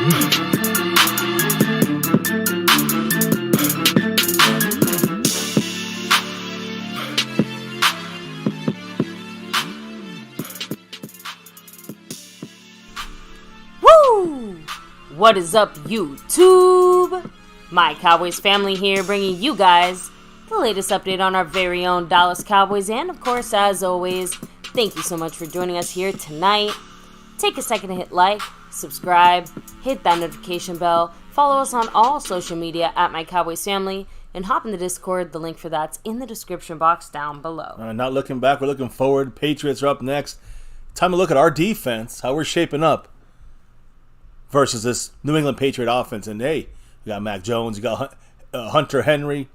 What is up, YouTube? My Cowboys family here, bringing you guys the latest update on our very own Dallas Cowboys. And of course, as always, thank you so much for joining us here tonight. Take a second to hit like, subscribe, hit that notification bell, follow us on all social media at MyCowboysFamily, and hop in the Discord. The link for that's in the description box down below. Not looking back, we're looking forward. Patriots are up next. Time to look at our defense, how we're shaping up versus this New England Patriot offense. And hey, you got Mac Jones, you got Hunter Henry.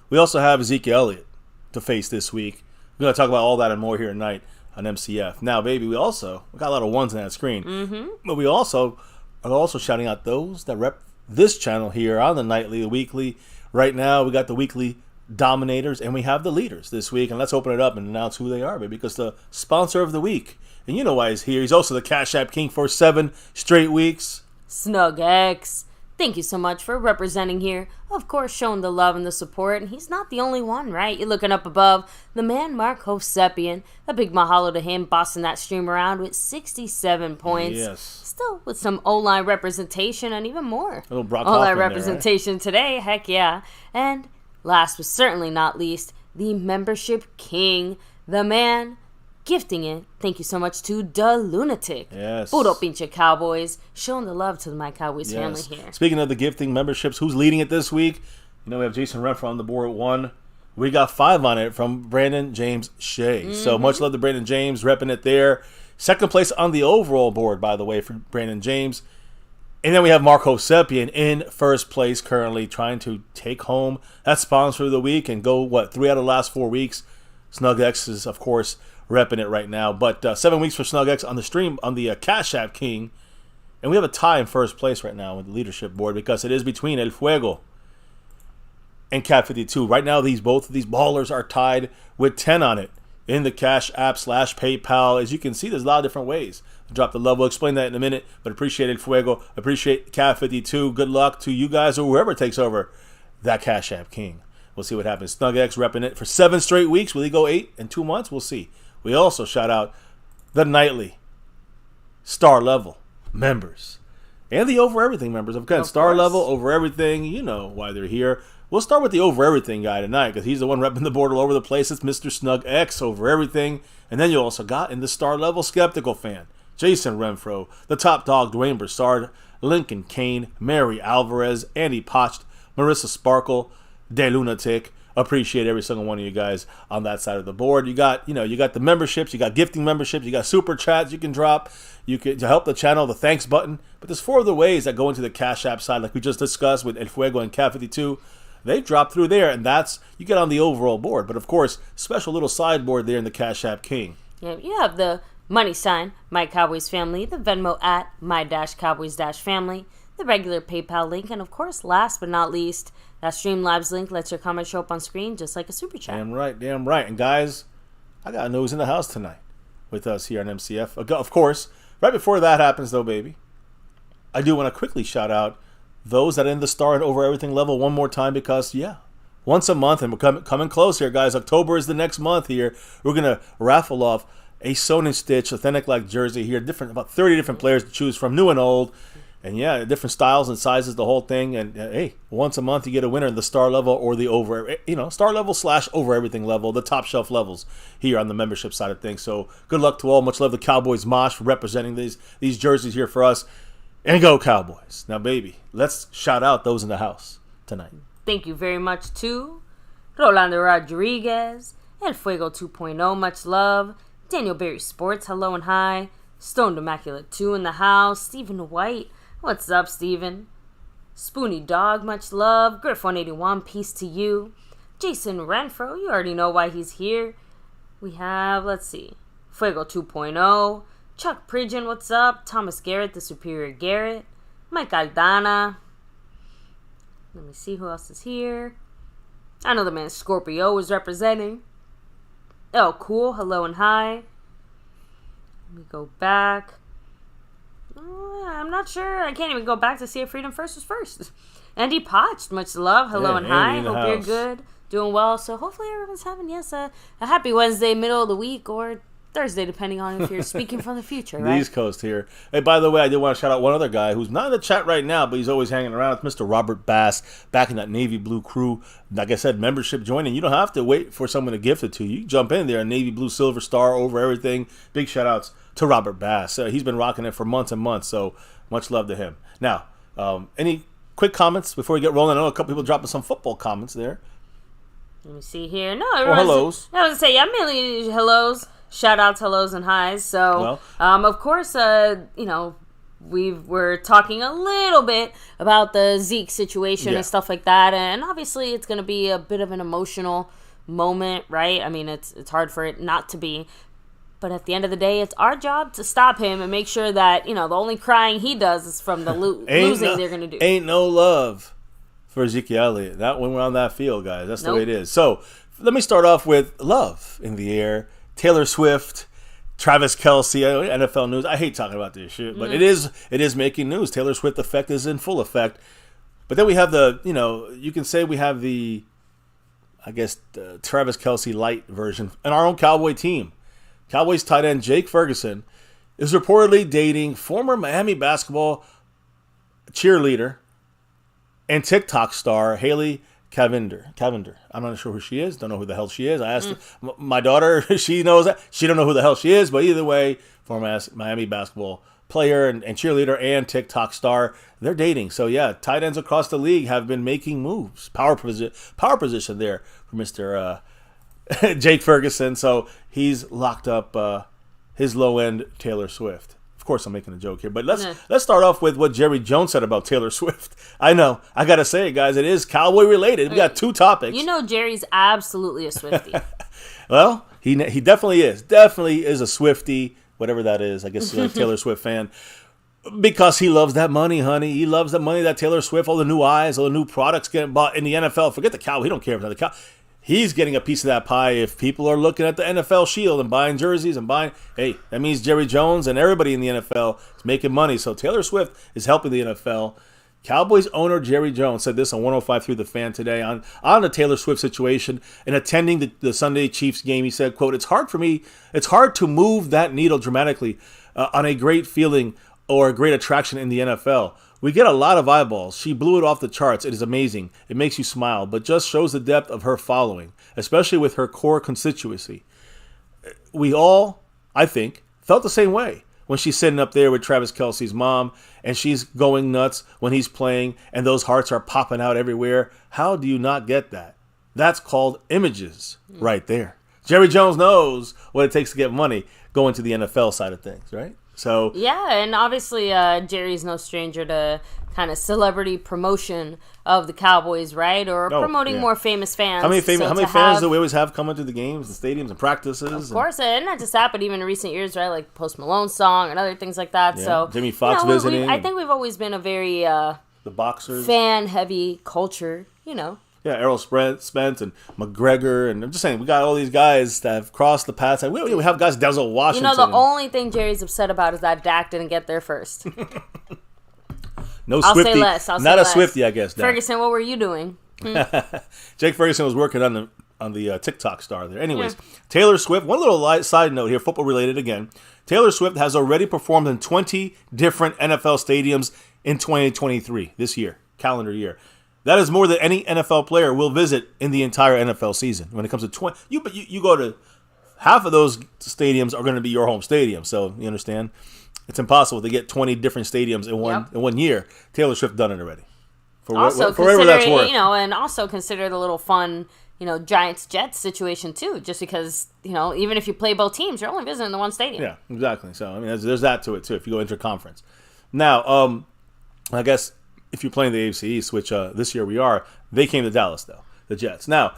We also have Ezekiel Elliott to face this week. We're going to talk about all that and more here tonight on MCF. Now, baby, we got a lot of ones on that screen. But we also are shouting out those that rep this channel here on the nightly, the weekly. Right now, we got the weekly dominators and we have the leaders this week. And let's open it up and announce who they are, baby, because the sponsor of the week, and you know why he's here. He's also the Cash App King for 7 straight weeks. Snug X. Thank you so much for representing here. Of course, showing the love and the support. And he's not the only one, right? You're looking up above. The man, Mark Hosepian. A big mahalo to him, bossing that stream around with 67 points. Yes. Still with some O-line representation and even more. A little Brock O-line Hoffman representation there, right? Today. Heck yeah. And last but certainly not least, the membership king. The man gifting it. Thank you so much to the Lunatic. Yes. Puro pinche Cowboys. Showing the love to My Cowboys family here. Speaking of the gifting memberships, who's leading it this week? You know, we have Jason Renfro on the board at 1. We got 5 on it from Brandon James Shea. So much love to Brandon James, repping it there. Second place on the overall board, by the way, for Brandon James. And then we have Mark Hosepian in first place currently, trying to take home that sponsor of the week and go, 3 out of the last 4 weeks. Snug X is, of course, repping it right now. But 7 weeks for Snug X on the stream, on the Cash App King. And we have a tie in first place right now with the leadership board because it is between El Fuego and Cat 52. Right now, both of these ballers are tied with 10 on it in the Cash App / PayPal. As you can see, there's a lot of different ways to drop the level. I'll explain that in a minute, but appreciate El Fuego. Appreciate Cat 52. Good luck to you guys or whoever takes over that Cash App King. We'll see what happens. Snug X repping it for 7 straight weeks. Will he go 8 in 2 months? We'll see. We also shout out the nightly star level members and the over everything members. Again, star level, over everything. You know why they're here. We'll start with the over everything guy tonight because he's the one repping the board all over the place. It's Mr. Snug X over everything. And then you also got in the star level skeptical fan, Jason Renfro, the top dog, Dwayne Broussard, Lincoln Kane, Mary Alvarez, Andy Potched, Marissa Sparkle, De Lunatic. Appreciate every single one of you guys on that side of the board. You got the memberships, you got gifting memberships, you got super chats you can drop. You can to help the channel, the thanks button. But there's 4 other ways that go into the Cash App side, like we just discussed with El Fuego and Cat 52. They drop through there, and that's you get on the overall board. But of course, special little sideboard there in the Cash App King. Yeah, you have the money sign, My Cowboys Family, the Venmo at My-Cowboys-Family, the regular PayPal link, and of course, last but not least, that Streamlabs link lets your comment show up on screen just like a super chat. Damn right. And guys, I got news in the house tonight with us here on MCF. Of course, right before that happens, though, baby, I do want to quickly shout out those that are in the star and over everything level one more time because, once a month, and we're coming close here, guys. October is the next month here. We're going to raffle off a sewn and stitch authentic like jersey here. About 30 different players to choose from, new and old. And different styles and sizes, the whole thing. And hey, once a month you get a winner in the star level or the over, star level / over everything level, the top shelf levels here on the membership side of things. So good luck to all. Much love to Cowboys Mosh for representing these jerseys here for us. And go Cowboys. Now, baby, let's shout out those in the house tonight. Thank you very much to Rolando Rodriguez, El Fuego 2.0, much love. Daniel Berry Sports, hello and hi. Stoned Immaculate 2 in the house. Stephen White. What's up, Steven? Spoony Dog, much love. Griff181, peace to you. Jason Renfro, you already know why he's here. We have, Fuego 2.0. Chuck Pridgeon, what's up? Thomas Garrett, the Superior Garrett. Mike Aldana. Let me see who else is here. I know the man Scorpio is representing. Oh, cool. Hello and hi. Let me go back. I'm not sure. I can't even go back to see if Freedom First was first. Andy Potch, much love. Hello and hi. Hope you're good, doing well. So hopefully everyone's having, a happy Wednesday, middle of the week, or Thursday, depending on if you're speaking from the future, right? The East Coast here. Hey, by the way, I did want to shout out one other guy who's not in the chat right now, but he's always hanging around. It's Mr. Robert Bass, back in that Navy Blue crew. Like I said, membership joining. You don't have to wait for someone to gift it to you. You jump in there, Navy Blue Silver Star over everything. Big shout outs to Robert Bass. He's been rocking it for months and months, so much love to him. Now, any quick comments before we get rolling? I know a couple people dropping some football comments there. Let me see here. No, or hellos. I was going to say, yeah, mainly hellos. Shout outs, hellos, and highs. So, of course, we were talking a little bit about the Zeke situation and stuff like that. And obviously, it's going to be a bit of an emotional moment, right? I mean, it's hard for it not to be. But at the end of the day, it's our job to stop him and make sure that, the only crying he does is from the losing they're going to do. Ain't no love for Ezekiel Elliott. That when we're on that field, guys. That's the way it is. So, let me start off with love in the air. Taylor Swift, Travis Kelce, NFL news. I hate talking about this shit, but it is making news. Taylor Swift effect is in full effect. But then we have you can say we have the Travis Kelce light version in our own Cowboy team. Cowboys tight end Jake Ferguson is reportedly dating former Miami basketball cheerleader and TikTok star Haley Cavinder. I'm not sure who she is. Don't know who the hell she is. I asked my daughter. She knows that. She don't know who the hell she is. But either way, former Miami basketball player and cheerleader and TikTok star, they're dating. So yeah, tight ends across the league have been making moves. Power position there for Mr. Jake Ferguson. So he's locked up his low end Taylor Swift. Of course, I'm making a joke here, but let's start off with what Jerry Jones said about Taylor Swift. I know, I gotta say it, guys. It is Cowboy related. We got two topics. Jerry's absolutely a Swiftie. Well, he definitely is. Definitely is a Swiftie, whatever that is. I guess a Taylor Swift fan, because he loves that money, honey. He loves the money that Taylor Swift, all the new eyes, all the new products getting bought in the NFL. Forget the Cowboy. He don't care about the Cowboy. He's getting a piece of that pie. If people are looking at the NFL Shield and buying jerseys and hey, that means Jerry Jones and everybody in the NFL is making money. So Taylor Swift is helping the NFL. Cowboys owner Jerry Jones said this on 105.3 The Fan today on the Taylor Swift situation and attending the Sunday Chiefs game. He said, quote, it's hard to move that needle dramatically on a great feeling or a great attraction in the NFL. We get a lot of eyeballs. She blew it off the charts. It is amazing. It makes you smile, but just shows the depth of her following, especially with her core constituency. We all, I think, felt the same way when she's sitting up there with Travis Kelce's mom and she's going nuts when he's playing and those hearts are popping out everywhere. How do you not get that? That's called images right there. Jerry Jones knows what it takes to get money going to the NFL side of things, right? So yeah, and obviously Jerry's no stranger to kind of celebrity promotion of the Cowboys, right? Or promoting more famous fans. How many fans do we always have coming to the games, the stadiums, and practices? Of course, and not just that, but even in recent years, right? Like Post Malone's song and other things like that. Yeah. So Jimmy Fox visiting. I think we've always been a very the boxers fan-heavy culture, Yeah, Errol Spence and McGregor, and I'm just saying, we got all these guys that have crossed the paths. We have guys, Denzel Washington. The only thing Jerry's upset about is that Dak didn't get there first. No I'll Swiftie. Say less. Not a Swiftie, I guess. Dak. Ferguson, what were you doing? Jake Ferguson was working on the TikTok star there. Anyways, Taylor Swift, one little side note here, football related again. Taylor Swift has already performed in 20 different NFL stadiums in 2023, this year, calendar year. That is more than any NFL player will visit in the entire NFL season. When it comes to 20, you go to half of those stadiums are going to be your home stadium. So you understand, it's impossible to get 20 different stadiums in one year. Taylor Swift done it already. For whatever that's worth. And also consider the little fun, Giants Jets situation too. Just because even if you play both teams, you're only visiting the one stadium. Yeah, exactly. So I mean, there's that to it too. If you go interconference, now I guess. If you're playing the AFC East, which this year we are, they came to Dallas, though, the Jets. Now,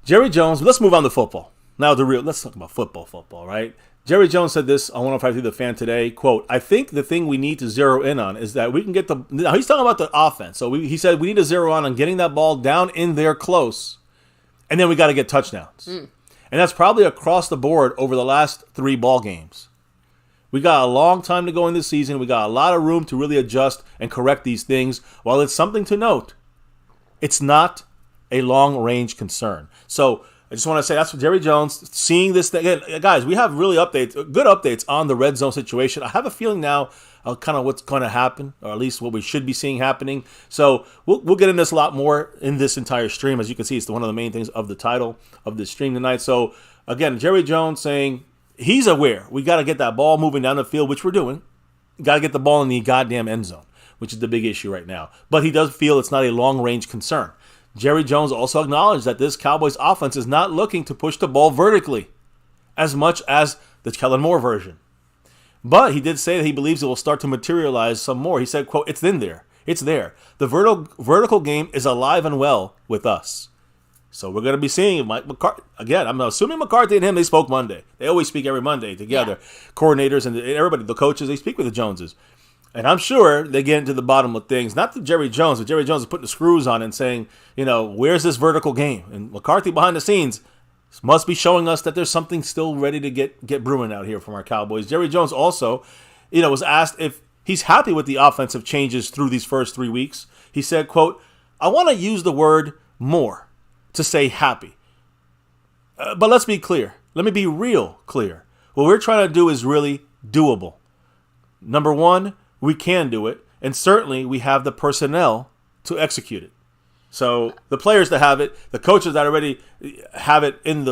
Jerry Jones, let's move on to football. Now, let's talk about football, right? Jerry Jones said this on 105.3 The Fan today, quote, I think the thing we need to zero in on is that we can get now he's talking about the offense. So he said we need to zero on getting that ball down in there close, and then we got to get touchdowns. And that's probably across the board over the last 3 ball games. We got a long time to go in this season. We got a lot of room to really adjust and correct these things. While it's something to note, it's not a long-range concern. So I just want to say that's what Jerry Jones seeing this thing. Again, guys, we have really good updates on the red zone situation. I have a feeling now kind of what's going to happen, or at least what we should be seeing happening. So we'll get into this a lot more in this entire stream. As you can see, it's one of the main things of the title of this stream tonight. So again, Jerry Jones saying he's aware we got to get that ball moving down the field, which we're doing. Got to get the ball in the goddamn end zone, which is the big issue right now. But he does feel it's not a long-range concern. Jerry Jones also acknowledged that this Cowboys offense is not looking to push the ball vertically as much as the Kellen Moore version. But he did say that he believes it will start to materialize some more. He said, quote, it's in there. It's there. The vertical game is alive and well with us. So we're going to be seeing Mike McCarthy. Again, I'm assuming McCarthy and him, they spoke Monday. They always speak every Monday together. Yeah. Coordinators and everybody, the coaches, they speak with the Joneses. And I'm sure they get into the bottom of things. Not to Jerry Jones, but Jerry Jones is putting the screws on and saying, where's this vertical game? And McCarthy behind the scenes must be showing us that there's something still ready to get brewing out here from our Cowboys. Jerry Jones also, was asked if he's happy with the offensive changes through these first 3 weeks. He said, quote, I want to use the word more to say happy. But let's be clear. Let me be real clear. What we're trying to do is really doable. Number one, we can do it, and certainly we have the personnel to execute it. So the players that have it, the coaches that already have it in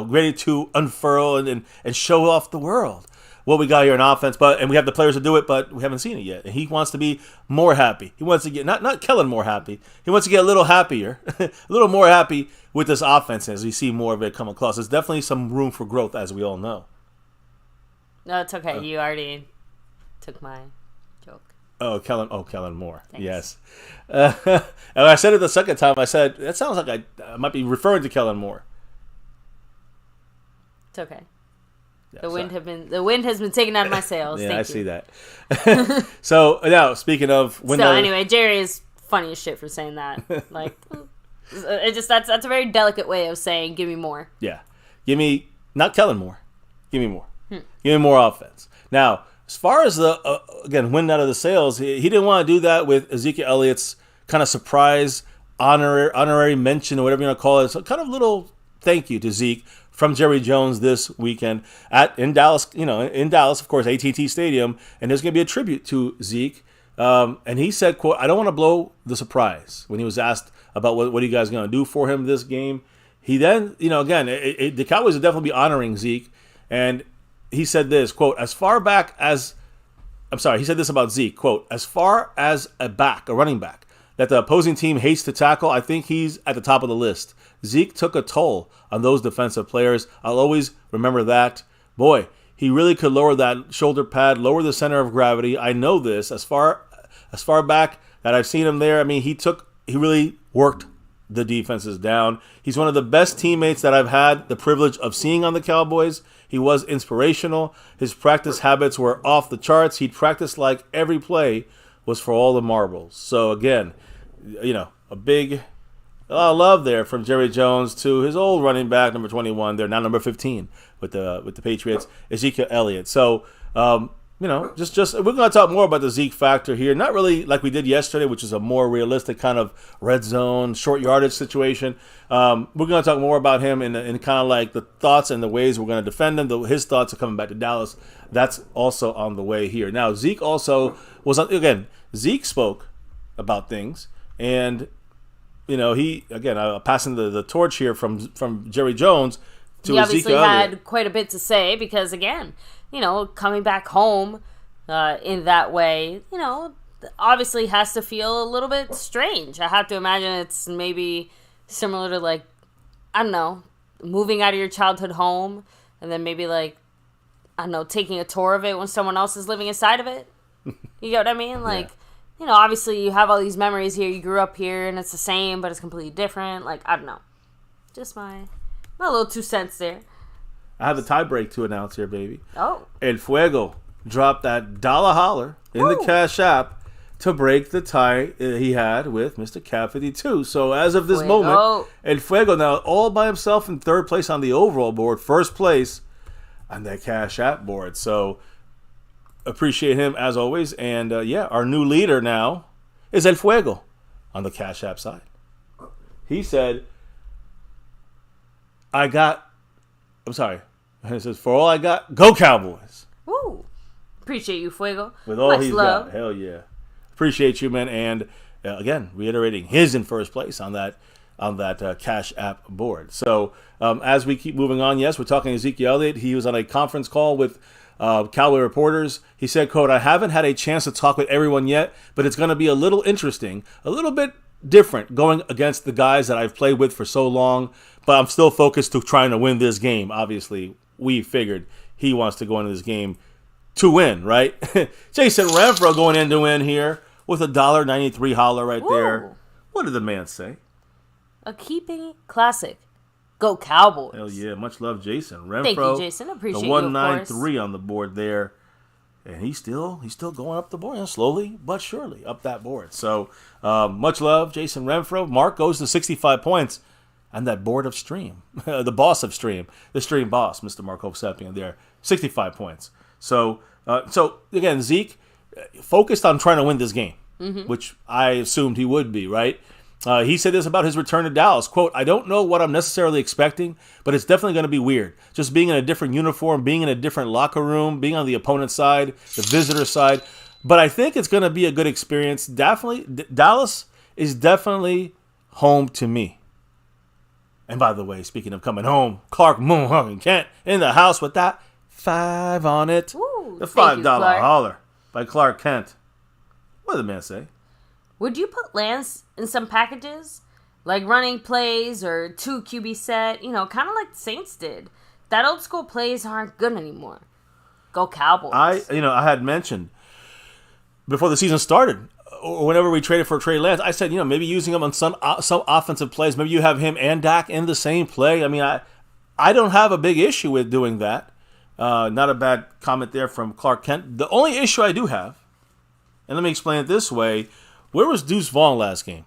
ready to unfurl and show off the world what we got here in offense. And we have the players to do it, but we haven't seen it yet. And he wants to be more happy. He wants to get not Kellen more happy. He wants to get a little happier, a little more happy with this offense as we see more of it come across. There's definitely some room for growth, as we all know. No, it's okay. You already took my joke. Kellen Moore. Thanks. Yes. And I said it the second time. I said, that sounds like I might be referring to Kellen Moore. It's okay. Yeah, the wind has been taken out of my sails. Yeah, I see that. So now, speaking of wind. So anyway, Jerry is funny as shit for saying that. Like, that's a very delicate way of saying, give me more. Yeah, give me not Kellen Moore. Give me more. Give me more offense. Now, as far as the wind out of the sails, he didn't want to do that with Ezekiel Elliott's kind of surprise honorary mention or whatever you want to call it. So kind of little thank you to Zeke from Jerry Jones this weekend in Dallas. In Dallas, of course, AT&T Stadium, and there's going to be a tribute to Zeke. And he said, "quote I don't want to blow the surprise." When he was asked about what are you guys going to do for him this game, he then the Cowboys will definitely be honoring Zeke, and he said this, quote, he said this about Zeke, quote, as far as a running back, that the opposing team hates to tackle, I think he's at the top of the list. Zeke took a toll on those defensive players. I'll always remember that. Boy, he really could lower that shoulder pad, lower the center of gravity. I know this. As far back that I've seen him there, I mean, he really worked the defenses down. He's one of the best teammates that I've had the privilege of seeing on the Cowboys. He was inspirational. His practice habits were off the charts. He'd practice like every play was for all the marbles. So again, a big love there from Jerry Jones to his old running back, number 21 there, now number 15 with the Patriots, Ezekiel Elliott. So, just we're going to talk more about the Zeke factor here. Not really like we did yesterday, which is a more realistic kind of red zone, short yardage situation. We're going to talk more about him in kind of like the thoughts and the ways we're going to defend him. His thoughts are coming back to Dallas. That's also on the way here. Now, Zeke also Zeke spoke about things, and he passing the torch here from Jerry Jones to he Ezekiel Elliott. Obviously had quite a bit to say because again, coming back home in that way, obviously has to feel a little bit strange. I have to imagine it's maybe similar to like, I don't know, moving out of your childhood home and then maybe like, I don't know, taking a tour of it when someone else is living inside of it. You get what I mean? Like, yeah. Obviously you have all these memories here. You grew up here and it's the same, but it's completely different. Like, I don't know. Just my little 2 cents there. I have a tie break to announce here, baby. Oh. El Fuego dropped that dollar holler in the Cash App to break the tie he had with Mr. Cat 52. So as of this moment, El Fuego now all by himself in third place on the overall board, first place on that Cash App board. So appreciate him as always. And our new leader now is El Fuego on the Cash App side. He said, It says, for all I got, go Cowboys. Woo. Appreciate you, Fuego. With all Much he's love. got. Hell yeah. Appreciate you, man. And again, reiterating, he's in first place on that Cash App board. So as we keep moving on, yes, we're talking Ezekiel Elliott. He was on a conference call with Cowboy reporters. He said, quote, I haven't had a chance to talk with everyone yet, but it's going to be a little interesting, a little bit different going against the guys that I've played with for so long, but I'm still focused to trying to win this game. Obviously, we figured he wants to go into this game to win, right? Jason Renfro going in to win here with $1.93 holler right there. What did the man say? A keeping classic. Go Cowboys. Hell yeah. Much love, Jason Renfro. Thank you, Jason. Appreciate the you, of 193 on the board there. And he's still going up the board, slowly but surely up that board. So much love, Jason Renfro. Mark goes to 65 points on that board of Stream. The boss of Stream. The Stream boss, Mr. Mark Hopesapian there. 65 points. So again, Zeke focused on trying to win this game, which I assumed he would be, right? He said this about his return to Dallas. Quote, I don't know what I'm necessarily expecting, but it's definitely going to be weird. Just being in a different uniform, being in a different locker room, being on the opponent's side, the visitor side. But I think it's going to be a good experience. Definitely, Dallas is definitely home to me. And by the way, speaking of coming home, Clark Moon Kent in the house with that 5 on it. Woo, the $5 holler by Clark Kent. What did the man say? Would you put Lance in some packages? Like running plays or 2 QB set? You know, kind of like the Saints did. That old school plays aren't good anymore. Go Cowboys. I had mentioned before the season started, or whenever we traded for Trey Lance, I said, maybe using him on some offensive plays. Maybe you have him and Dak in the same play. I mean, I don't have a big issue with doing that. Not a bad comment there from Clark Kent. The only issue I do have, and let me explain it this way, where was Deuce Vaughn last game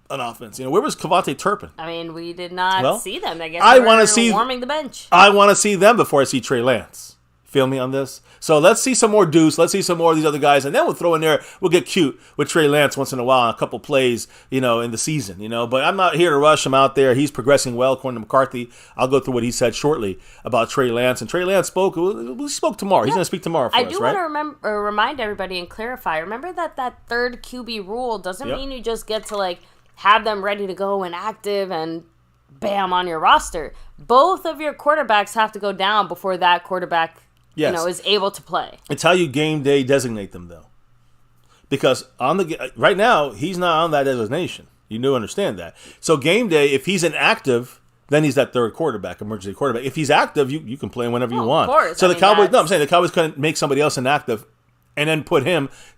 on offense? Where was Kavontae Turpin? I mean, we did not see them. I guess I want to see warming the bench. I want to see them before I see Trey Lance. Feel me on this? So let's see some more Deuce. Let's see some more of these other guys, and then we'll throw in there. We'll get cute with Trey Lance once in a while on a couple plays, in the season. But I'm not here to rush him out there. He's progressing well, according to McCarthy. I'll go through what he said shortly about Trey Lance. And Trey Lance spoke. We spoke tomorrow. He's going to speak tomorrow for us, right? I do want to remind everybody and clarify. Remember that third QB rule doesn't mean you just get to have them ready to go and active and bam on your roster. Both of your quarterbacks have to go down before that quarterback. Yes. Is able to play. It's how you game day designate them, though. Because right now, he's not on that designation. You do understand that. So game day, if he's inactive, then he's that third quarterback, emergency quarterback. If he's active, you can play him whenever you want. Of course. So I'm saying the Cowboys couldn't make somebody else inactive and then put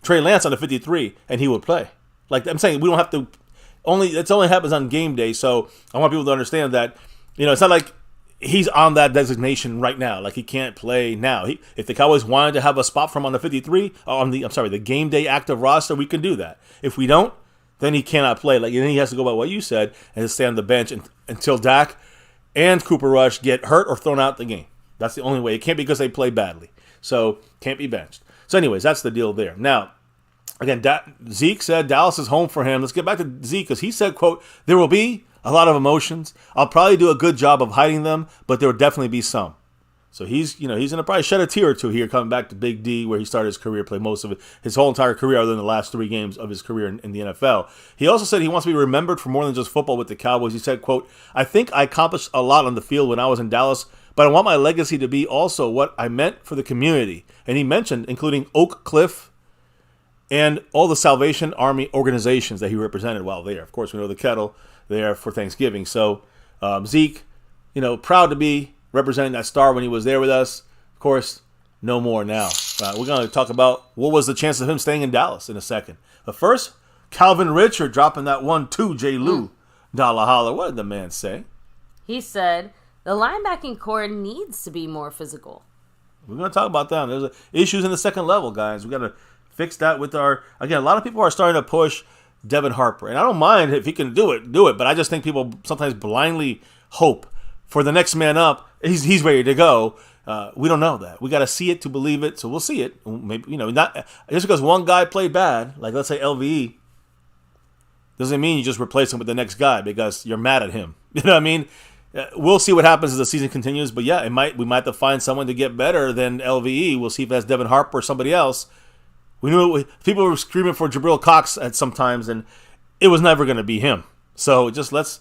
Trey Lance on the 53, and he would play. Like I'm saying, we don't have to. It only happens on game day. So I want people to understand that. It's not like he's on that designation right now. Like he can't play now. If the Cowboys wanted to have a spot for him on the 53, the game day active roster, we can do that. If we don't, then he cannot play. Then he has to go by what you said and stay on the bench until Dak and Cooper Rush get hurt or thrown out the game. That's the only way. It can't be because they play badly. So can't be benched. So anyways, that's the deal there. Now, again, Zeke said Dallas is home for him. Let's get back to Zeke because he said, quote, there will be a lot of emotions. I'll probably do a good job of hiding them, but there will definitely be some. So he's going to probably shed a tear or two here coming back to Big D where he started his career, played most of it, his whole entire career other than the last 3 games of his career in the NFL. He also said he wants to be remembered for more than just football with the Cowboys. He said, quote, I think I accomplished a lot on the field when I was in Dallas, but I want my legacy to be also what I meant for the community. And he mentioned including Oak Cliff and all the Salvation Army organizations that he represented while there. Of course, we know the Kettle there for Thanksgiving. So Zeke, proud to be representing that star when he was there with us. Of course, no more now. We're going to talk about what was the chance of him staying in Dallas in a second. But first, Calvin Richard dropping that 1-2 J. Lou dollar holler. What did the man say? He said, the linebacking core needs to be more physical. We're going to talk about that. There's issues in the second level, guys. We got to fix that with a lot of people are starting to push Devin Harper. And I don't mind if he can do it. But I just think people sometimes blindly hope for the next man up. He's ready to go. We don't know that. We got to see it to believe it. So we'll see it. Maybe not just because one guy played bad, like let's say LVE, doesn't mean you just replace him with the next guy because you're mad at him. You know what I mean? We'll see what happens as the season continues. But yeah, we might have to find someone to get better than LVE. We'll see if that's Devin Harper or somebody else. We knew people were screaming for Jabril Cox at some times, and it was never going to be him. So just let's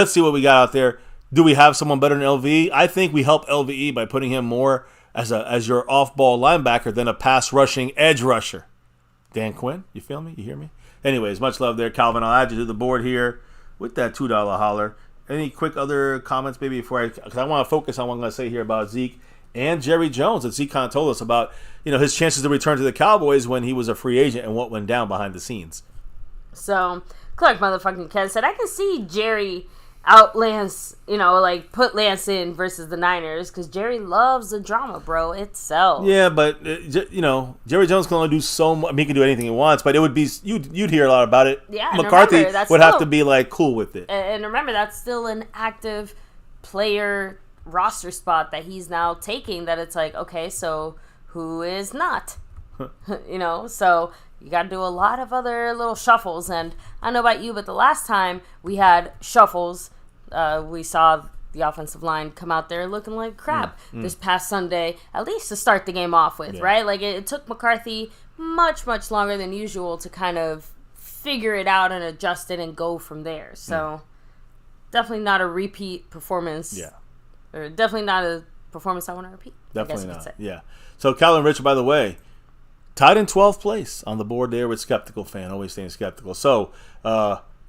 see what we got out there. Do we have someone better than LVE? I think we help LVE by putting him more as your off-ball linebacker than a pass-rushing edge rusher. Dan Quinn, you feel me? You hear me? Anyways, much love there, Calvin. I'll add you to the board here with that $2 holler. Any quick other comments, maybe, because I want to focus on what I'm going to say here about Zeke and Jerry Jones that Zeke kind of told us about, his chances to return to the Cowboys when he was a free agent and what went down behind the scenes. So, Clark motherfucking Ken said, I can see Jerry out Lance, put Lance in versus the Niners because Jerry loves the drama, bro. It sells. Yeah, but Jerry Jones can only do so much. I mean, he can do anything he wants, but it would be you'd hear a lot about it. Yeah, McCarthy would have to be cool with it. And remember, that's still an active player roster spot that he's now taking. That it's like, okay, so who is not? So. You got to do a lot of other little shuffles. And I don't know about you, but the last time we had shuffles, we saw the offensive line come out there looking like crap this past Sunday, at least to start the game off with, right? Like, it took McCarthy much, much longer than usual to kind of figure it out and adjust it and go from there. So, definitely not a repeat performance. Yeah. Or definitely not a performance I want to repeat. Definitely not. Yeah. So, Calvin Richard, by the way, tied in 12th place on the board there with Skeptical Fan, always staying skeptical. So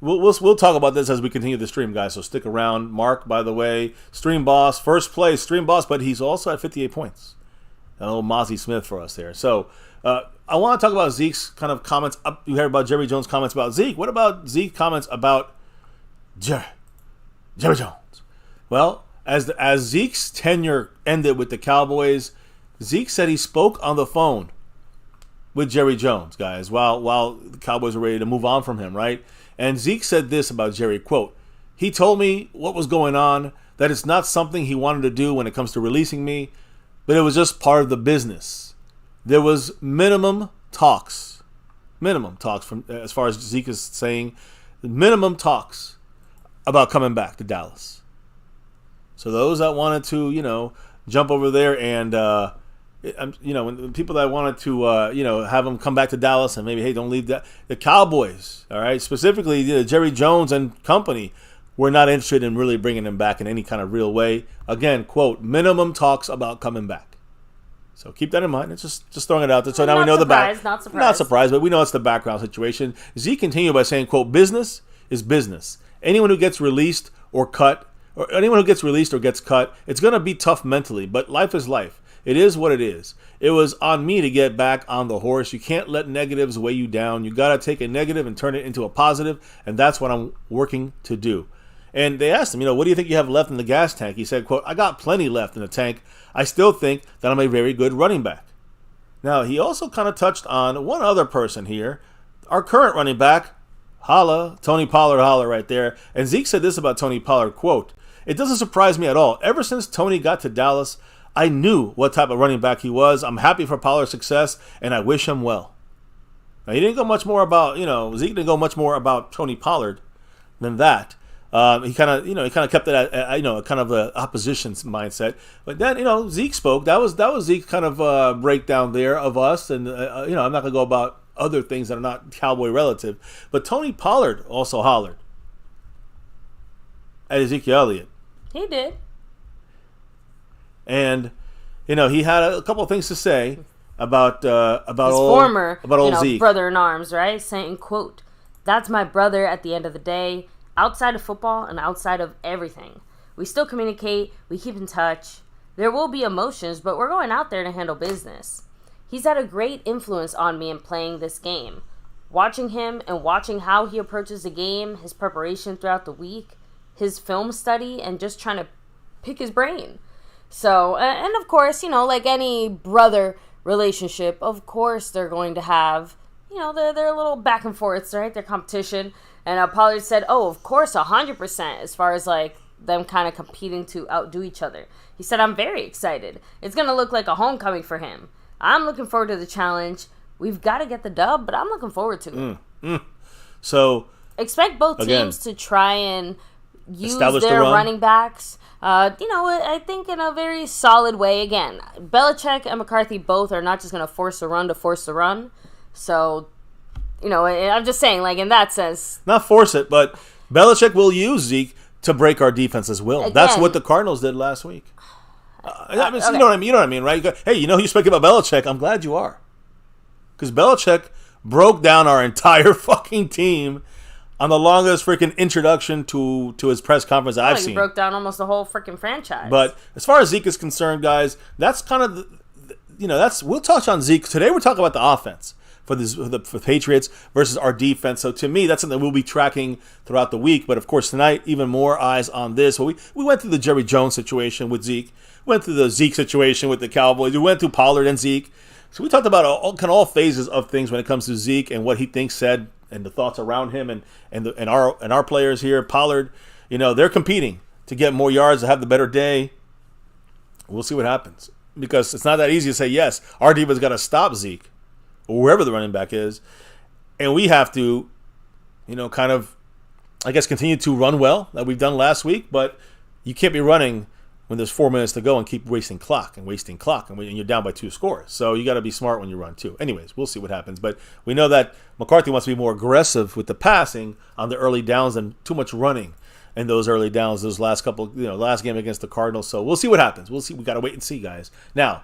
we'll talk about this as we continue the stream, guys. So stick around. Mark, by the way, Stream Boss, first place, Stream Boss, but he's also at 58 points. A little Mozzie Smith for us there. So I want to talk about Zeke's kind of comments. You heard about Jerry Jones' comments about Zeke. What about Zeke's comments about Jerry Jones? Well, as Zeke's tenure ended with the Cowboys, Zeke said he spoke on the phone with Jerry Jones, guys, while the Cowboys were ready to move on from him, right? And Zeke said this about Jerry, quote, he told me what was going on, that it's not something he wanted to do when it comes to releasing me, but it was just part of the business. There was minimum talks from, as far as Zeke is saying, minimum talks about coming back to Dallas. So those that wanted to, jump over there and, when people that wanted to, have him come back to Dallas and maybe, hey, don't leave that. The Cowboys, all right, specifically Jerry Jones and company, were not interested in really bringing him back in any kind of real way. Again, quote, minimum talks about coming back. So keep that in mind. It's just throwing it out there. So now we know Not surprised, but we know it's the background situation. Zeke continued by saying, quote, business is business. Anyone who gets released or cut, or anyone who gets released or gets cut, it's going to be tough mentally, but life is life. It is what it is. It was on me to get back on the horse. You can't let negatives weigh you down. You got to take a negative and turn it into a positive, and that's what I'm working to do. And they asked him, what do you think you have left in the gas tank? He said, quote, I got plenty left in the tank. I still think that I'm a very good running back. Now, he also kind of touched on one other person here, our current running back, holla, Tony Pollard, holla right there. And Zeke said this about Tony Pollard, quote, it doesn't surprise me at all. Ever since Tony got to Dallas, I knew what type of running back he was. I'm happy for Pollard's success, and I wish him well. Now, he didn't go much more about, Zeke didn't go much more about Tony Pollard than that. He kind of kept it at, kind of the opposition's mindset. But then, Zeke spoke. That was Zeke's kind of breakdown there of us. And, I'm not going to go about other things that are not Cowboy relative. But Tony Pollard also hollered at Ezekiel Elliott. He did. And, he had a couple of things to say about his former Zeke. Brother in arms, right? Saying, quote, that's my brother at the end of the day, outside of football and outside of everything. We still communicate, we keep in touch. There will be emotions, but we're going out there to handle business. He's had a great influence on me in playing this game. Watching him and watching how he approaches the game, his preparation throughout the week, his film study, and just trying to pick his brain. So, and of course, like any brother relationship, of course they're going to have, their little back and forths, right? Their competition. And Pollard said, oh, of course, 100%, as far as, them kind of competing to outdo each other. He said, I'm very excited. It's going to look like a homecoming for him. I'm looking forward to the challenge. We've got to get the dub, but I'm looking forward to it. So expect both teams to try and use their running backs. I think in a very solid way. Again, Belichick and McCarthy both are not just going to force a run to force a run. So, I'm just saying, like, in that sense. Not force it, but Belichick will use Zeke to break our defense's will. Again, that's what the Cardinals did last week. Okay. You know what I mean, right? Hey, you speak about Belichick. I'm glad you are. Because Belichick broke down our entire fucking team on the longest freaking introduction to his press conference I've seen. He broke down almost the whole freaking franchise. But as far as Zeke is concerned, guys, that's kind of, we'll touch on Zeke. Today we're talking about the offense for the Patriots versus our defense. So to me, that's something we'll be tracking throughout the week. But of course, tonight, even more eyes on this. Well, we went through the Jerry Jones situation with Zeke. Went through the Zeke situation with the Cowboys. We went through Pollard and Zeke. So we talked about all phases of things when it comes to Zeke and what he thinks said and the thoughts around him and our players here. Pollard, they're competing to get more yards, to have the better day. We'll see what happens, because it's not that easy to say, yes, our defense got to stop Zeke or wherever the running back is, and we have to, kind of, I guess, continue to run well that we've done last week. But you can't be running when there's 4 minutes to go and keep wasting clock, and you're down by 2 scores. So you got to be smart when you run too. Anyways, we'll see what happens. But we know that McCarthy wants to be more aggressive with the passing on the early downs and too much running in those early downs, those last last game against the Cardinals. So we'll see what happens. We'll see. We got to wait and see, guys. Now,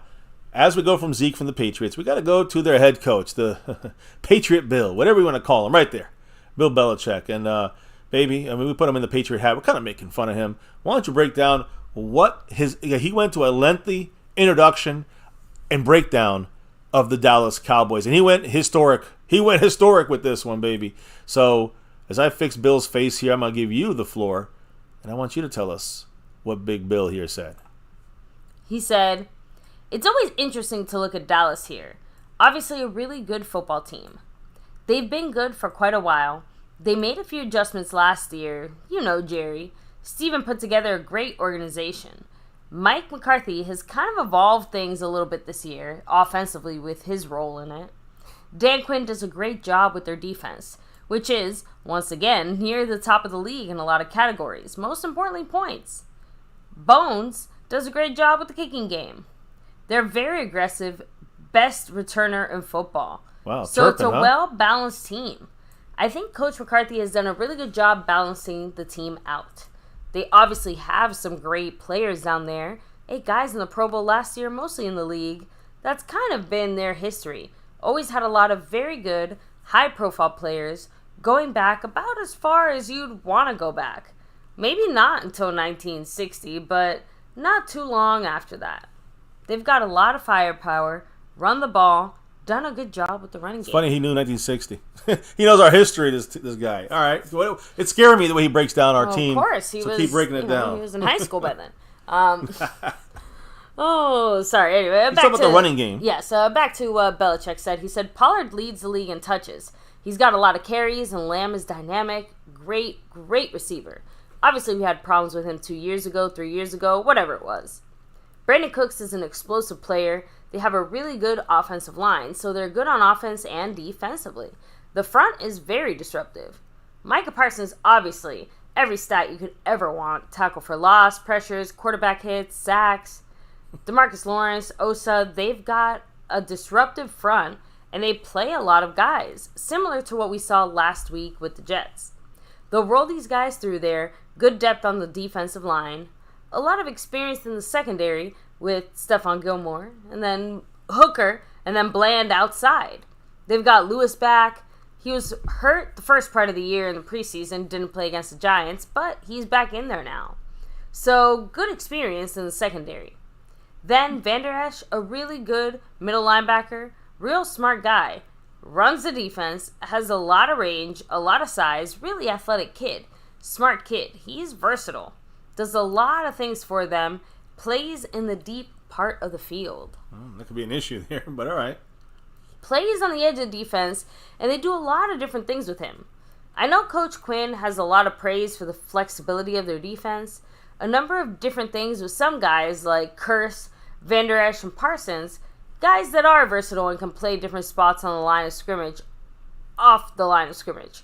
as we go from Zeke from the Patriots, we got to go to their head coach, the Patriot Bill, whatever you want to call him, right there, Bill Belichick. And we put him in the Patriot hat. We're kind of making fun of him. Why don't you break down he went to a lengthy introduction and breakdown of the Dallas Cowboys, and he went historic. He went historic with this one, baby. So as I fix Bill's face here, I'm going to give you the floor, and I want you to tell us what Big Bill here said. He said, it's always interesting to look at Dallas here. Obviously a really good football team. They've been good for quite a while. They made a few adjustments last year. Jerry. Steven put together a great organization. Mike McCarthy has kind of evolved things a little bit this year, offensively, with his role in it. Dan Quinn does a great job with their defense, which is, once again, near the top of the league in a lot of categories, most importantly, points. Bones does a great job with the kicking game. They're very aggressive, best returner in football. Wow, so it's a well-balanced team. I think Coach McCarthy has done a really good job balancing the team out. They obviously have some great players down there. 8 guys in the Pro Bowl last year, mostly in the league. That's kind of been their history. Always had a lot of very good, high-profile players going back about as far as you'd want to go back. Maybe not until 1960, but not too long after that. They've got a lot of firepower, run the ball, done a good job with the running game. It's funny he knew 1960. He knows our history, this guy. All right. It's scaring me the way he breaks down our team. Of course. Keep breaking it down. He was in high school by then. Sorry. Anyway, back to the running game. Yes, back to what Belichick said. He said, Pollard leads the league in touches. He's got a lot of carries, and Lamb is dynamic. Great receiver. Obviously, we had problems with him 2 years ago, 3 years ago, whatever it was. Brandon Cooks is an explosive player. They have a really good offensive line, so they're good on offense and defensively. The front is very disruptive. Micah Parsons, obviously, every stat you could ever want. Tackle for loss, pressures, quarterback hits, sacks. DeMarcus Lawrence, Osa, they've got a disruptive front, and they play a lot of guys, similar to what we saw last week with the Jets. They'll roll these guys through there, good depth on the defensive line, a lot of experience in the secondary with Stephon Gilmore, and then Hooker, and then Bland outside. They've got Lewis back. He was hurt the first part of the year in the preseason, didn't play against the Giants, but he's back in there now. So, good experience in the secondary. Then Vander Esch, a really good middle linebacker, real smart guy, runs the defense, has a lot of range, a lot of size, really athletic kid, smart kid. He's versatile, does a lot of things for them, plays in the deep part of the field. That could be an issue there, but all right. Plays on the edge of defense, and they do a lot of different things with him. I know Coach Quinn has a lot of praise for the flexibility of their defense. a number of different things with some guys like Curse, Van Der Esch, and Parsons, guys that are versatile and can play different spots on the line of scrimmage, off the line of scrimmage.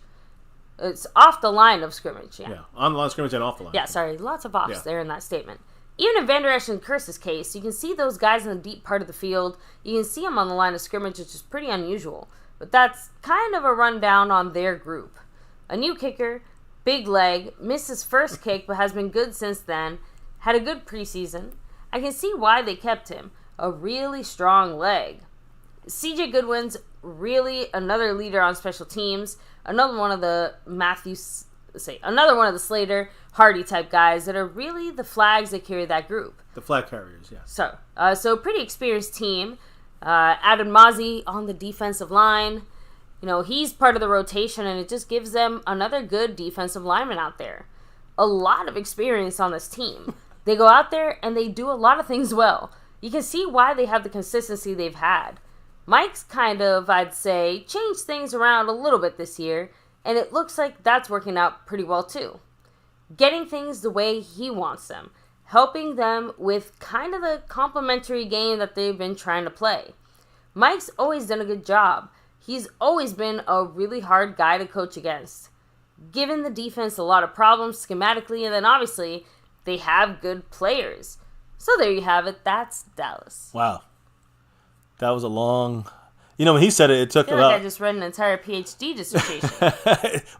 It's off the line of scrimmage, yeah. Yeah, on the line of scrimmage and off the line. Yeah, sorry, lots of offs there in that statement. Even in Van Der Esch and Curse's case, you can see those guys in the deep part of the field. You can see them on the line of scrimmage, which is pretty unusual. But that's kind of a rundown on their group. A new kicker, big leg, missed his first kick but has been good since then, had a good preseason. I can see why they kept him. A really strong leg. CJ Goodwin's really another leader on special teams. Another one of the Slater, Hardy type guys that are really the flags that carry that group. The flag carriers, yeah. So pretty experienced team. Added Mozzie on the defensive line. You know, he's part of the rotation, and it just gives them another good defensive lineman out there. A lot of experience on this team. They go out there, and they do a lot of things well. You can see why they have the consistency they've had. Mike's kind of, I'd say, changed things around a little bit this year, and it looks like that's working out pretty well too. Getting things the way he wants them. Helping them with kind of the complementary game that they've been trying to play. Mike's always done a good job. He's always been a really hard guy to coach against. Given the defense a lot of problems schematically, and then obviously they have good players. So there you have it. That's Dallas. Wow. That was a long... You know, when he said it, it took I feel like I just read an entire PhD dissertation.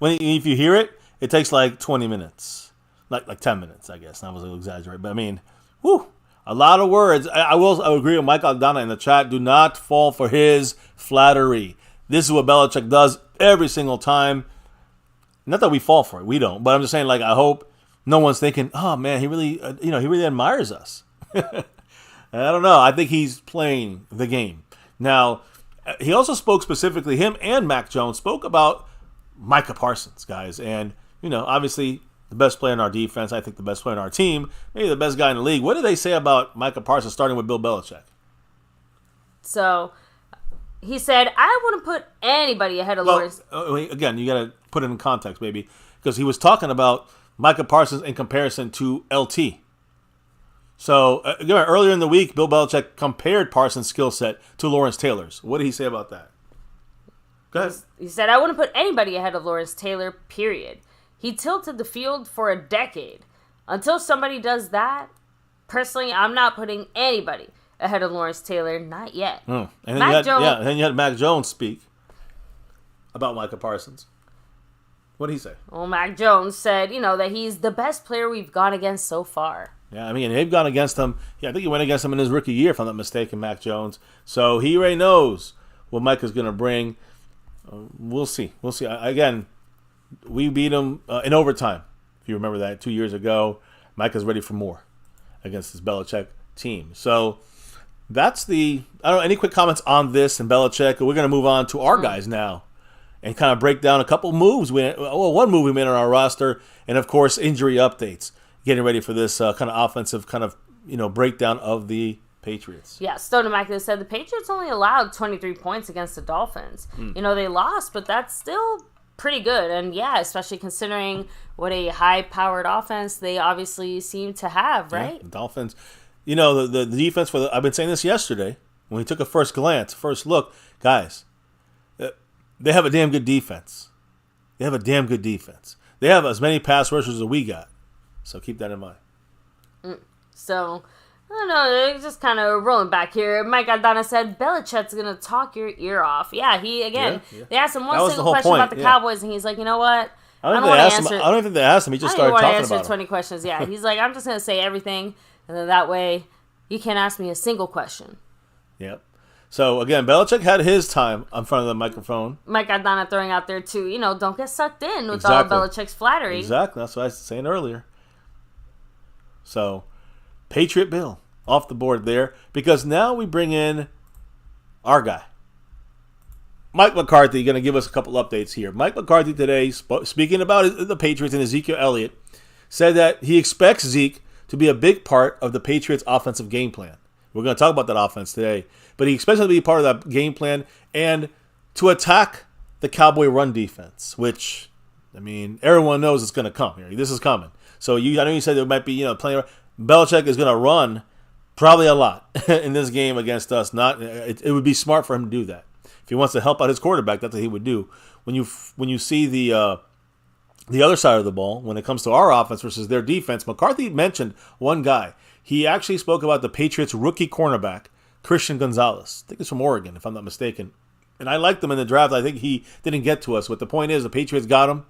If you hear it, it takes like 20 minutes. Like 10 minutes, I guess. I was a little exaggerated. But I mean, whew, a lot of words. I agree with Mike Aldana in the chat. Do not fall for his flattery. This is what Belichick does every single time. Not that we fall for it. We don't. But I'm just saying, like, I hope no one's thinking, oh, man, he really admires us. I don't know. I think he's playing the game. Now, he also spoke specifically, him and Mac Jones spoke about Micah Parsons, guys. And, you know, obviously the best player in our defense, I think the best player in our team, maybe the best guy in the league. What did they say about Micah Parsons starting with Bill Belichick? So, he said, I wouldn't put anybody ahead of Lawrence. Again, you got to put it in context, baby. Because he was talking about Micah Parsons in comparison to LT. So, again, earlier in the week, Bill Belichick compared Parsons' skill set to Lawrence Taylor's. What did he say about that? Go ahead. He said, I wouldn't put anybody ahead of Lawrence Taylor, period. He tilted the field for a decade. Until somebody does that, personally, I'm not putting anybody ahead of Lawrence Taylor, not yet. And then you had Mac Jones speak about Micah Parsons. What did he say? Well, Mac Jones said, that he's the best player we've gone against so far. Yeah, I mean, they've gone against him. Yeah, I think he went against him in his rookie year, if I'm not mistaken, Mac Jones. So he already knows what Micah's going to bring. We'll see. Again, we beat him in overtime. If you remember that 2 years ago, Micah's ready for more against this Belichick team. So that's I don't know, any quick comments on this and Belichick? We're going to move on to our guys now and kind of break down a couple moves. One move we made on our roster, and of course, injury updates. Getting ready for this kind of offensive breakdown of the Patriots. Yeah, Stone Immaculate said the Patriots only allowed 23 points against the Dolphins. They lost, but that's still pretty good. And yeah, especially considering what a high-powered offense they obviously seem to have, right? Yeah, the Dolphins. The defense I've been saying this yesterday when we took a first look, guys. They have a damn good defense. They have as many pass rushers as we got. So keep that in mind. So, I don't know, it's just kind of rolling back here. Mike Aldana said, Belichick's going to talk your ear off. Yeah, they asked him one single question about the Cowboys, and he's like, you know what? I don't think they asked him. He just started talking about it. I don't want to answer 20 questions. Yeah, he's like, I'm just going to say everything, and then that way you can't ask me a single question. Yep. So, again, Belichick had his time in front of the microphone. Mike Aldana throwing out there, too, don't get sucked in with all Belichick's flattery. Exactly. That's what I was saying earlier. So, Patriot Bill off the board there because now we bring in our guy. Mike McCarthy going to give us a couple updates here. Mike McCarthy today, speaking about the Patriots and Ezekiel Elliott, said that he expects Zeke to be a big part of the Patriots' offensive game plan. We're going to talk about that offense today, but he expects him to be part of that game plan and to attack the Cowboy run defense, which, I mean, everyone knows it's going to come here. This is coming. So I know you said there might be playing. Belichick is going to run probably a lot in this game against us. It would be smart for him to do that. If he wants to help out his quarterback, that's what he would do. When you see the other side of the ball, when it comes to our offense versus their defense, McCarthy mentioned one guy. He actually spoke about the Patriots rookie cornerback, Christian Gonzalez. I think it's from Oregon, if I'm not mistaken. And I liked him in the draft. I think he didn't get to us. But the point is, the Patriots got him.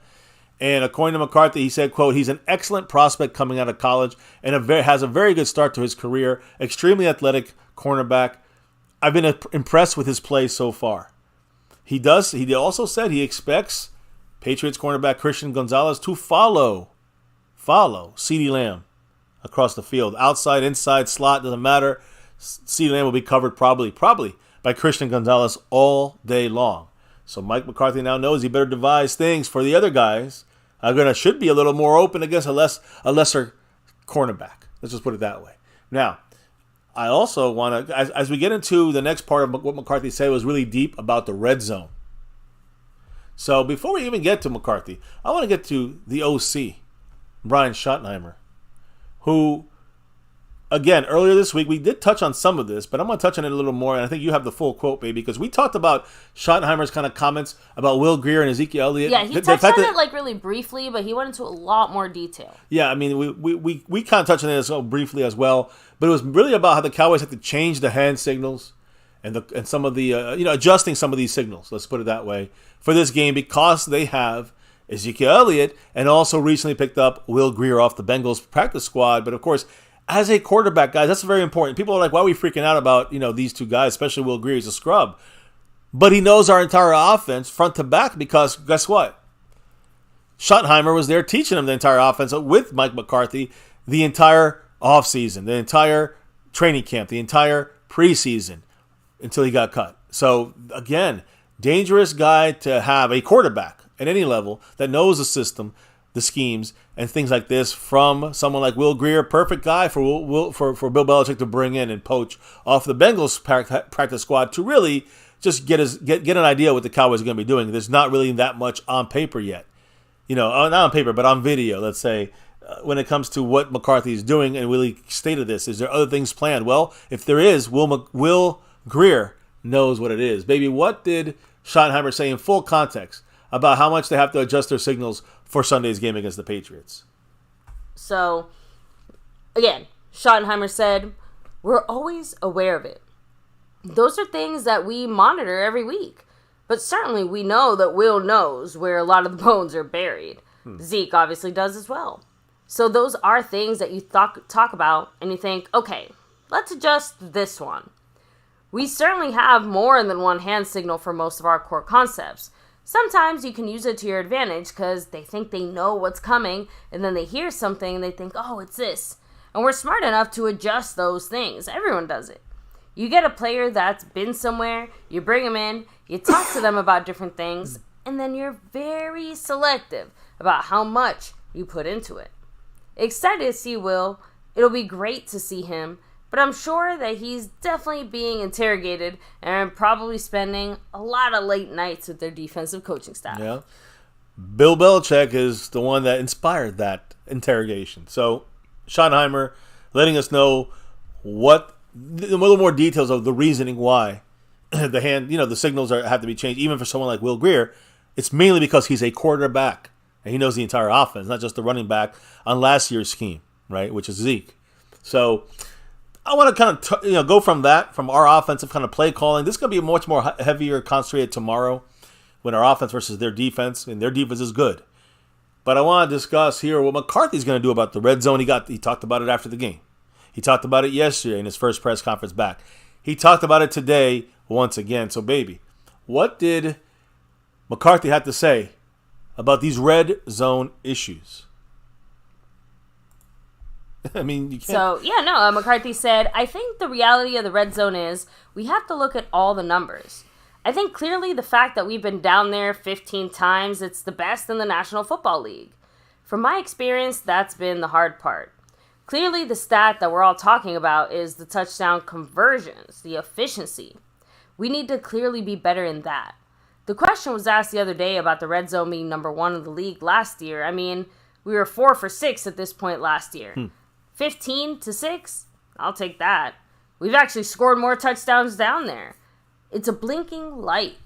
And according to McCarthy, he said, quote, he's an excellent prospect coming out of college and has a very good start to his career. Extremely athletic cornerback. I've been impressed with his play so far. He also said he expects Patriots cornerback Christian Gonzalez to follow CeeDee Lamb across the field. Outside, inside, slot, doesn't matter. CeeDee Lamb will be covered probably by Christian Gonzalez all day long. So Mike McCarthy now knows he better devise things for the other guys. Should be a little more open against a lesser cornerback. Let's just put it that way. Now, I also want to, as we get into the next part of what McCarthy said was really deep about the red zone. So before we even get to McCarthy, I want to get to the OC, Brian Schottenheimer, who, again, earlier this week, we did touch on some of this, but I'm going to touch on it a little more, and I think you have the full quote, baby, because we talked about Schottenheimer's kind of comments about Will Grier and Ezekiel Elliott. Yeah, he touched on it really briefly, but he went into a lot more detail. Yeah, I mean, we kind of touched on it so briefly as well, but it was really about how the Cowboys had to change the hand signals and some of the, adjusting some of these signals, let's put it that way, for this game because they have Ezekiel Elliott and also recently picked up Will Grier off the Bengals practice squad. But, of course, as a quarterback, guys, that's very important. People are like, why are we freaking out about, these two guys, especially Will Grier? He's a scrub. But he knows our entire offense front to back because, guess what? Schottenheimer was there teaching him the entire offense with Mike McCarthy the entire offseason, the entire training camp, the entire preseason until he got cut. So, again, dangerous guy to have, a quarterback at any level that knows the system, the schemes, and things like this from someone like Will Grier. Perfect guy for Bill Belichick to bring in and poach off the Bengals practice squad to really just get an idea what the Cowboys are going to be doing. There's not really that much on paper yet. Not on paper, but on video, let's say, when it comes to what McCarthy is doing and really stated this. Is there other things planned? Well, if there is, Will Grier knows what it is. Baby, what did Schottenheimer say in full context about how much they have to adjust their signals for Sunday's game against the Patriots? So, again, Schottenheimer said, we're always aware of it. Those are things that we monitor every week. But certainly we know that Will knows where a lot of the bones are buried. Zeke obviously does as well. So those are things that you talk about and you think, okay, let's adjust this one. We certainly have more than one hand signal for most of our core concepts. Sometimes you can use it to your advantage because they think they know what's coming and then they hear something and they think, oh, it's this. And we're smart enough to adjust those things. Everyone does it. You get a player that's been somewhere, you bring them in, you talk to them about different things, and then you're very selective about how much you put into it. Excited to see Will. It'll be great to see him. But I'm sure that he's definitely being interrogated and probably spending a lot of late nights with their defensive coaching staff. Yeah. Bill Belichick is the one that inspired that interrogation. So, Schottenheimer letting us know a little more details of the reasoning why the signals have to be changed, even for someone like Will Grier. It's mainly because he's a quarterback and he knows the entire offense, not just the running back on last year's scheme, right, which is Zeke. So, I want to kind of go from our offensive kind of play calling. This is going to be much more heavier concentrated tomorrow when our offense versus their defense, and their defense is good. But I want to discuss here what McCarthy's going to do about the red zone. He talked about it after the game. He talked about it yesterday in his first press conference back. He talked about it today once again. So, baby, what did McCarthy have to say about these red zone issues? I mean, you can't. So, McCarthy said, I think the reality of the red zone is we have to look at all the numbers. I think clearly the fact that we've been down there 15 times, it's the best in the National Football League. From my experience, that's been the hard part. Clearly the stat that we're all talking about is the touchdown conversions, the efficiency. We need to clearly be better in that. The question was asked the other day about the red zone being number one in the league last year. I mean, We were 4 for 6 at this point last year. 15-6? I'll take that. We've actually scored more touchdowns down there. It's a blinking light.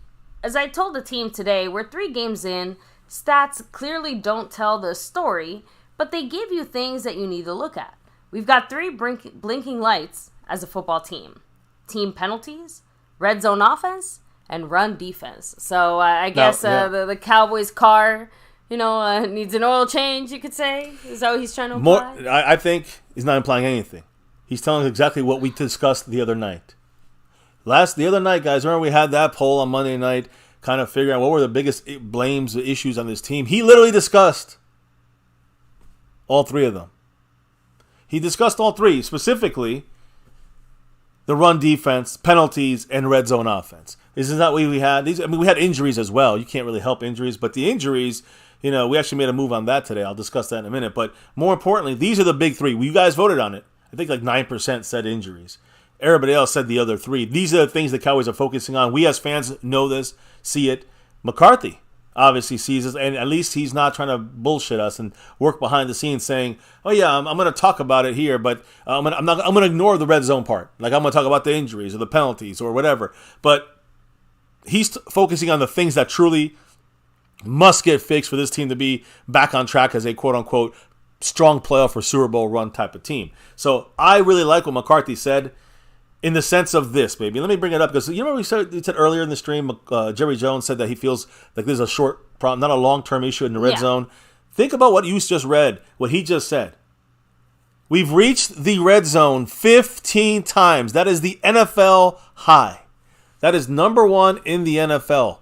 As I told the team today, we're 3 games in. Stats clearly don't tell the story, but they give you things that you need to look at. We've got 3 blinking lights as a football team. Team penalties, red zone offense, and run defense. So I guess the Cowboys car, needs an oil change, you could say. Is that what he's trying to imply? I think he's not implying anything. He's telling us exactly what we discussed the other night. The other night, guys, remember we had that poll on Monday night, kind of figuring out what were the biggest blames, issues on this team. He literally discussed all 3 of them. He discussed all 3, specifically the run defense, penalties, and red zone offense. This is not what we had. We had injuries as well. You can't really help injuries, but the injuries, we actually made a move on that today. I'll discuss that in a minute. But more importantly, these are the big 3. You guys voted on it. I think like 9% said injuries. Everybody else said the other 3. These are the things the Cowboys are focusing on. We as fans know this, see it. McCarthy obviously sees this, and at least he's not trying to bullshit us and work behind the scenes saying, "Oh yeah, I'm going to talk about it here, but I'm going to ignore the red zone part. Like I'm going to talk about the injuries or the penalties or whatever." But he's focusing on the things that truly must get fixed for this team to be back on track as a quote unquote strong playoff or Super Bowl run type of team. So I really like what McCarthy said. In the sense of this, baby. Let me bring it up because we said earlier in the stream, Jerry Jones said that he feels like there's a short problem, not a long-term issue in the red zone. Think about what you just read, what he just said. We've reached the red zone 15 times. That is the NFL high. That is number 1 in the NFL.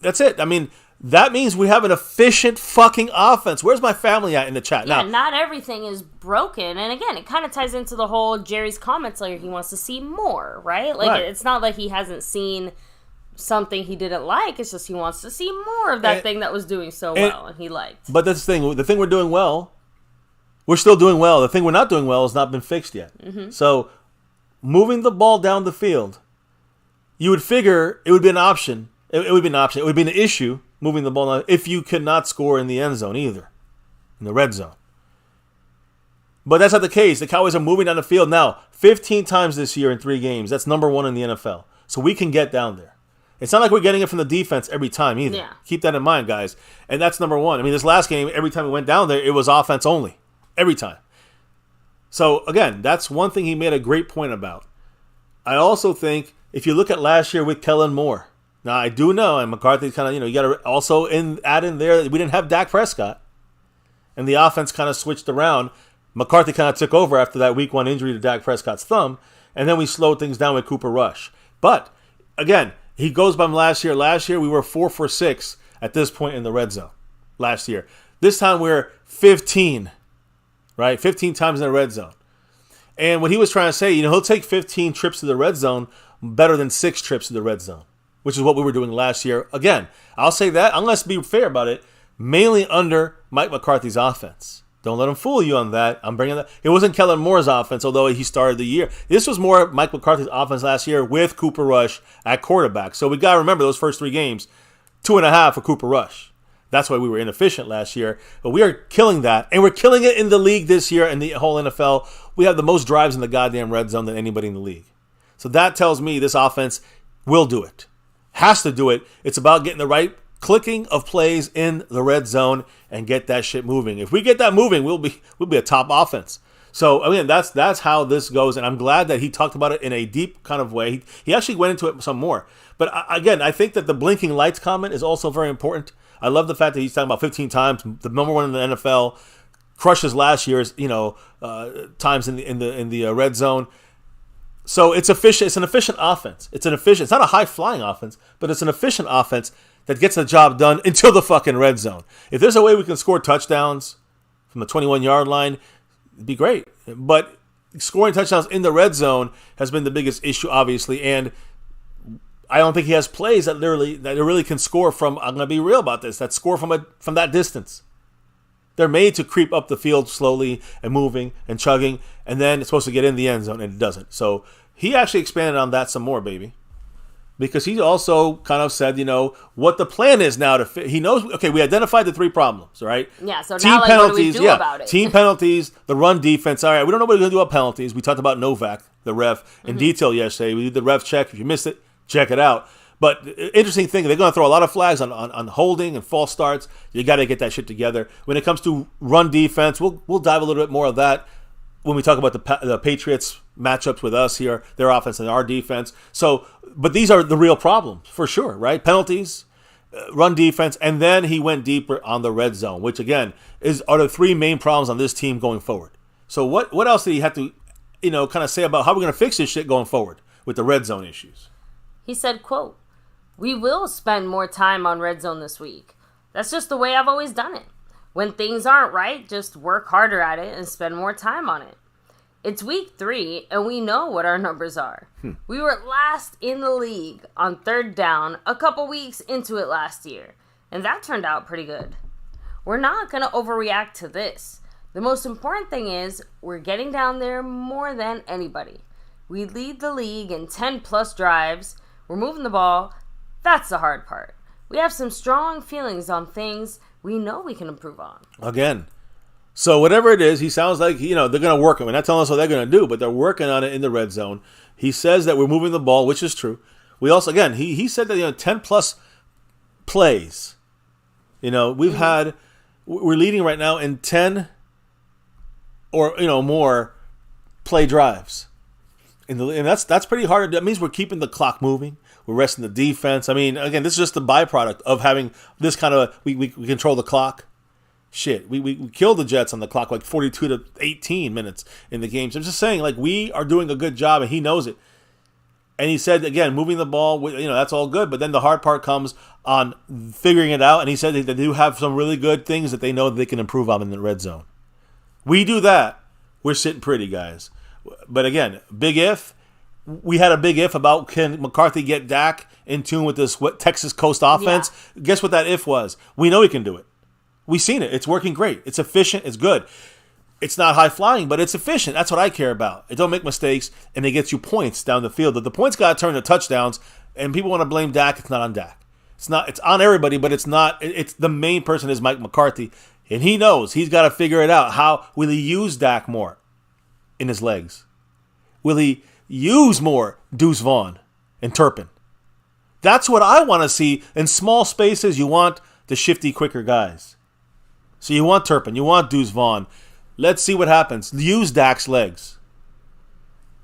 That's it. That means we have an efficient fucking offense. Where's my family at in the chat? Yeah, now, not everything is broken. And again, it kind of ties into the whole Jerry's comments, like he wants to see more, right? It's not like he hasn't seen something he didn't like. It's just he wants to see more of that thing that was doing so well and he liked. But that's the thing we're doing well, we're still doing well. The thing we're not doing well has not been fixed yet. Mm-hmm. So moving the ball down the field, you would figure it would be an option. It would be an option. It would be an issue moving the ball down if you could not score in the end zone either, in the red zone. But that's not the case. The Cowboys are moving down the field now 15 times this year in 3 games. That's number 1 in the NFL. So we can get down there. It's not like we're getting it from the defense every time either. Yeah. Keep that in mind, guys. And that's number 1. This last game, every time we went down there, it was offense only. Every time. So, again, that's one thing he made a great point about. I also think, if you look at last year with Kellen Moore, now I do know, and McCarthy kind of, you got to also add in there that we didn't have Dak Prescott. And the offense kind of switched around. McCarthy kind of took over after that week 1 injury to Dak Prescott's thumb. And then we slowed things down with Cooper Rush. But, again, he goes by last year. Last year we were 4 for 6 at this point in the red zone. Last year. This time we're 15. Right? 15 times in the red zone. And what he was trying to say, he'll take 15 trips to the red zone better than 6 trips to the red zone. Which is what we were doing last year. Again, I'll say that, let's be fair about it, mainly under Mike McCarthy's offense. Don't let him fool you on that. I'm bringing that. It wasn't Kellen Moore's offense, although he started the year. This was more Mike McCarthy's offense last year with Cooper Rush at quarterback. So we got to remember those first 3 games, 2.5 for Cooper Rush. That's why we were inefficient last year. But we are killing that, and we're killing it in the league this year in the whole NFL. We have the most drives in the goddamn red zone than anybody in the league. So that tells me this offense will do it. Has to do it. It's about getting the right clicking of plays in the red zone and get that shit moving. If we get that moving, we'll be a top offense. So again, that's how this goes, and I'm glad that he talked about it in a deep kind of way. He actually went into it some more. But again, I think that the blinking lights comment is also very important. I love the fact that he's talking about 15 times, the number 1 in the NFL, crushes last year's times in the red zone. So it's efficient. It's an efficient offense. It's not a high-flying offense, but it's an efficient offense that gets the job done until the fucking red zone. If there's a way we can score touchdowns from the 21-yard line, it'd be great. But scoring touchdowns in the red zone has been the biggest issue, obviously, and I don't think he has plays that really can score from. I'm going to be real about this. That score from that distance. They're made to creep up the field slowly and moving and chugging, and then it's supposed to get in the end zone, and it doesn't. So he actually expanded on that some more, baby. because he also kind of said, what the plan is now to fit. He knows, okay, we identified the 3 problems, right? Yeah, so now, what do we do about it? Team penalties, the run defense. All right, we don't know what we're going to do about penalties. We talked about Novak, the ref, in detail yesterday. We did the ref check. If you missed it, check it out. But interesting thing, they're going to throw a lot of flags on holding and false starts. You got to get that shit together. When it comes to run defense, we'll dive a little bit more of that when we talk about the Patriots matchups with us here, their offense and our defense. So, but these are the real problems for sure, right? Penalties, run defense, and then he went deeper on the red zone, which again are the 3 main problems on this team going forward. So what else did he have to, kind of say about how we're going to fix this shit going forward with the red zone issues? He said, quote, "We will spend more time on red zone this week. That's just the way I've always done it. When things aren't right, just work harder at it and spend more time on it. It's week 3, and we know what our numbers are. We were last in the league on 3rd down a couple weeks into it last year, and that turned out pretty good. We're not going to overreact to this. The most important thing is we're getting down there more than anybody. We lead the league in 10-plus drives. We're moving the ball. That's the hard part. We have some strong feelings on things we know we can improve on." Again. So whatever it is, he sounds like, they're going to work on it. We're not telling us what they're going to do, but they're working on it in the red zone. He says that we're moving the ball, which is true. We also, again, he said that, 10-plus plays. We've had, we're leading right now in 10 or, more play drives. And that's pretty hard. That means we're keeping the clock moving. We're resting the defense. I mean, again, this is just the byproduct of having this kind of, we control the clock. Shit, we killed the Jets on the clock, like 42 to 18 minutes in the game. So I'm just saying, we are doing a good job, and he knows it. And he said, again, moving the ball, that's all good. But then the hard part comes on figuring it out. And he said they do have some really good things that they know that they can improve on in the red zone. We do that, we're sitting pretty, guys. But again, big if. We had a big if about can McCarthy get Dak in tune with this Texas Coast offense. Yeah. Guess what that if was? We know he can do it. We've seen it. It's working great. It's efficient. It's good. It's not high flying, but it's efficient. That's what I care about. It don't make mistakes, and it gets you points down the field. The points got to turn to touchdowns, and people want to blame Dak. It's not on Dak. It's not. It's on everybody, but it's not. It's the main person is Mike McCarthy, and he knows he's got to figure it out. How will he use Dak more in his legs? Will he use more Deuce Vaughn and Turpin? That's what I want to see. In small spaces, you want the shifty, quicker guys. So you want Turpin, you want Deuce Vaughn. Let's see what happens. Use Dak's legs.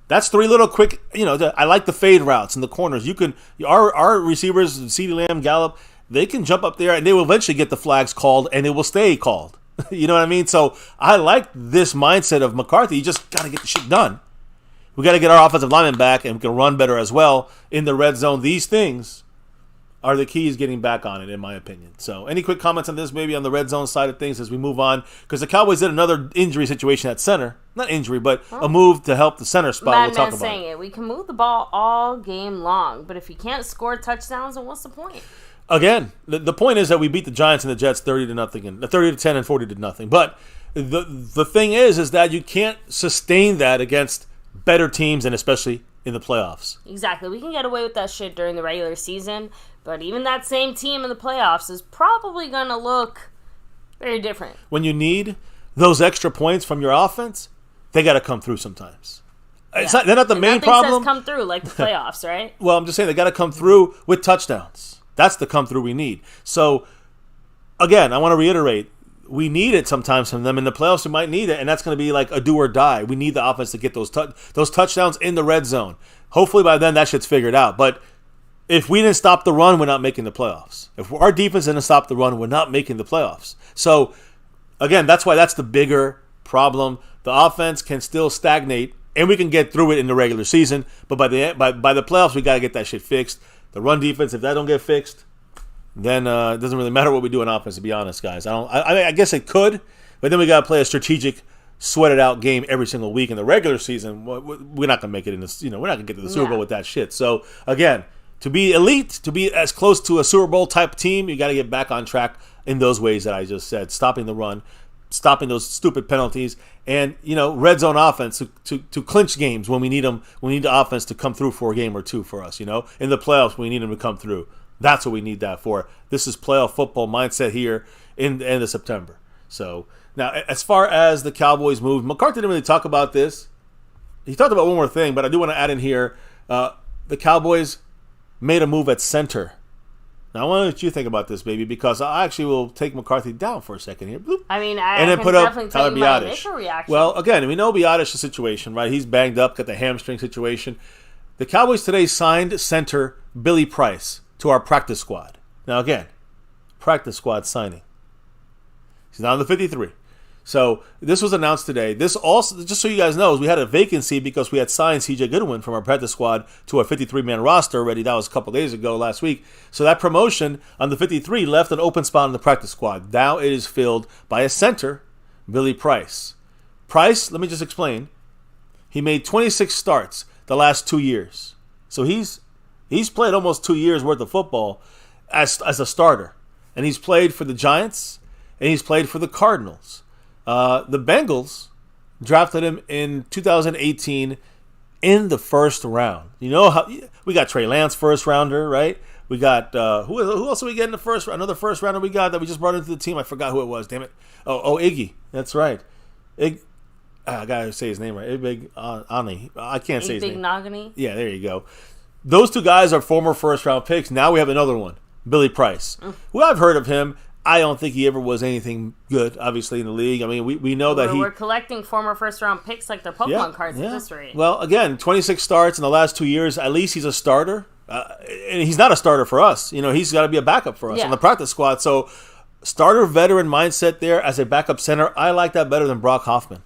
That's 3 little quick, I like the fade routes in the corners. You can, our receivers, CeeDee Lamb, Gallup, they can jump up there and they will eventually get the flags called and it will stay called. You know what I mean? So I like this mindset of McCarthy. You just got to get the shit done. We got to get our offensive lineman back and we can run better as well in the red zone. These things are the keys getting back on it, in my opinion. So any quick comments on this, maybe on the red zone side of things as we move on? Because the Cowboys did another injury situation at center. Not injury, but a move to help the center spot. We'll talk about saying it. We can move the ball all game long, but if you can't score touchdowns, then what's the point? Again, the point is that we beat the Giants and the Jets 30-0, and 30-10 and 40-0. But the thing is that you can't sustain that against better teams, and especially in the playoffs. Exactly. We can get away with that shit during the regular season, but even that same team in the playoffs is probably going to look very different. When you need those extra points from your offense, they got to come through sometimes. Yeah. They're not the main problem. Says come through like the playoffs, right? Well, I'm just saying they got to come through with touchdowns. That's the come through we need. So, again, I want to reiterate, we need it sometimes from them. In the playoffs, we might need it, and that's going to be like a do or die. We need the offense to get those touchdowns in the red zone. Hopefully by then that shit's figured out. But if we didn't stop the run, we're not making the playoffs. If our defense didn't stop the run, we're not making the playoffs. So, again, that's why that's the bigger problem. The offense can still stagnate, and we can get through it in the regular season. But by the playoffs, we got to get that shit fixed. The run defense, if that don't get fixed, then it doesn't really matter what we do on offense, to be honest, guys. I guess it could, but then we got to play a strategic, sweated-out game every single week in the regular season. We're not going to make it in this. We're not going to get to the Super Bowl with that shit. So, again, to be elite, to be as close to a Super Bowl type team, you got to get back on track in those ways that I just said. Stopping the run, stopping those stupid penalties, and red zone offense to clinch games when we need them. We need the offense to come through for a game or two for us. In the playoffs, we need them to come through. That's what we need that for. This is playoff football mindset here in the end of September. So now, as far as the Cowboys move, McCarthy didn't really talk about this. He talked about one more thing, but I do want to add in here, the Cowboys made a move at center. Now, I want to know what you think about this, baby, because I actually will take McCarthy down for a second here. Bloop. I mean, and then can put up definitely Tyler tell you my initial Biadasz. reaction. Well, again, we know Biadasz's situation, right? He's banged up, got the hamstring situation. The Cowboys today signed center Billy Price to our practice squad. Now, again, practice squad signing. He's not on the 53. So this was announced today. This also, just so you guys know, we had a vacancy because we had signed C.J. Goodwin from our practice squad to a 53-man roster already. That was a couple days ago, last week. So that promotion on the 53 left an open spot in the practice squad. Now it is filled by a center, Billy Price. Price, let me just explain. He made 26 starts the last 2 years. So he's played almost 2 years worth of football as a starter. And he's played for the Giants, and he's played for the Cardinals. The Bengals drafted him in 2018 in the first round. You know how we got Trey Lance, first rounder, right? We got who else did we get in the first round? Another first rounder we got that we just brought into the team. I forgot who it was. Damn it! Oh, Iggy. That's right. I gotta say his name right. Big Ani. I can't say his name. Nagani. Yeah, there you go. Those two guys are former first round picks. Now we have another one, Billy Price, who I've heard of him. I don't think he ever was anything good, obviously, in the league. I mean, we know that we're collecting former first-round picks like their Pokemon cards at this rate. Well, again, 26 starts in the last 2 years. At least he's a starter. And he's not a starter for us. He's got to be a backup for us on the practice squad. So, starter veteran mindset there as a backup center. I like that better than Brock Hoffman.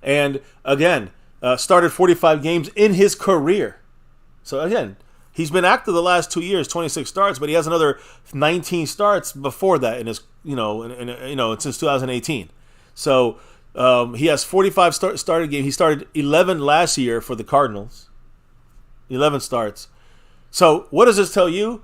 And, again, started 45 games in his career. So, again, he's been active the last 2 years, 26 starts, but he has another 19 starts before that in his, since 2018. So he has 45 started games. He started 11 last year for the Cardinals. 11 starts. So what does this tell you?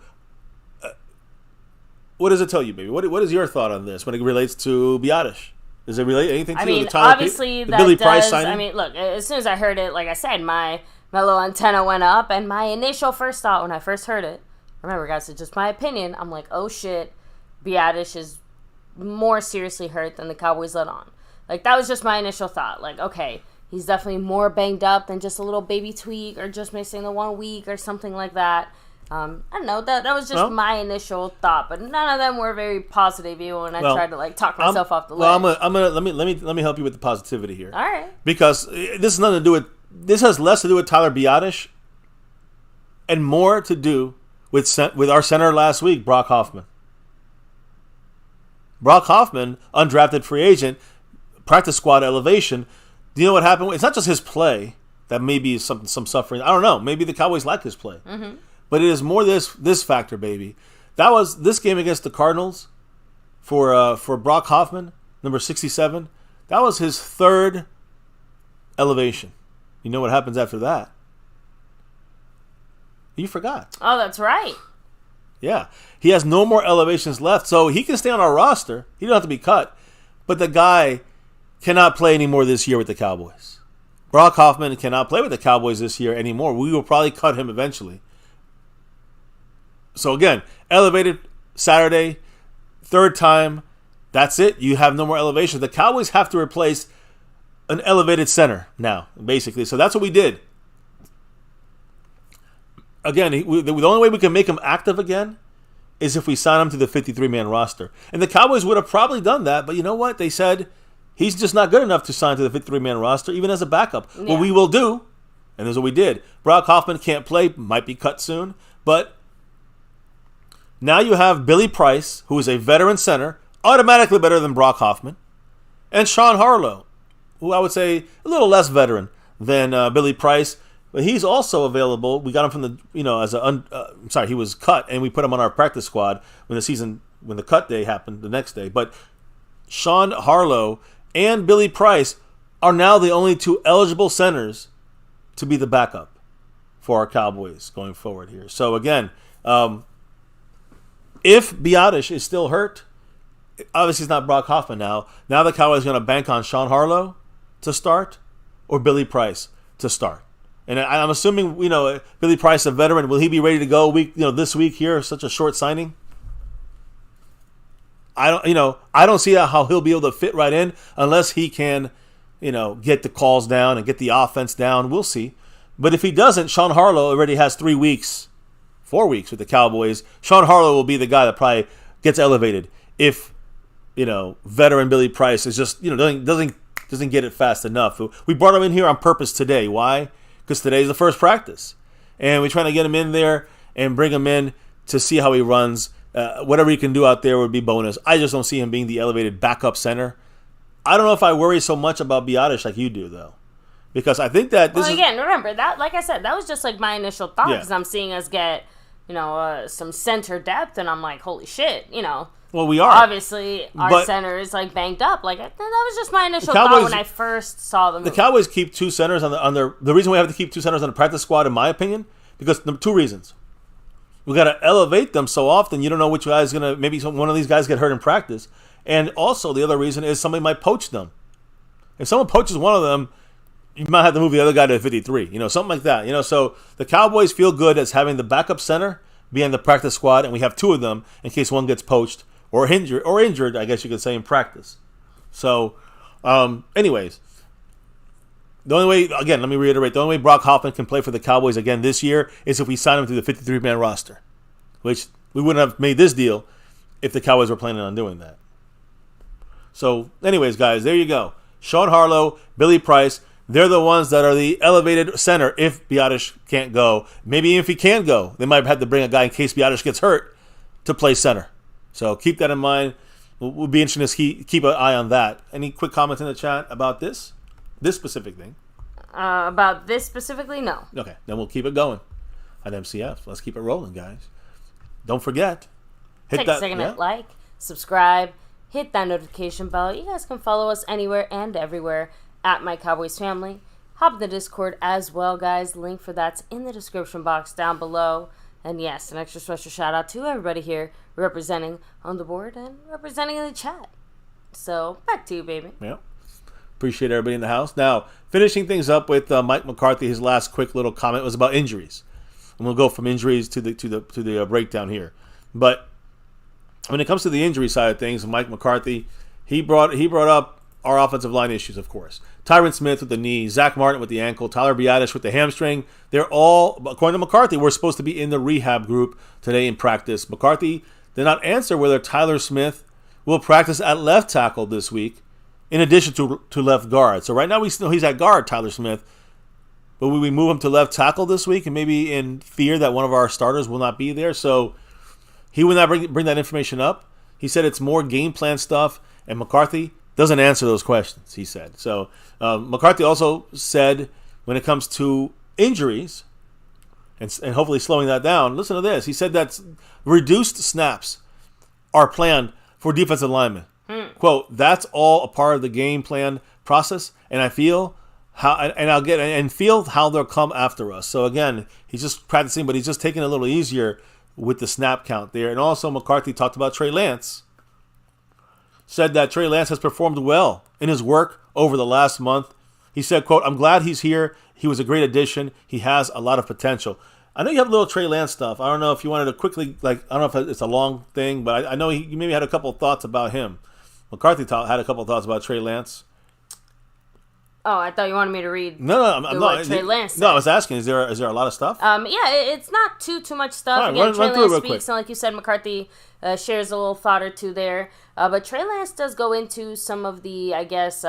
What does it tell you, baby? What is your thought on this when it relates to Biadasz? Does it relate anything to the Tyler obviously the Billy Price does. signing? I mean, look, as soon as I heard it, like I said, my little antenna went up, and my initial first thought when I first heard it, remember guys, it's just my opinion, I'm like, oh shit, Biadasz is more seriously hurt than the Cowboys let on. Like, that was just my initial thought. Like, okay, he's definitely more banged up than just a little baby tweak or just missing the 1 week or something like that. I don't know, that was just my initial thought, but none of them were very positive even when I tried to talk myself off the ledge. Well, let me help you with the positivity here. All right. Because this has nothing to do with. This has less to do with Tyler Biadasz and more to do with our center last week, Brock Hoffman. Brock Hoffman, undrafted free agent, practice squad elevation. Do you know what happened? It's not just his play that maybe some suffering. I don't know. Maybe the Cowboys like his play. Mm-hmm. But it is more this factor, baby. That was this game against the Cardinals for Brock Hoffman, number 67. That was his third elevation. You know what happens after that? You forgot. Oh, that's right. Yeah. He has no more elevations left, so he can stay on our roster. He don't have to be cut. But the guy cannot play anymore this year with the Cowboys. Brock Hoffman cannot play with the Cowboys this year anymore. We will probably cut him eventually. So again, elevated Saturday, third time. That's it. You have no more elevation. The Cowboys have to replace an elevated center now, basically. So that's what we did. Again, the only way we can make him active again is if we sign him to the 53-man roster. And the Cowboys would have probably done that, but you know what? They said he's just not good enough to sign to the 53-man roster, even as a backup. Yeah. What we will do, and that's what we did. Brock Hoffman can't play, might be cut soon, but now you have Billy Price, who is a veteran center, automatically better than Brock Hoffman, and Sean Harlow, who I would say a little less veteran than Billy Price, but he's also available. We got him from the, he was cut, and we put him on our practice squad when the cut day happened the next day. But Sean Harlow and Billy Price are now the only two eligible centers to be the backup for our Cowboys going forward here. So again, if Biadasz is still hurt, obviously it's not Brock Hoffman now. Now the Cowboys are going to bank on Sean Harlow to start or Billy Price to start. And I'm assuming, Billy Price, a veteran, will he be ready to go this week here? Such a short signing. I don't see how he'll be able to fit right in unless he can, get the calls down and get the offense down. We'll see. But if he doesn't, Sean Harlow already has 4 weeks with the Cowboys. Sean Harlow will be the guy that probably gets elevated if, veteran Billy Price is just, doesn't get it fast enough. We brought him in here on purpose today. Why? Because today's the first practice. And we're trying to get him in there and bring him in to see how he runs. Whatever he can do out there would be bonus. I just don't see him being the elevated backup center. I don't know if I worry so much about Biadasz like you do, though. Because I think that remember, that, like I said, that was just like my initial thought. Because I'm seeing us get, some center depth. And I'm like, holy shit, Well, we are. Obviously, our center is like banged up. Like that was just my initial thought when I first saw them. The Cowboys keep 2 centers on their. The reason we have to keep 2 centers on the practice squad, in my opinion, because 2 reasons. We got to elevate them so often. You don't know which guy is gonna. Maybe one of these guys get hurt in practice, and also the other reason is somebody might poach them. If someone poaches one of them, you might have to move the other guy to 53. Something like that. So the Cowboys feel good as having the backup center be on the practice squad, and we have 2 of them in case one gets poached. Or injured, I guess you could say, in practice. So, anyways, the only way, again, let me reiterate, the only way Brock Hoffman can play for the Cowboys again this year is if we sign him to the 53-man roster, which we wouldn't have made this deal if the Cowboys were planning on doing that. So, anyways, guys, there you go. Sean Harlow, Billy Price, they're the ones that are the elevated center if Biadasz can't go. Maybe if he can go, they might have to bring a guy in case Biadasz gets hurt to play center. So keep that in mind. We'll be interesting to keep an eye on that. Any quick comments in the chat about this specific thing? About this specifically, no. Okay, then we'll keep it going at MCF. Let's keep it rolling, guys. Don't forget. Take a second to like, subscribe, hit that notification bell. You guys can follow us anywhere and everywhere at MyCowboysFamily. Hop in the Discord as well, guys. Link for that's in the description box down below. And yes, an extra special shout out to everybody here representing on the board and representing in the chat. So, back to you, baby. Yeah. Appreciate everybody in the house. Now, finishing things up with Mike McCarthy, his last quick little comment was about injuries. And we'll go from injuries to the breakdown here. But when it comes to the injury side of things, Mike McCarthy, he brought up our offensive line issues, of course. Tyron Smith with the knee, Zach Martin with the ankle, Tyler Biadasz with the hamstring. They're all, according to McCarthy, we're supposed to be in the rehab group today in practice. McCarthy did not answer whether Tyler Smith will practice at left tackle this week, in addition to left guard. So right now we know he's at guard, Tyler Smith. But will we move him to left tackle this week, and maybe in fear that one of our starters will not be there? So he would not bring that information up. He said it's more game plan stuff, and McCarthy doesn't answer those questions, he said. So McCarthy also said when it comes to injuries and hopefully slowing that down, listen to this. He said that reduced snaps are planned for defensive linemen. Quote, that's all a part of the game plan process, and I feel feel how they'll come after us. So again, he's just practicing, but he's just taking it a little easier with the snap count there. And also McCarthy talked about Trey Lance. Said that Trey Lance has performed well in his work over the last month. He said, quote, I'm glad he's here. He was a great addition. He has a lot of potential. I know you have a little Trey Lance stuff. I don't know if you wanted to quickly, I don't know if it's a long thing, but I know you maybe had a couple of thoughts about him. McCarthy had a couple of thoughts about Trey Lance. Oh, I thought you wanted me to read. No, I'm not. Trey Lance said. No, I was asking, is there a lot of stuff? Yeah, it's not too much stuff. Right, Again, Trey run Lance speaks, and like you said, McCarthy shares a little thought or two there. But Trey Lance does go into some of the, I guess,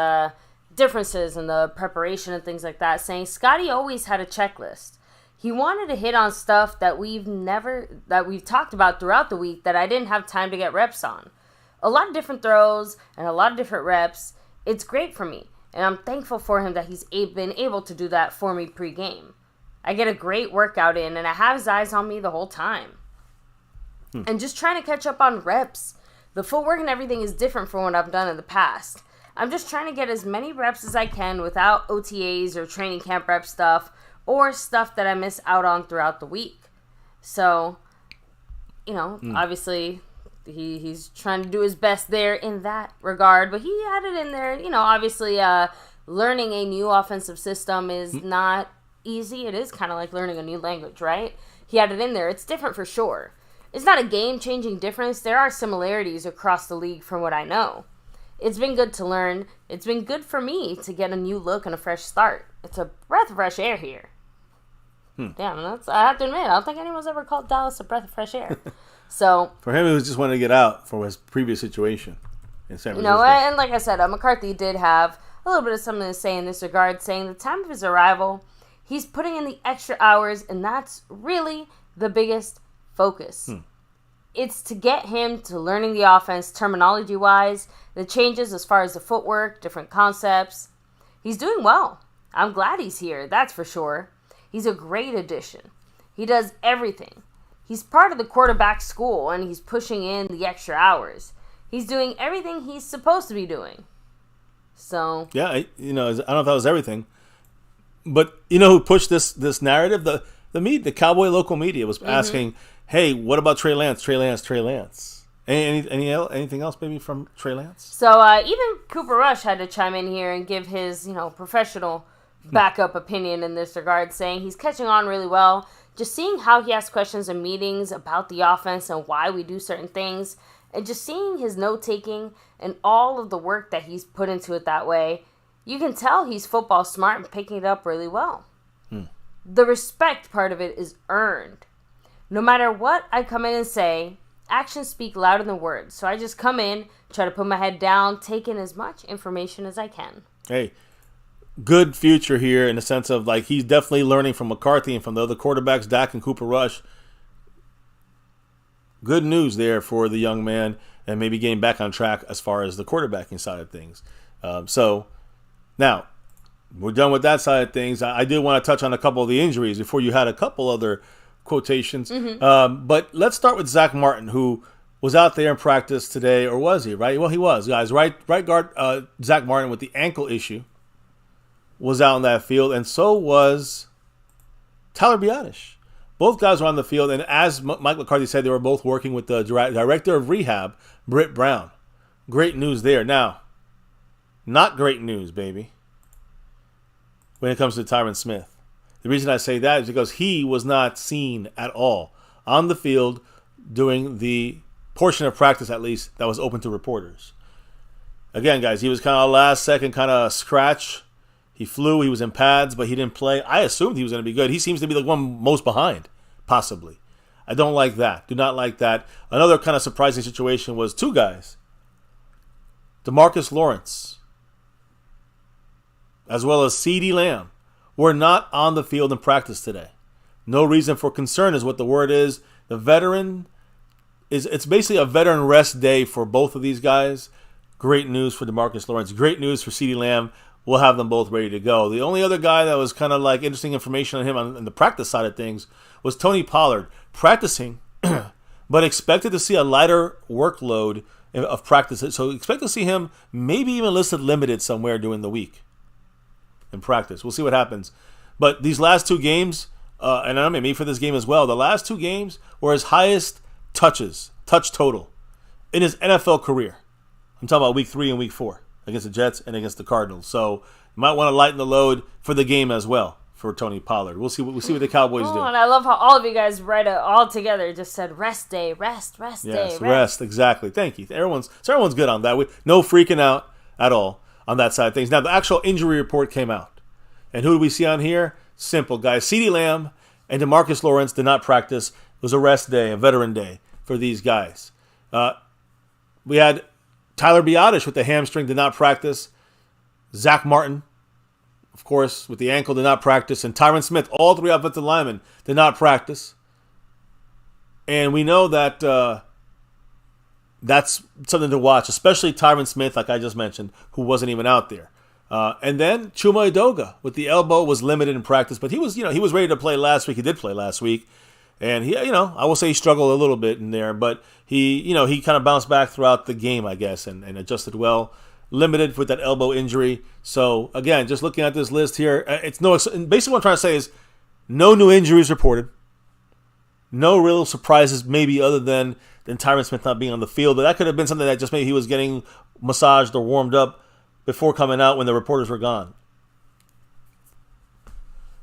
differences in the preparation and things like that, saying Scotty always had a checklist. He wanted to hit on stuff that we've talked about throughout the week that I didn't have time to get reps on. A lot of different throws and a lot of different reps. It's great for me. And I'm thankful for him that he's been able to do that for me pre-game. I get a great workout in, and I have his eyes on me the whole time. And just trying to catch up on reps. The footwork and everything is different from what I've done in the past. I'm just trying to get as many reps as I can without OTAs or training camp rep stuff or stuff that I miss out on throughout the week. So, obviously, he's trying to do his best there in that regard. But he had it in there. Obviously, learning a new offensive system is not easy. It is kind of like learning a new language, right? He had it in there. It's different for sure. It's not a game-changing difference. There are similarities across the league from what I know. It's been good to learn. It's been good for me to get a new look and a fresh start. It's a breath of fresh air here. Damn, I have to admit, I don't think anyone's ever called Dallas a breath of fresh air. So for him, it was just wanting to get out from his previous situation in San Francisco. And like I said, McCarthy did have a little bit of something to say in this regard, saying the time of his arrival, he's putting in the extra hours, and that's really the biggest focus. It's to get him to learning the offense terminology-wise, the changes as far as the footwork, different concepts. He's doing well. I'm glad he's here, that's for sure. He's a great addition. He does everything. He's part of the quarterback school, and he's pushing in the extra hours. He's doing everything he's supposed to be doing. So yeah, I don't know if that was everything, but who pushed this narrative? The Cowboy local media was asking, "Hey, what about Trey Lance? Trey Lance? Anything else maybe from Trey Lance?" So even Cooper Rush had to chime in here and give his professional backup opinion in this regard, saying he's catching on really well. Just seeing how he asks questions in meetings about the offense and why we do certain things, and just seeing his note-taking and all of the work that he's put into it that way, you can tell he's football smart and picking it up really well. The respect part of it is earned. No matter what I come in and say, actions speak louder than words. So I just come in, try to put my head down, take in as much information as I can. Hey, good future here in the sense of he's definitely learning from McCarthy and from the other quarterbacks, Dak and Cooper Rush. Good news there for the young man, and maybe getting back on track as far as the quarterbacking side of things. So now we're done with that side of things. I did want to touch on a couple of the injuries before you had a couple other quotations. But let's start with Zach Martin, who was out there in practice today, or was he? Right? Well, he was, guys. Right guard Zach Martin with the ankle issue was out in that field, and so was Tyler Biadasz. Both guys were on the field, and as Mike McCarthy said, they were both working with the director of rehab, Britt Brown. Great news there. Now, not great news, baby, when it comes to Tyron Smith. The reason I say that is because he was not seen at all on the field doing the portion of practice, at least, that was open to reporters. Again, guys, he was kind of last second kind of scratch. He flew, he was in pads, but he didn't play. I assumed he was going to be good. He seems to be the one most behind, possibly. I don't like that. Do not like that. Another kind of surprising situation was two guys, DeMarcus Lawrence, as well as CeeDee Lamb, were not on the field in practice today. No reason for concern is what the word is. It's basically a veteran rest day for both of these guys. Great news for DeMarcus Lawrence. Great news for CeeDee Lamb. We'll have them both ready to go. The only other guy that was kind of interesting information on him on the practice side of things was Tony Pollard, practicing, but expected to see a lighter workload of practice. So expect to see him maybe even listed limited somewhere during the week in practice. We'll see what happens. But these last two games, and I mean me for this game as well, the last two games were his highest touch total in his NFL career. I'm talking about week 3 and week 4. Against the Jets and against the Cardinals. So you might want to lighten the load for the game as well for Tony Pollard. We'll see what the Cowboys do. And I love how all of you guys write it all together. Just said rest day, rest day. Yes, rest, exactly. Thank you. Everyone's good on that. No freaking out at all on that side of things. Now the actual injury report came out. And who do we see on here? Simple, guys. CeeDee Lamb and DeMarcus Lawrence did not practice. It was a rest day, a veteran day for these guys. We had Tyler Biadasz with the hamstring did not practice. Zach Martin, of course, with the ankle did not practice. And Tyron Smith, all three offensive linemen, did not practice. And we know that that's something to watch, especially Tyron Smith, like I just mentioned, who wasn't even out there. And then Chuma Edoga with the elbow was limited in practice, but he was ready to play last week. He did play last week. And he, I will say he struggled a little bit in there, but he kind of bounced back throughout the game, I guess, and adjusted well. Limited with that elbow injury. So again, just looking at this list here, basically what I'm trying to say is no new injuries reported. No real surprises, maybe other than and Tyron Smith not being on the field. But that could have been something that just maybe he was getting massaged or warmed up before coming out when the reporters were gone.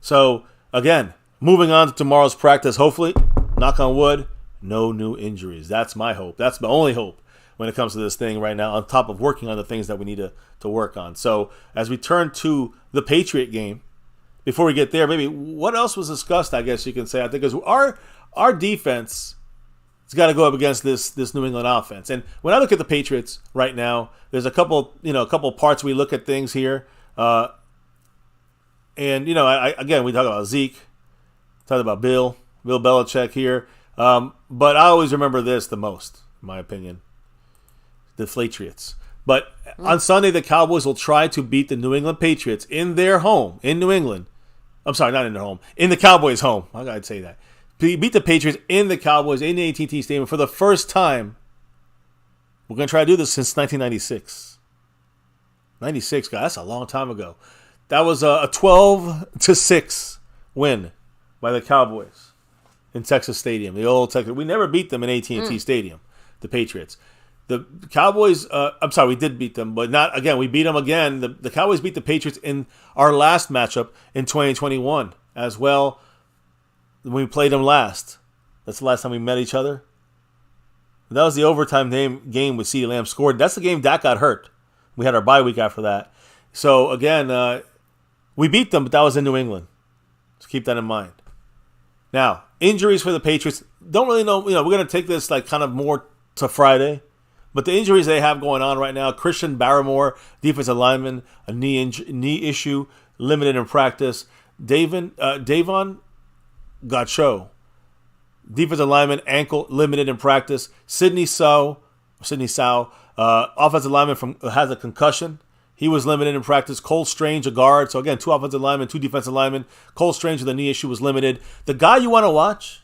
So, again, moving on to tomorrow's practice, hopefully, knock on wood, no new injuries. That's my hope. That's my only hope when it comes to this thing right now, on top of working on the things that we need to work on. So, as we turn to the Patriot game, before we get there, maybe what else was discussed, I guess you can say, I think, is our defense has got to go up against this New England offense. And when I look at the Patriots right now, there's a couple parts we look at things here. And, again, we talk about Zeke, talk about Bill Belichick here. But I always remember this the most, in my opinion, the Patriots. But on Sunday, the Cowboys will try to beat the New England Patriots in their home, in New England. I'm sorry, not in their home. In the Cowboys' home. I gotta say that. Beat the Patriots in the Cowboys, in the AT&T Stadium for the first time. We're going to try to do this since 1996. 96, guys. That's a long time ago. That was a 12-6 win by the Cowboys in Texas Stadium. The old Texas. We never beat them in AT&T Stadium, the Patriots. The Cowboys, we did beat them, but not again. We beat them again. The Cowboys beat the Patriots in our last matchup in 2021 as well. When we played them last. That's the last time we met each other. That was the overtime game with CeeDee Lamb scored. That's the game Dak got hurt. We had our bye week after that. So, again, we beat them, but that was in New England. So keep that in mind. Now, injuries for the Patriots. Don't really know. We're going to take this like kind of more to Friday. But the injuries they have going on right now, Christian Barrymore, defensive lineman, a knee issue, limited in practice. Davon Gacho, defensive lineman, ankle, limited in practice. Sidney Sau, offensive lineman has a concussion. He was limited in practice. Cole Strange, a guard. So again, 2 offensive linemen, 2 defensive linemen. Cole Strange with a knee issue was limited. The guy you want to watch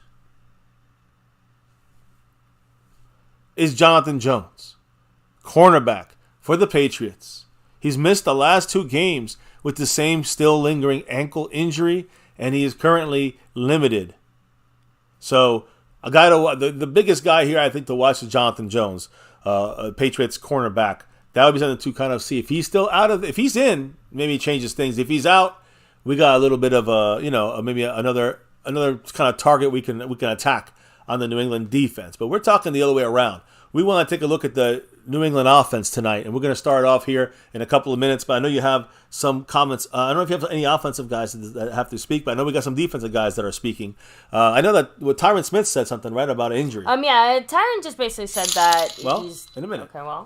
is Jonathan Jones, cornerback for the Patriots. He's missed the last 2 games with the same still lingering ankle injury, and he is currently limited. So a guy the biggest guy here I think to watch is Jonathan Jones, Patriots cornerback. That would be something to kind of see if he's still if he's in, maybe he changes things. If he's out, we got a little bit of maybe another kind of target we can attack on the New England defense. But we're talking the other way around. We want to take a look at the New England offense tonight, and we're going to start off here in a couple of minutes. But I know you have some comments. I don't know if you have any offensive guys that have to speak, but I know we got some defensive guys that are speaking. I know that Tyron Smith said something, right, about an injury. Yeah, Tyron just basically said that in a minute. Okay,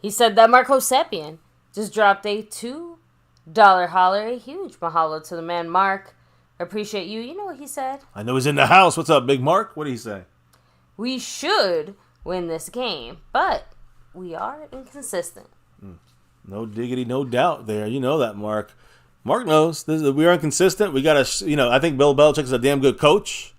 he said that Marco Sapien just dropped a $2 holler, a huge mahalo to the man, Mark. Appreciate you. You know what he said? I know he's in the house. What's up, Big Mark? What did he say? We should win this game, but we are inconsistent. No diggity, no doubt there. You know that, Mark. Mark knows. We are inconsistent. We got to, I think Bill Belichick is a damn good coach.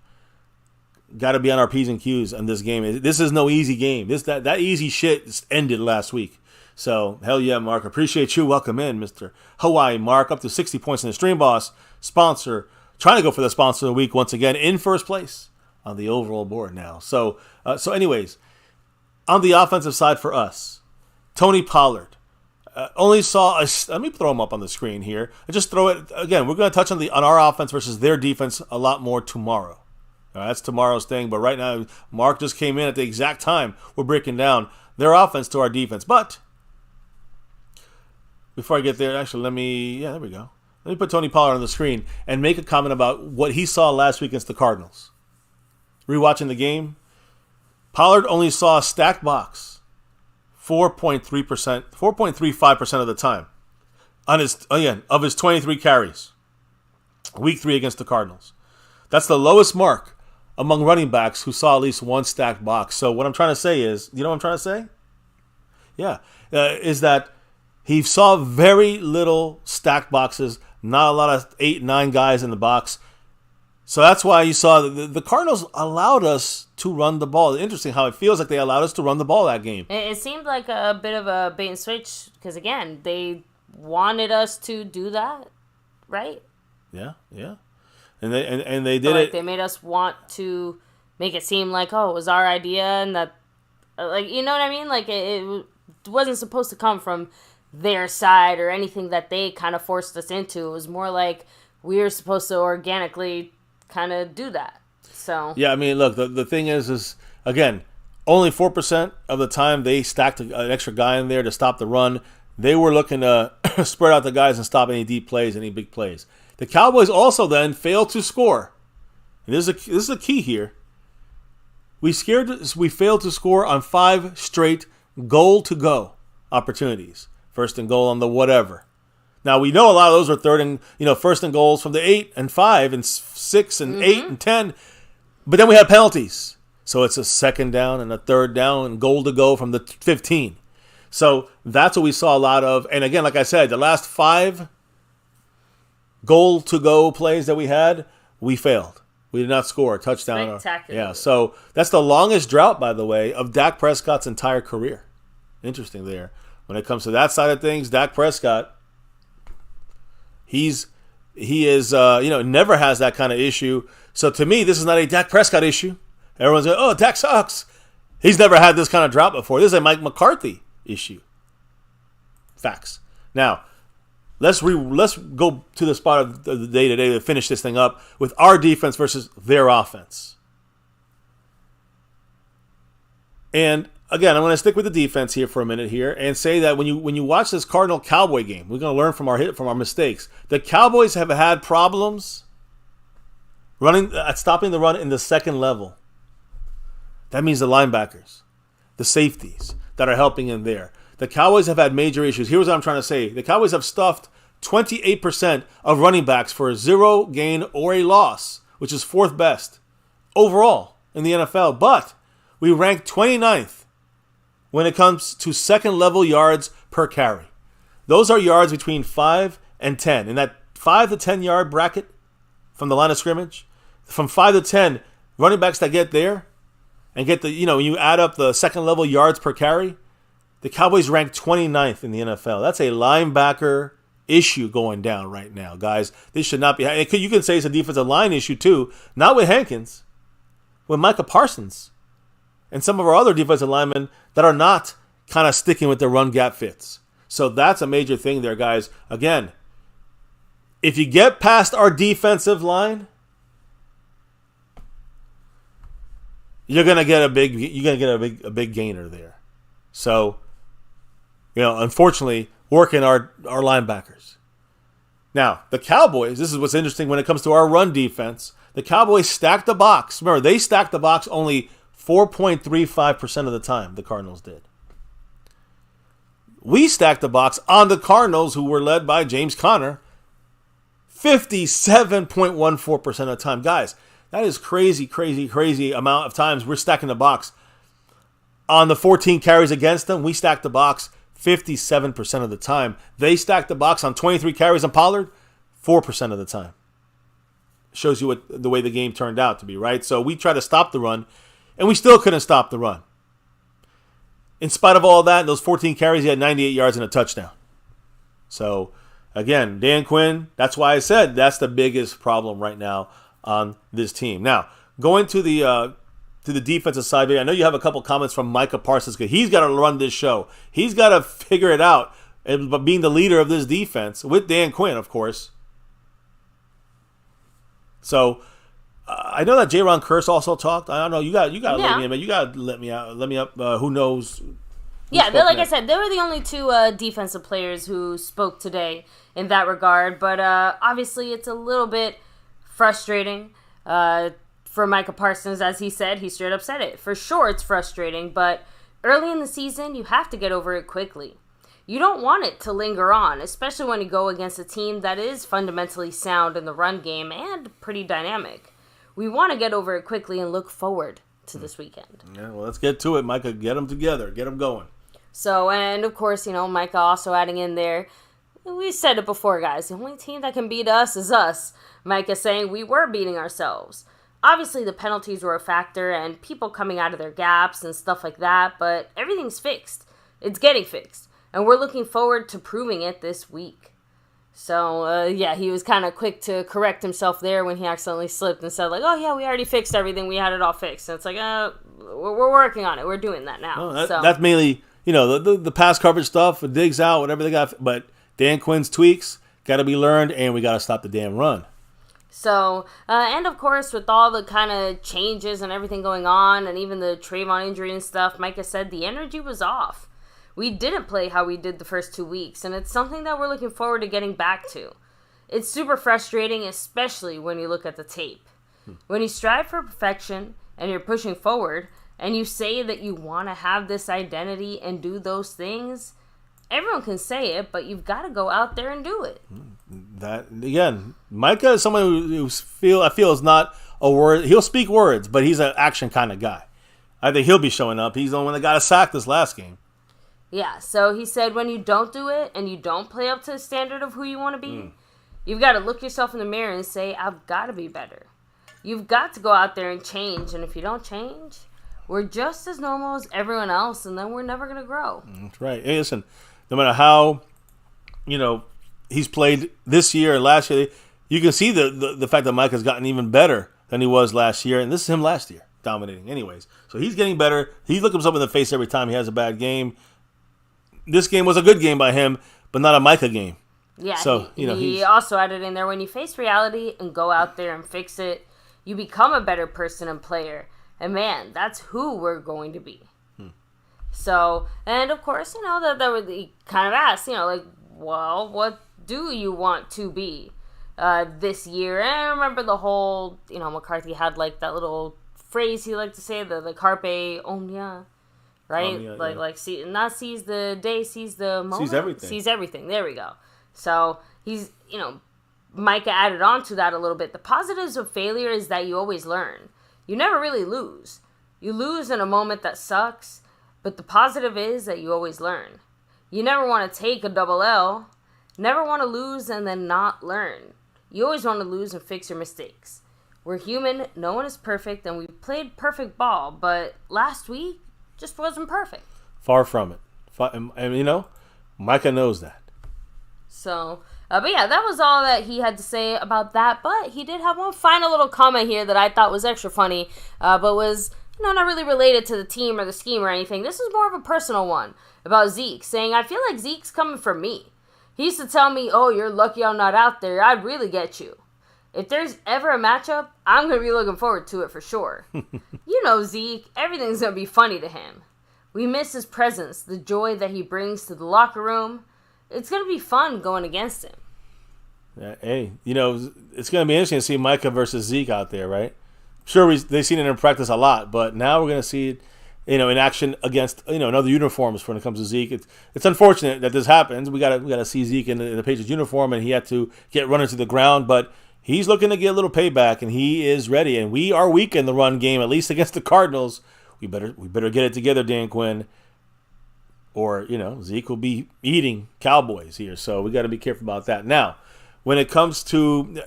Got to be on our P's and Q's on this game. This is no easy game. That easy shit ended last week. So, hell yeah, Mark. Appreciate you. Welcome in, Mr. Hawaii Mark. Up to 60 points in the Stream Boss sponsor. Trying to go for the sponsor of the week once again. In first place on the overall board now. So anyways, on the offensive side for us, Tony Pollard only saw let me throw him up on the screen here. And just throw it again. We're going to touch on our offense versus their defense a lot more tomorrow. All right, that's tomorrow's thing. But right now, Mark just came in at the exact time we're breaking down their offense to our defense. But before I get there, actually, there we go. Let me put Tony Pollard on the screen and make a comment about what he saw last week against the Cardinals. Rewatching the game, Pollard only saw a stacked box 4.35% of the time on of his 23 carries. Week 3 against the Cardinals. That's the lowest mark among running backs who saw at least one stacked box. So what I'm trying to say is, you know what I'm trying to say? Yeah, is that he saw very little stacked boxes, not a lot of 8-9 guys in the box. So that's why you saw the Cardinals allowed us to run the ball. Interesting how it feels like they allowed us to run the ball that game. It seemed like a bit of a bait and switch because, again, they wanted us to do that, right? Yeah. And they did it. They made us want to make it seem like, it was our idea and that Like, you know what I mean? Like, it wasn't supposed to come from their side or anything that they kind of forced us into. It was more like we were supposed to organically kind of do that. So yeah, I mean, look, the thing is again, only 4% of the time they stacked an extra guy in there to stop the run. They were looking to spread out the guys and stop any deep plays, any big plays. The Cowboys also then failed to score. And this is a key here. We failed to score on 5 straight goal-to-go opportunities. First and goal on the whatever. Now, we know a lot of those are first and goals from the 8 and 5 and 6 and 8 and 10. But then we had penalties. So it's a second down and a third down and goal to go from the 15. So that's what we saw a lot of. And again, like I said, the last 5 goal to go plays that we had, we failed. We did not score a touchdown. Spectacular. Yeah, so that's the longest drought, by the way, of Dak Prescott's entire career. Interesting there. When it comes to that side of things, Dak Prescott, he is never has that kind of issue. So to me, this is not a Dak Prescott issue. Everyone's like, oh, Dak sucks. He's never had this kind of drought before. This is a Mike McCarthy issue. Facts. Now, let's go to the spot of the day today to finish this thing up with our defense versus their offense. And again, I'm going to stick with the defense here for a minute here and say that when you watch this Cardinal Cowboy game, we're going to learn from our mistakes. The Cowboys have had problems stopping the run in the second level. That means the linebackers, the safeties that are helping in there. The Cowboys have had major issues. Here's what I'm trying to say. The Cowboys have stuffed 28% of running backs for a 0 gain or a loss, which is 4th best overall in the NFL. But we rank 29th when it comes to second level yards per carry. Those are yards between 5 and 10. In that 5 to 10 yard bracket from the line of scrimmage, from 5 to 10, running backs that get there and get when you add up the second level yards per carry, the Cowboys rank 29th in the NFL. That's a linebacker issue going down right now, guys. This should not be. You can say it's a defensive line issue too. Not with Hankins, with Micah Parsons, and some of our other defensive linemen that are not kind of sticking with the run gap fits. So that's a major thing there, guys. Again, if you get past our defensive line, you're gonna get a big gainer there. So, unfortunately, working our linebackers. Now, the Cowboys, this is what's interesting when it comes to our run defense. The Cowboys stacked the box. Remember, they stacked the box only 4.35% of the time, the Cardinals did. We stacked the box on the Cardinals, who were led by James Conner, 57.14% of the time. Guys, that is crazy, crazy, crazy amount of times we're stacking the box. On the 14 carries against them, we stacked the box 57% of the time. They stacked the box on 23 carries on Pollard 4% of the time. Shows you the way the game turned out to be, right? So we tried to stop the run, and we still couldn't stop the run. In spite of all that, those 14 carries, he had 98 yards and a touchdown. So, again, Dan Quinn, that's why I said that's the biggest problem right now on this team. Now, going to the defensive side, I know you have a couple comments from Micah Parsons, because he's got to run this show. He's got to figure it out, but being the leader of this defense, with Dan Quinn, of course. So, I know that Jaron Curse also talked. I don't know. You got to let me in, man. You got to let me out. Let me up. Who knows? Yeah, like I said, they were the only 2 defensive players who spoke today in that regard. But obviously, it's a little bit frustrating for Micah Parsons. As he said, he straight up said it. For sure, it's frustrating. But early in the season, you have to get over it quickly. You don't want it to linger on, especially when you go against a team that is fundamentally sound in the run game and pretty dynamic. We want to get over it quickly and look forward to this weekend. Yeah, well, let's get to it, Micah. Get them together. Get them going. So, and of course, Micah also adding in there, we said it before, guys, the only team that can beat us is us. Micah saying we were beating ourselves. Obviously, the penalties were a factor and people coming out of their gaps and stuff like that, but everything's fixed. It's getting fixed. And we're looking forward to proving it this week. So, he was kind of quick to correct himself there when he accidentally slipped and said, like, oh, yeah, we already fixed everything. We had it all fixed. And it's like, we're working on it. We're doing that now. That's mainly, the pass coverage stuff, digs out, whatever they got. But Dan Quinn's tweaks got to be learned, and we got to stop the damn run. So, and of course, with all the kind of changes and everything going on, and even the Trayvon injury and stuff, Micah said the energy was off. We didn't play how we did the first 2 weeks, and it's something that we're looking forward to getting back to. It's super frustrating, especially when you look at the tape. When you strive for perfection, and you're pushing forward, and you say that you want to have this identity and do those things, everyone can say it, but you've got to go out there and do it. That again, Micah is someone who I feel is not a word. He'll speak words, but he's an action kind of guy. I think he'll be showing up. He's the one that got a sack this last game. Yeah, so he said when you don't do it and you don't play up to the standard of who you want to be, you've got to look yourself in the mirror and say, I've got to be better. You've got to go out there and change, and if you don't change, we're just as normal as everyone else, and then we're never going to grow. That's right. Hey, listen, no matter how, he's played this year and last year, you can see the fact that Mike has gotten even better than he was last year, and this is him last year, dominating anyways. So he's getting better. He looks himself in the face every time he has a bad game. This game was a good game by him, but not a Micah game. Yeah, so, he also added in there, when you face reality and go out there and fix it, you become a better person and player. And man, that's who we're going to be. So, and of course, that he kind of asked, well, what do you want to be this year? And I remember the whole, McCarthy had like that little phrase he liked to say, the carpe omnia, right? Not seize the day, seize the moment. Seize everything. Seize everything. There we go. So he's, Micah added on to that a little bit. The positives of failure is that you always learn. You never really lose. You lose in a moment that sucks, but the positive is that you always learn. You never want to take a double L. Never want to lose and then not learn. You always want to lose and fix your mistakes. We're human. No one is perfect, and we played perfect ball, but last week just wasn't perfect. Far from it. And, Micah knows that. So, but yeah, that was all that he had to say about that. But he did have one final little comment here that I thought was extra funny, but was, not really related to the team or the scheme or anything. This is more of a personal one about Zeke, saying, I feel like Zeke's coming for me. He used to tell me, oh, you're lucky I'm not out there. I'd really get you. If there's ever a matchup, I'm going to be looking forward to it for sure. Zeke, everything's going to be funny to him. We miss his presence, the joy that he brings to the locker room. It's going to be fun going against him. Hey, it's going to be interesting to see Micah versus Zeke out there, right? Sure, they've seen it in practice a lot, but now we're going to see it, in action against, another uniforms when it comes to Zeke. It's unfortunate that this happens. We got to see Zeke in the Patriots uniform, and he had to get run into the ground, but he's looking to get a little payback, and he is ready. And we are weak in the run game, at least against the Cardinals. We better get it together, Dan Quinn. Or, Zeke will be eating Cowboys here. So we got to be careful about that. Now, when it comes to,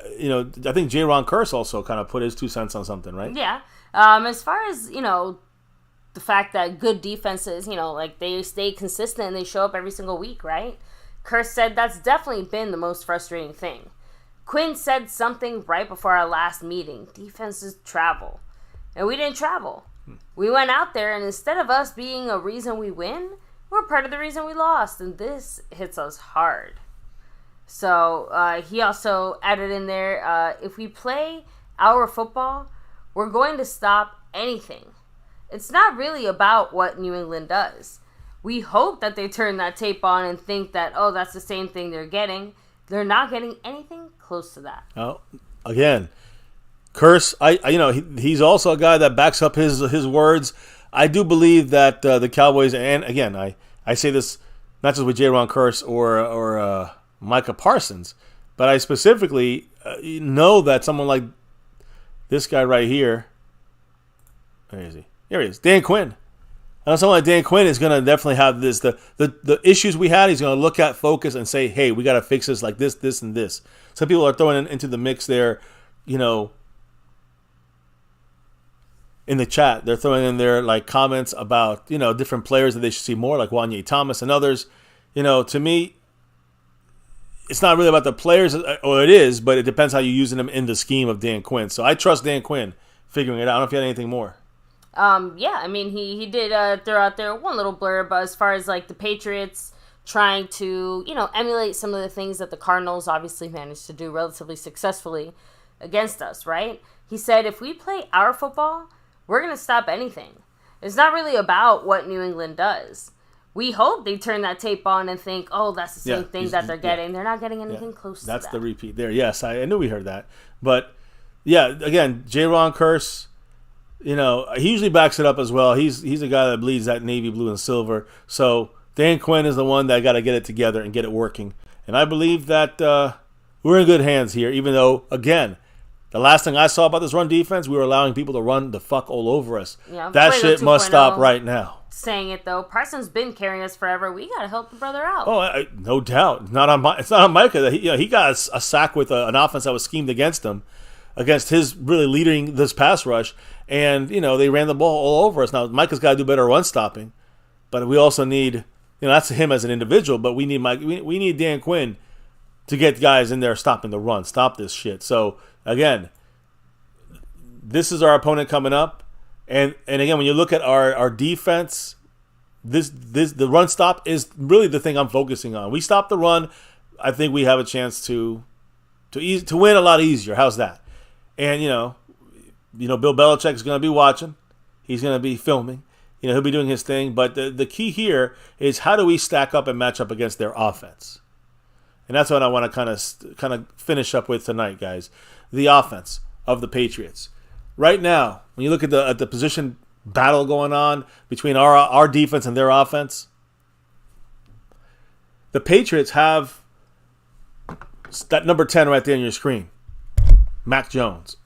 I think J-Ron Curse also kind of put his 2 cents on something, right? Yeah. As far as, the fact that good defenses, they stay consistent and they show up every single week, right? Curse said that's definitely been the most frustrating thing. Quinn said something right before our last meeting. Defenses travel. And we didn't travel. We went out there, and instead of us being a reason we win, we're part of the reason we lost, and this hits us hard. So he also added in there, if we play our football, we're going to stop anything. It's not really about what New England does. We hope that they turn that tape on and think that, oh, that's the same thing they're getting. They're not getting anything close to that. Oh, again, Curse, he's also a guy that backs up his words. I do believe that the Cowboys, and again, I say this not just with J-Ron Curse or Micah Parsons, but I specifically know that someone like this guy right here, where is he? Here he is, Dan Quinn. I know someone like Dan Quinn is going to definitely have this, the issues we had, he's going to look at, focus, and say, hey, we got to fix this like this, this, and this. Some people are throwing into the mix there, in the chat, they're throwing in their comments about different players that they should see more, like Wanye Thomas and others. To me, it's not really about the players, or it is, but it depends how you're using them in the scheme of Dan Quinn. So I trust Dan Quinn figuring it out. I don't know if you had anything more. Yeah, I mean, he did throw out there one little blurb as far as, like, the Patriots trying to, emulate some of the things that the Cardinals obviously managed to do relatively successfully against us, right? He said, if we play our football, we're going to stop anything. It's not really about what New England does. We hope they turn that tape on and think, oh, that's the same thing that they're getting. They're not getting anything close to that. That's the repeat there. Yes, I knew we heard that. But, yeah, again, J-Ron Curse, he usually backs it up as well. He's a guy that bleeds that navy blue and silver. So Dan Quinn is the one that got to get it together and get it working. And I believe that we're in good hands here, even though, again, the last thing I saw about this run defense, we were allowing people to run the fuck all over us. Yeah, that shit must stop right now. Saying it, though, Preston's been carrying us forever. We got to help the brother out. Oh, no doubt. It's not on Micah. He got a sack with an offense that was schemed against him, against his really leading this pass rush. And, they ran the ball all over us. Now, Micah's got to do better run stopping. But we also need, that's him as an individual, but we need we need Dan Quinn to get guys in there stopping the run. Stop this shit. So, again, this is our opponent coming up. And again, when you look at our defense, the run stop is really the thing I'm focusing on. We stop the run, I think we have a chance to win a lot easier. How's that? And Bill Belichick is going to be watching. He's going to be filming. He'll be doing his thing. But the key here is how do we stack up and match up against their offense? And that's what I want to kind of finish up with tonight, guys. The offense of the Patriots. Right now, when you look at the position battle going on between our defense and their offense, the Patriots have that number 10 right there on your screen, Mac Jones,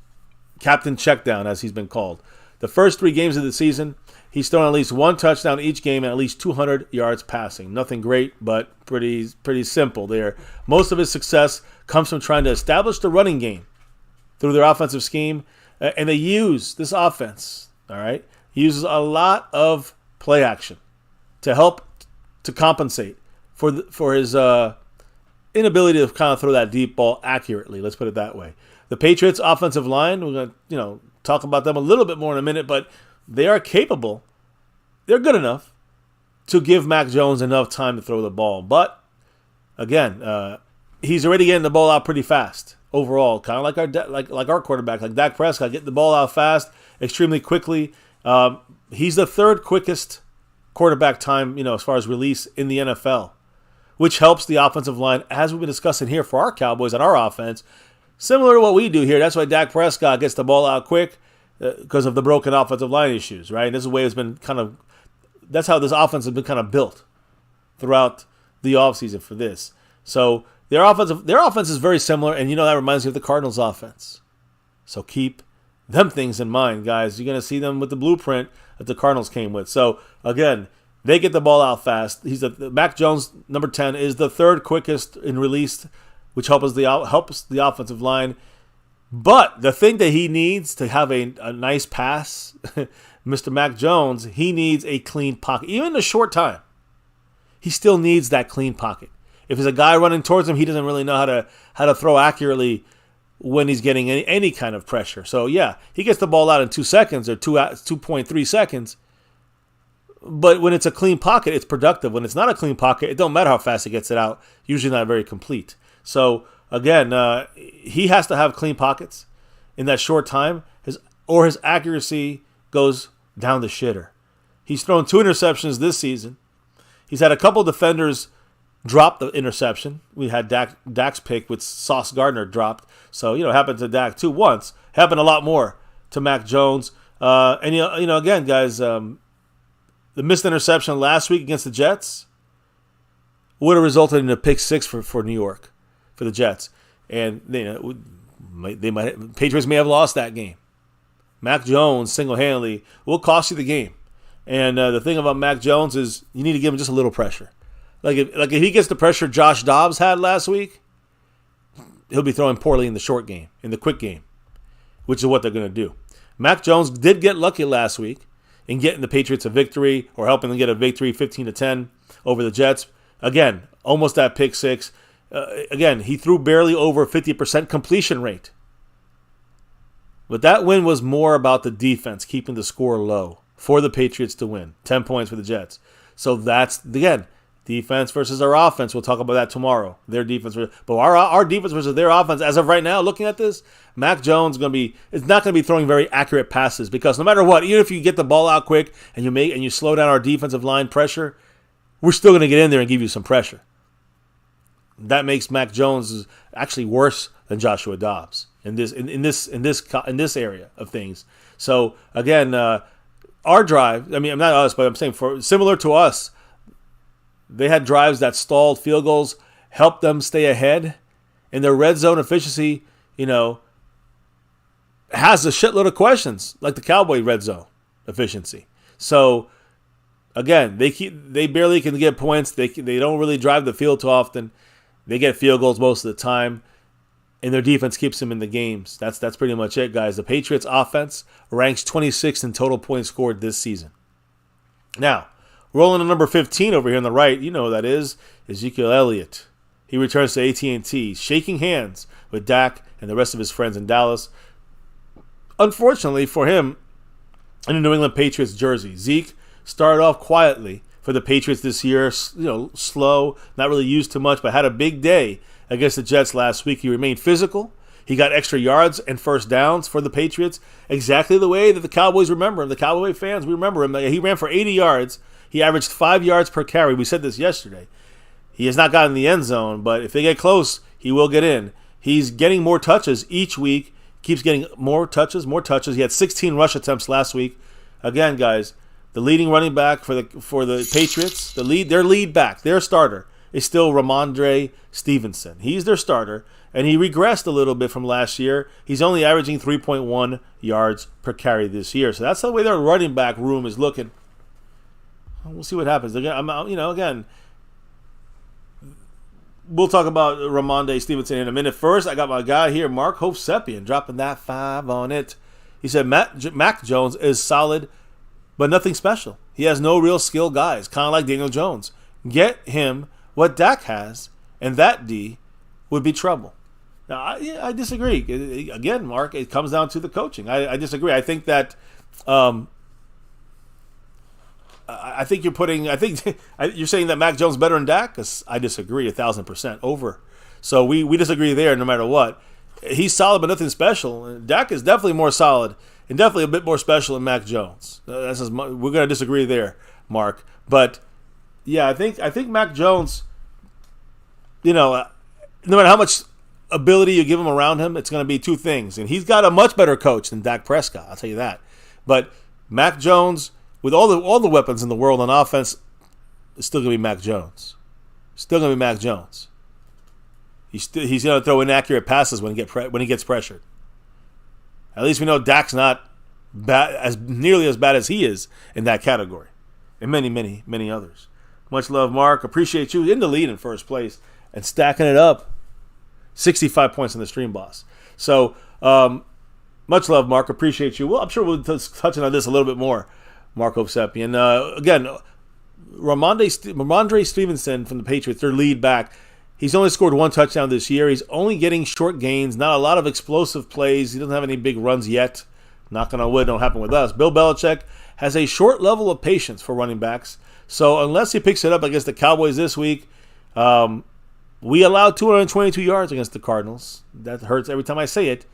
Captain Checkdown, as he's been called. The first 3 games of the season, he's thrown at least 1 touchdown each game and at least 200 yards passing. Nothing great, but pretty simple there. Most of his success comes from trying to establish the running game through their offensive scheme. And they use this offense, all right? He uses a lot of play action to help to compensate for his inability to kind of throw that deep ball accurately. Let's put it that way. The Patriots' offensive line, we're going to talk about them a little bit more in a minute, but they are capable. They're good enough to give Mac Jones enough time to throw the ball. But, again, he's already getting the ball out pretty fast. Overall, kind of like our quarterback, like Dak Prescott, getting the ball out fast, extremely quickly. He's the 3rd quickest quarterback time, as far as release in the NFL, which helps the offensive line, as we've been discussing here for our Cowboys and our offense. Similar to what we do here. That's why Dak Prescott gets the ball out quick because of the broken offensive line issues, right? And this is the way it's been that's how this offense has been kind of built throughout the offseason for this. So, Their offense is very similar, and that reminds me of the Cardinals' offense. So keep them things in mind, guys. You're going to see them with the blueprint that the Cardinals came with. So, again, they get the ball out fast. Mac Jones, number 10, is the 3rd quickest in release, which helps the offensive line. But the thing that he needs to have a nice pass, Mr. Mac Jones, he needs a clean pocket. Even in a short time, he still needs that clean pocket. If there's a guy running towards him, he doesn't really know how to throw accurately when he's getting any kind of pressure. So, yeah, he gets the ball out in 2 seconds or 2.3 seconds. But when it's a clean pocket, it's productive. When it's not a clean pocket, it don't matter how fast he gets it out. Usually not very complete. So, again, he has to have clean pockets in that short time, or his accuracy goes down the shitter. He's thrown 2 interceptions this season. He's had a couple defenders dropped the interception. We had Dak's pick with Sauce Gardner dropped. So, it happened to Dak too once. Happened a lot more to Mac Jones. And, again, guys, the missed interception last week against the Jets would have resulted in a pick 6 for New York, for the Jets. And, Patriots may have lost that game. Mac Jones single-handedly will cost you the game. And the thing about Mac Jones is you need to give him just a little pressure. Like if he gets the pressure Josh Dobbs had last week, he'll be throwing poorly in the short game, in the quick game, which is what they're going to do. Mac Jones did get lucky last week in getting the Patriots a victory or helping them get a victory 15-10 over the Jets. Again, almost that pick 6. Again, he threw barely over 50% completion rate. But that win was more about the defense, keeping the score low. for the Patriots to win. 10 points for the Jets. So that's, again, defense versus our offense. We'll talk about that tomorrow. Their defense, but our defense versus their offense. As of right now, looking at this, Mac Jones is not going to be throwing very accurate passes because no matter what, even if you get the ball out quick and you slow down our defensive line pressure, we're still going to get in there and give you some pressure. That makes Mac Jones actually worse than Joshua Dobbs in this area of things. So again, our drive. I mean, not us, but I'm saying for similar to us. They had drives that stalled field goals, helped them stay ahead. And their red zone efficiency, has a shitload of questions, like the Cowboy red zone efficiency. So, again, they barely can get points. They don't really drive the field too often. They get field goals most of the time. And their defense keeps them in the games. That's pretty much it, guys. The Patriots offense ranks 26th in total points scored this season. Now, rolling to number 15 over here on the right, you know who that is, Ezekiel Elliott. He returns to AT&T, shaking hands with Dak and the rest of his friends in Dallas. Unfortunately for him, in the New England Patriots jersey, Zeke started off quietly for the Patriots this year, slow, not really used too much, but had a big day against the Jets last week. He remained physical. He got extra yards and first downs for the Patriots, exactly the way that the Cowboys remember him. The Cowboy fans, we remember him. He ran for 80 yards. He averaged 5 yards per carry. We said this yesterday. He has not gotten the end zone, but if they get close, he will get in. He's getting more touches each week. Keeps getting more touches. He had 16 rush attempts last week. Again, guys, the leading running back for the Patriots, their lead back, their starter, is still Ramondre Stevenson. He's their starter, and he regressed a little bit from last year. He's only averaging 3.1 yards per carry this year. So that's the way their running back room is looking. We'll see what happens. Again, we'll talk about Ramondre Stevenson in a minute. First, I got my guy here, Mark Hovsepian, dropping that 5 on it. He said Mac Jones is solid, but nothing special. He has no real skill guys, kind of like Daniel Jones. Get him what Dak has, and that D would be trouble. Now, I disagree. Again, Mark, it comes down to the coaching. I disagree. I think that I think you're saying that Mac Jones is better than Dak? 'Cause I disagree 1,000% over. So we disagree there no matter what. He's solid, but nothing special. Dak is definitely more solid and definitely a bit more special than Mac Jones. We're going to disagree there, Mark. But yeah, I think Mac Jones, no matter how much ability you give him around him, it's going to be two things. And he's got a much better coach than Dak Prescott, I'll tell you that. But Mac Jones, with all the weapons in the world on offense, is still going to be Mac Jones. Still going to be Mac Jones. He's going to throw inaccurate passes when he gets pressured. At least we know Dak's not nearly as bad as he is in that category, and many, many, many others. Much love, Mark. Appreciate you in the lead in first place and stacking it up. 65 points in the stream, boss. So, much love, Mark. Appreciate you. Well, I'm sure we'll touch on this a little bit more, Mark Hovsepian. And again, Ramondre Stevenson from the Patriots, their lead back. He's only scored 1 touchdown this year. He's only getting short gains, not a lot of explosive plays. He doesn't have any big runs yet. Knock on wood, don't happen with us. Bill Belichick has a short level of patience for running backs. So unless he picks it up against the Cowboys this week, we allowed 222 yards against the Cardinals. That hurts every time I say it.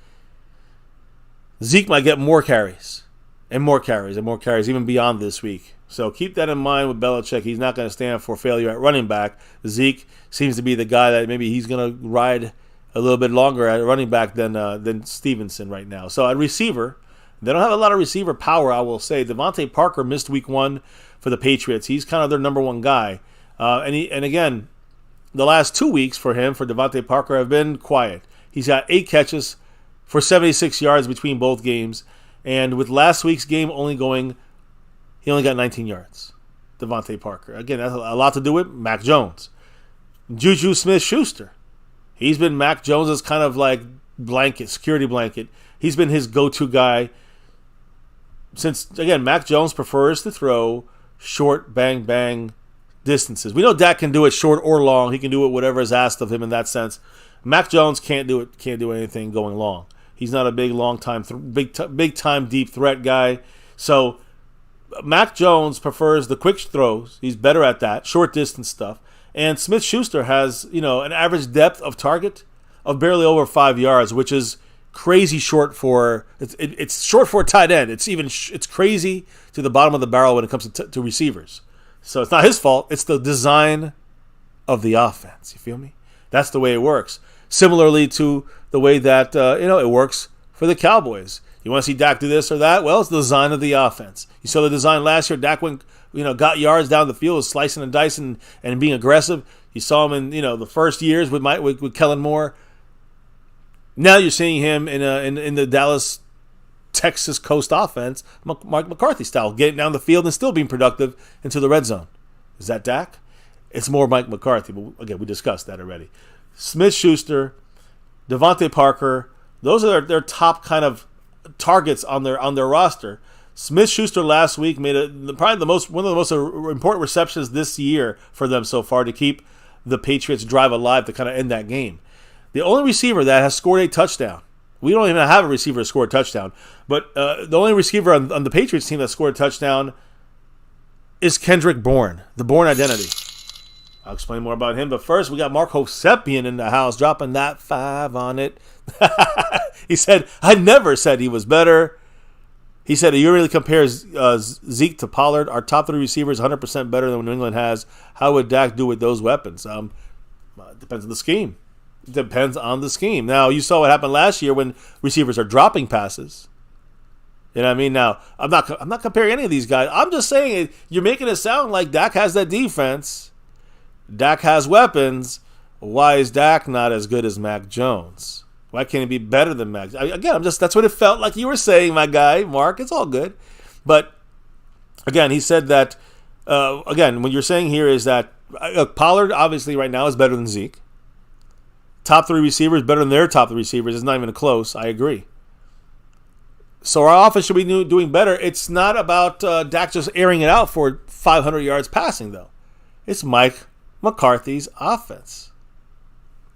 Zeke might get more carries and more carries and more carries even beyond this week. So keep that in mind with Belichick. He's not going to stand for failure at running back. Zeke seems to be the guy that maybe he's going to ride a little bit longer at running back than Stevenson right now. So at receiver, they don't have a lot of receiver power, I will say. Devontae Parker missed week 1 for the Patriots. He's kind of their number one guy. And again, the last 2 weeks for Devontae Parker, have been quiet. He's got 8 catches for 76 yards between both games. And with last week's game he only got 19 yards. Devontae Parker. Again, that's a lot to do with Mac Jones. Juju Smith-Schuster. He's been Mac Jones's kind of like security blanket. He's been his go-to guy since, again, Mac Jones prefers to throw short, bang distances. We know Dak can do it short or long. He can do it whatever is asked of him in that sense. Mac Jones can't do anything going long. He's not a big, long time, big time deep threat guy. So Mac Jones prefers the quick throws. He's better at that, short distance stuff. And Smith-Schuster has, an average depth of target of barely over 5 yards, which is crazy short for it's short for a tight end. It's crazy to the bottom of the barrel when it comes to receivers. So it's not his fault. It's the design of the offense. You feel me? That's the way it works. Similarly to the way that it works for the Cowboys. You want to see Dak do this or that? Well, it's the design of the offense. You saw the design last year. Dak went, got yards down the field, slicing and dicing and being aggressive. You saw him in the first years with Kellen Moore. Now you're seeing him in the Dallas, Texas coast offense, Mark McCarthy style, getting down the field and still being productive into the red zone. Is that Dak? It's more Mike McCarthy, but again, we discussed that already. Smith-Schuster, Devontae Parker, those are their top kind of targets on their roster. Smith-Schuster last week made probably one of the most important receptions this year for them so far to keep the Patriots drive alive to kind of end that game. The only receiver that has scored a touchdown. We don't even have a receiver to score a touchdown. But the only receiver on the Patriots team that scored a touchdown is Kendrick Bourne, the Bourne identity. I'll explain more about him. But first, we got Mark Hosepian in the house, dropping that 5 on it. He said, I never said he was better. He said, you really compares Zeke to Pollard. Our top 3 receivers 100% better than what New England has. How would Dak do with those weapons? It depends on the scheme. Depends on the scheme. Now, you saw what happened last year when receivers are dropping passes. You know what I mean? Now, I'm not comparing any of these guys. I'm just saying you're making it sound like Dak has that defense. Dak has weapons. Why is Dak not as good as Mac Jones? Why can't he be better than Mac? Again, that's what it felt like you were saying, my guy, Mark. It's all good. But, again, he said that, what you're saying here is that Pollard, obviously, right now is better than Zeke. Top 3 receivers better than their top 3 receivers. It's not even close. I agree. So our offense should be doing better. It's not about Dak just airing it out for 500 yards passing, though. It's Mike McCarthy's offense.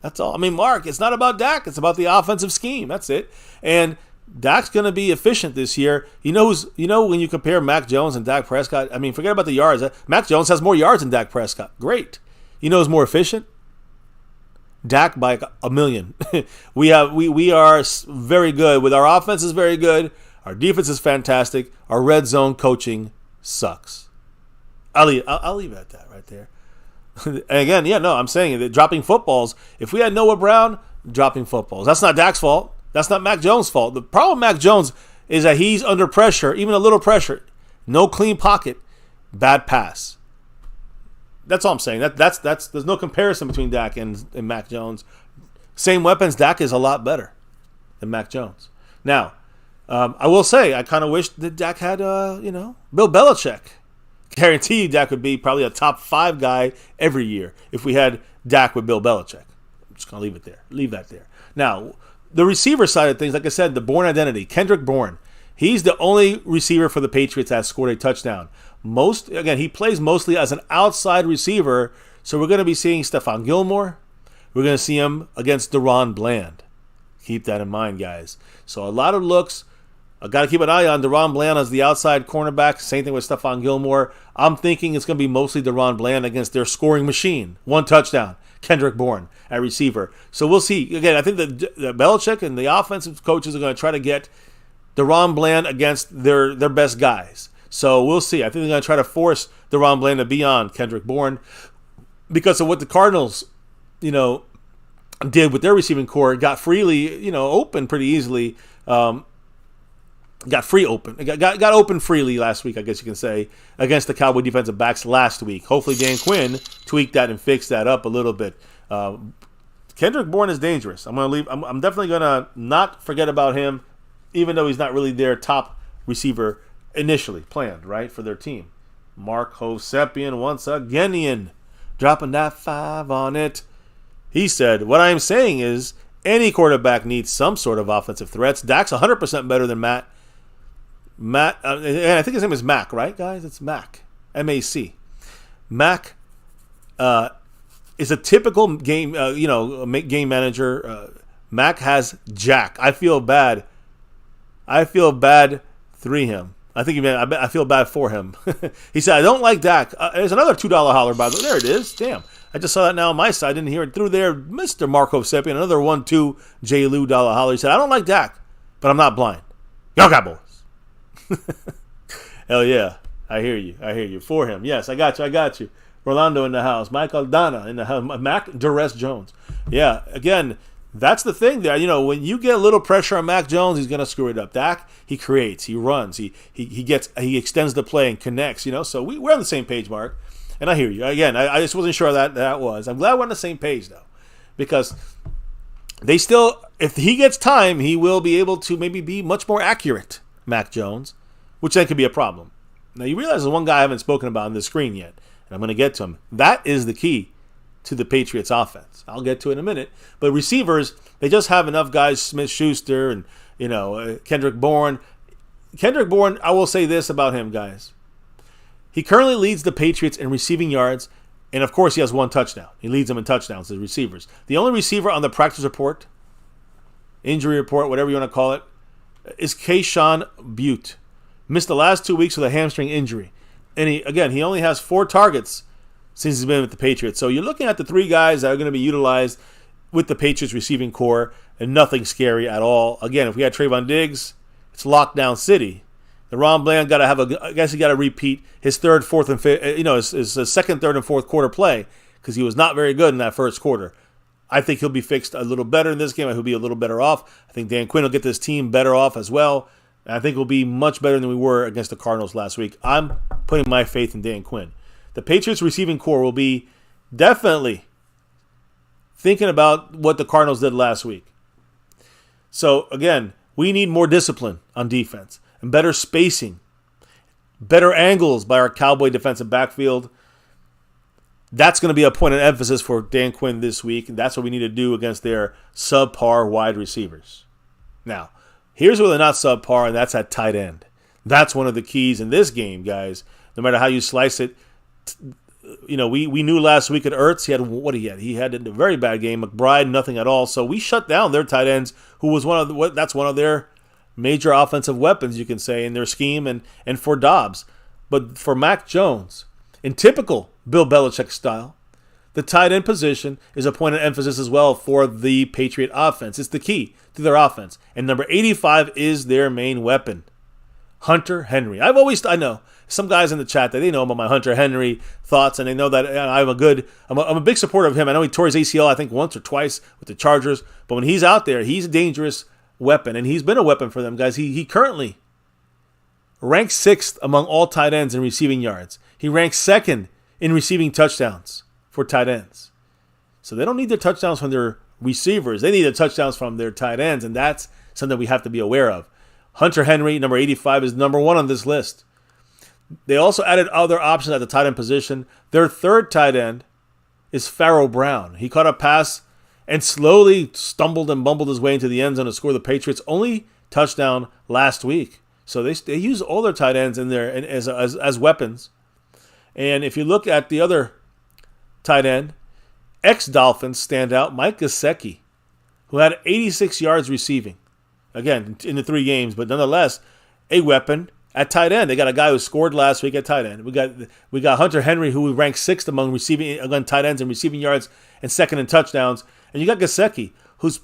That's all. I mean, Mark, it's not about Dak. It's about the offensive scheme. That's it. And Dak's going to be efficient this year. When you compare Mac Jones and Dak Prescott, I mean, forget about the yards. Mac Jones has more yards than Dak Prescott. Great. You know who's more efficient? Dak by 1 million. We are very good. With our offense is very good. Our defense is fantastic. Our red zone coaching sucks. I'll leave it at that right there. And again, I'm saying that dropping footballs. If we had Noah Brown, dropping footballs. That's not Dak's fault. That's not Mac Jones' fault. The problem with Mac Jones is that he's under pressure, even a little pressure. No clean pocket, bad pass. That's all I'm saying. There's no comparison between Dak and Mac Jones. Same weapons, Dak is a lot better than Mac Jones. Now, I will say, I kind of wish that Dak had, Bill Belichick. Guarantee you Dak would be probably a top 5 guy every year if we had Dak with Bill Belichick. I'm just going to leave that there. Now, the receiver side of things, like I said, the Bourne identity, Kendrick Bourne. He's the only receiver for the Patriots that scored a touchdown. He plays mostly as an outside receiver, so we're going to be seeing Stephon Gilmore. We're going to see him against Deron Bland. Keep that in mind, guys. So a lot of looks. I got to keep an eye on Deron Bland as the outside cornerback. Same thing with Stephon Gilmore. I'm thinking it's going to be mostly Deron Bland against their scoring machine. 1 touchdown. Kendrick Bourne at receiver. So we'll see. Again, I think that Belichick and the offensive coaches are going to try to get Deron Bland against their best guys. So we'll see. I think they're going to try to force Deron Bland to be on Kendrick Bourne because of what the Cardinals, did with their receiving core. Got freely, open pretty easily. Got open freely last week, I guess you can say, against the Cowboy defensive backs last week. Hopefully Dan Quinn tweaked that and fixed that up a little bit. Kendrick Bourne is dangerous. I'm definitely gonna not forget about him, even though he's not really their top receiver initially planned, right, for their team. Mark Hosepian once again, dropping that 5 on it. He said, what I am saying is any quarterback needs some sort of offensive threats. Dak's 100% better than Matt, and I think his name is Mac, right, guys? It's Mac. M-A-C. Mac is a typical game, game manager. Mac has Jack. I feel bad 3 him. I think I feel bad for him. He said, I don't like Dak. There's another $2 holler, by the way. There it is. Damn. I just saw that now on my side. I didn't hear it through there. Mr. Marco Seppi, another 1-2 J. Lou dollar holler. He said, I don't like Dak, but I'm not blind. Go Cowboys. Hell yeah. I hear you. For him. Yes, I got you. Rolando in the house. Michael Donna in the house. Mac Duress Jones. Yeah, again, that's the thing there. When you get a little pressure on Mac Jones, he's going to screw it up. Dak, he creates, he runs, he extends the play and connects, So we're on the same page, Mark. And I hear you. Again, I just wasn't sure that was. I'm glad we're on the same page, though. Because they still, if he gets time, he will be able to maybe be much more accurate, Mac Jones, which then could be a problem. Now, you realize there's one guy I haven't spoken about on the screen yet, and I'm going to get to him. That is the key to the Patriots offense. I'll get to it in a minute. But receivers, they just have enough guys, Smith-Schuster and, Kendrick Bourne. Kendrick Bourne, I will say this about him, guys. He currently leads the Patriots in receiving yards, and of course he has 1 touchdown. He leads them in touchdowns as receivers. The only receiver on the practice report, injury report, whatever you want to call it, is Kayshon Butte. Missed the last 2 weeks with a hamstring injury. And he only has 4 targets since he's been with the Patriots. So you're looking at the 3 guys that are going to be utilized with the Patriots receiving core, and nothing scary at all. Again, if we had Trayvon Diggs, it's lockdown city. The Ron Bland got to repeat his third, fourth, and fifth, his second, third, and fourth quarter play because he was not very good in that first quarter. I think he'll be fixed a little better in this game. He'll be a little better off. I think Dan Quinn will get this team better off as well. And I think we'll be much better than we were against the Cardinals last week. I'm putting my faith in Dan Quinn. The Patriots receiving core will be definitely thinking about what the Cardinals did last week. So, again, we need more discipline on defense and better spacing, better angles by our Cowboy defensive backfield. That's going to be a point of emphasis for Dan Quinn this week, and that's what we need to do against their subpar wide receivers. Now, here's where they're not subpar, and that's at tight end. That's one of the keys in this game, guys. No matter how you slice it, we knew last week at Ertz, he had a very bad game. McBride, nothing at all. So we shut down their tight ends, who was that's one of their major offensive weapons, you can say, in their scheme and for Dobbs. But for Mac Jones, in typical Bill Belichick style, the tight end position is a point of emphasis as well for the Patriot offense. It's the key to their offense. And number 85 is their main weapon, Hunter Henry. I know some guys in the chat that they know about my Hunter Henry thoughts, and they know that I'm a big supporter of him. I know he tore his ACL, I think, once or twice with the Chargers, but when he's out there, he's a dangerous weapon, and he's been a weapon for them, guys. He currently ranks 6th among all tight ends in receiving yards. He ranks 2nd in receiving touchdowns for tight ends. So they don't need their touchdowns from their receivers. They need the touchdowns from their tight ends, and that's something we have to be aware of. Hunter Henry, number 85, is number 1 on this list. They also added other options at the tight end position. Their third tight end is Pharaoh Brown. He caught a pass and slowly stumbled and bumbled his way into the end zone to score the Patriots' only touchdown last week. So they use all their tight ends in there as weapons. And if you look at the other tight end, ex-Dolphins standout Mike Gesicki, who had 86 yards receiving. Again, in the 3 games, but nonetheless, a weapon at tight end. They got a guy who scored last week at tight end. We got Hunter Henry, who ranked 6th among tight ends and receiving yards and 2nd in touchdowns. And you got Gesicki, who's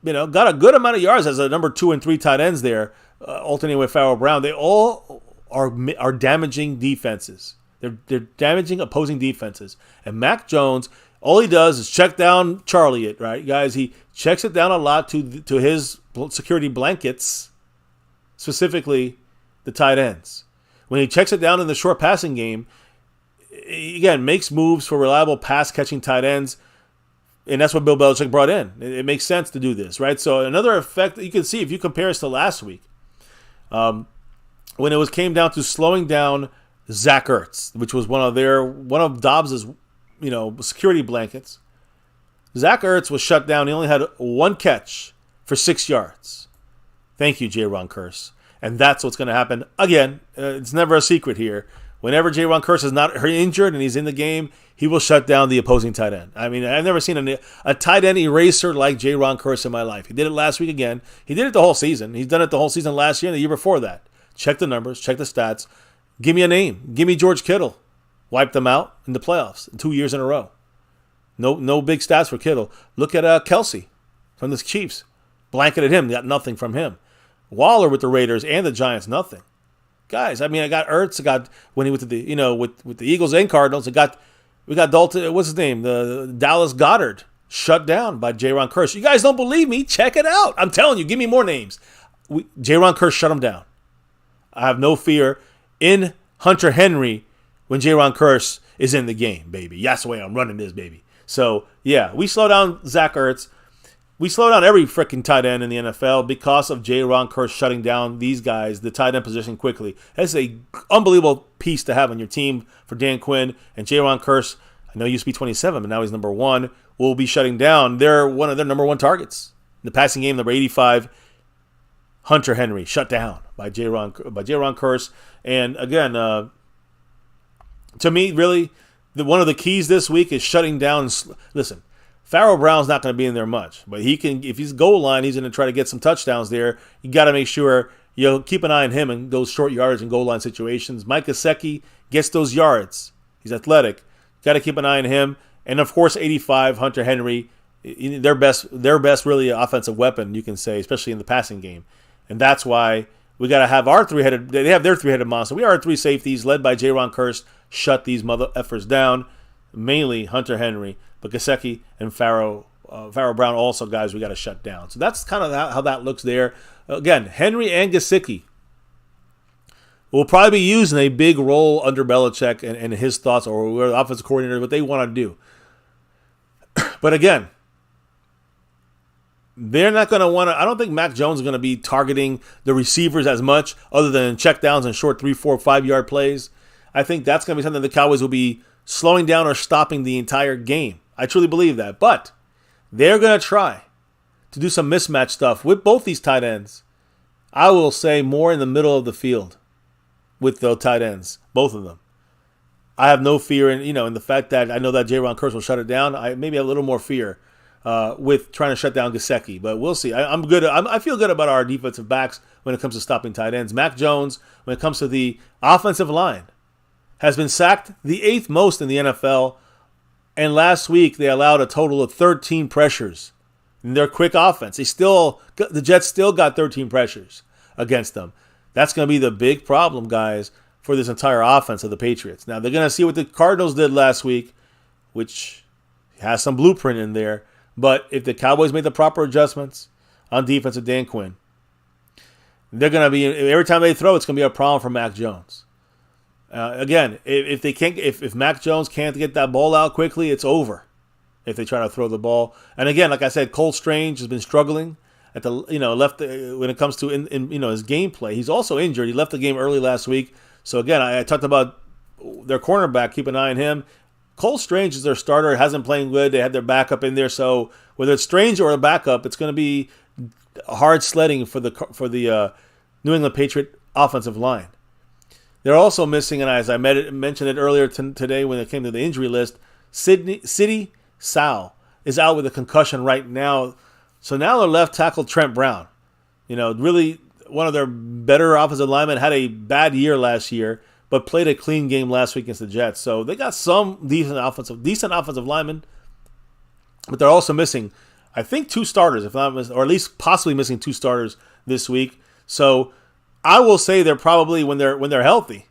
got a good amount of yards as a number 2 and 3 tight ends there, alternating with Pharaoh Brown. They all are damaging defenses. They're damaging opposing defenses. And Mac Jones, all he does is check down Charlie it, right, guys? He checks it down a lot to his security blankets, specifically the tight ends. When he checks it down in the short passing game, he, again, makes moves for reliable pass-catching tight ends, and that's what Bill Belichick brought in. It makes sense to do this, right? So another effect that you can see if you compare us to last week, when it came down to slowing down Zach Ertz, which was one of Dobbs' security blankets. Zach Ertz was shut down. He only had 1 catch for 6 yards. Thank you, J-Ron Curse. And that's what's going to happen. Again, it's never a secret here. Whenever J-Ron Curse is not injured and he's in the game, he will shut down the opposing tight end. I mean, I've never seen a tight end eraser like J-Ron Curse in my life. He did it last week again. He did it the whole season. He's done it the whole season last year and the year before that. Check the numbers. Check the stats. Give me a name. Give me George Kittle. Wipe them out in the playoffs 2 years in a row. No big stats for Kittle. Look at Kelsey from the Chiefs. Blanketed him. Got nothing from him. Waller with the Raiders and the Giants, nothing. Guys, I mean, I got Ertz. I got when he went to the with the Eagles and Cardinals. We got Dalton. What's his name? The Dallas Goedert shut down by Jaron Kearse. You guys don't believe me? Check it out. I'm telling you. Give me more names. Jaron Kearse shut him down. I have no fear in Hunter Henry when Jaron Kearse is in the game, baby. That's the way I'm running this, baby. So, yeah, we slow down Zach Ertz. We slow down every freaking tight end in the NFL because of Jaron Kearse shutting down these guys, the tight end position, quickly. That's an unbelievable piece to have on your team for Dan Quinn. And Jaron Kearse, I know he used to be 27, but now he's number 1, will be shutting down. They're one of their number 1 targets. In the passing game, number 85, Hunter Henry, shut down by Jaron Kearse. And again, to me, really, one of the keys this week is shutting down. Listen, Pharaoh Brown's not going to be in there much, but he can. If he's goal line, he's going to try to get some touchdowns there. You got to make sure you keep an eye on him in those short yardage and goal line situations. Mike Gesicki gets those yards. He's athletic. Got to keep an eye on him. And of course, 85 Hunter Henry, their best really offensive weapon, you can say, especially in the passing game. And that's why we got to have our three-headed. They have their three-headed monster. We are our 3 safeties, led by Jaron Kearse. Shut these mother effers down. Mainly Hunter Henry, but Gesicki and Pharaoh Brown also guys we got to shut down. So that's kind of how that looks there. Again, Henry and Gesicki will probably be used in a big role under Belichick and his thoughts, or the offensive coordinator, what they want to do. But again, they're not going to want to. I don't think Mac Jones is going to be targeting the receivers as much, other than checkdowns and short 3, 4, 5 yard plays. I think that's going to be something the Cowboys will be slowing down or stopping the entire game. I truly believe that. But they're going to try to do some mismatch stuff with both these tight ends. I will say more in the middle of the field with those tight ends, both of them. I have no fear in the fact that I know that Jaron Kearse will shut it down. I maybe have a little more fear with trying to shut down Gesicki, but we'll see. I'm good. I feel good about our defensive backs when it comes to stopping tight ends. Mac Jones, when it comes to the offensive line, has been sacked the 8th most in the NFL, and last week they allowed a total of 13 pressures in their quick offense. The Jets still got 13 pressures against them. That's going to be the big problem, guys, for this entire offense of the Patriots. Now, they're going to see what the Cardinals did last week, which has some blueprint in there. But if the Cowboys made the proper adjustments on defense with Dan Quinn, they're going to be, every time they throw, it's going to be a problem for Mac Jones. Again, if Mac Jones can't get that ball out quickly, it's over. If they try to throw the ball, and again, like I said, Cole Strange has been struggling at when it comes to his gameplay. He's also injured. He left the game early last week. So again, I talked about their cornerback. Keep an eye on him. Cole Strange is their starter. Hasn't playing good. They had their backup in there. So whether it's Strange or a backup, it's going to be hard sledding for the New England Patriot offensive line. They're also missing, and as I mentioned it earlier today when it came to the injury list, Sidney Sal is out with a concussion right now. So now their left tackle, Trent Brown, really one of their better offensive linemen, had a bad year last year, but played a clean game last week against the Jets. So they got some decent offensive linemen, but they're also missing, I think, 2 starters, if not, or at least possibly missing 2 starters this week. So I will say they're probably, when they're healthy,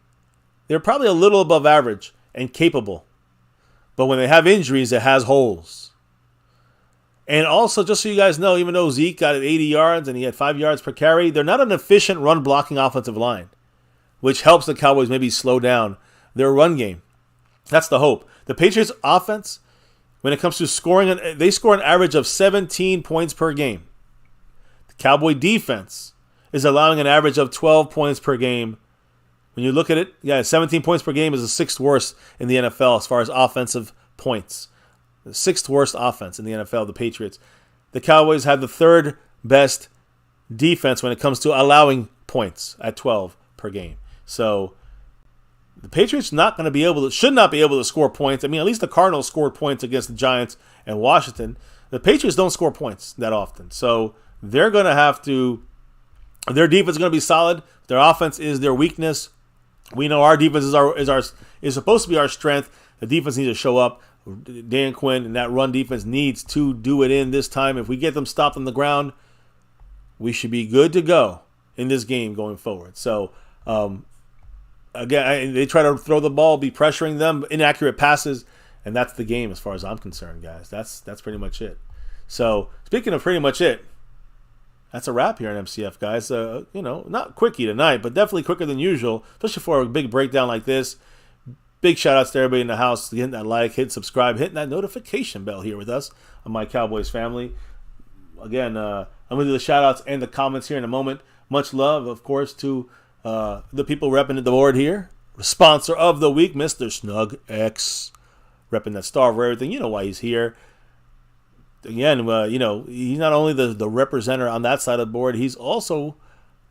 they're probably a little above average and capable. But when they have injuries, it has holes. And also, just so you guys know, even though Zeke got 80 yards and he had 5 yards per carry, they're not an efficient run-blocking offensive line, which helps the Cowboys maybe slow down their run game. That's the hope. The Patriots' offense, when it comes to scoring, they score an average of 17 points per game. The Cowboy defense is allowing an average of 12 points per game. When you look at it, 17 points per game is the 6th worst in the NFL as far as offensive points. The 6th worst offense in the NFL, the Patriots. The Cowboys have the 3rd best defense when it comes to allowing points at 12 per game. So the Patriots should not be able to score points. I mean, at least the Cardinals scored points against the Giants and Washington. The Patriots don't score points that often. So they're going to have to Their defense is going to be solid. Their offense is their weakness. We know our defense is supposed to be our strength. The defense needs to show up. Dan Quinn and that run defense needs to do it in this time. If we get them stopped on the ground, we should be good to go in this game going forward. So, again, they try to throw the ball, be pressuring them, inaccurate passes, and that's the game as far as I'm concerned, guys. That's pretty much it. So, speaking of pretty much it, that's a wrap here in MCF, guys. Not quickie tonight, but definitely quicker than usual, especially for a big breakdown like this. Big shout-outs to everybody in the house, hitting that like, hit subscribe, hitting that notification bell here with us on My Cowboys Family. Again, I'm going to do the shout-outs and the comments here in a moment. Much love, of course, to the people repping the board here. Sponsor of the week, Mr. Snug X, repping that star for everything. You know why he's here. Again, he's not only the representative on that side of the board, he's also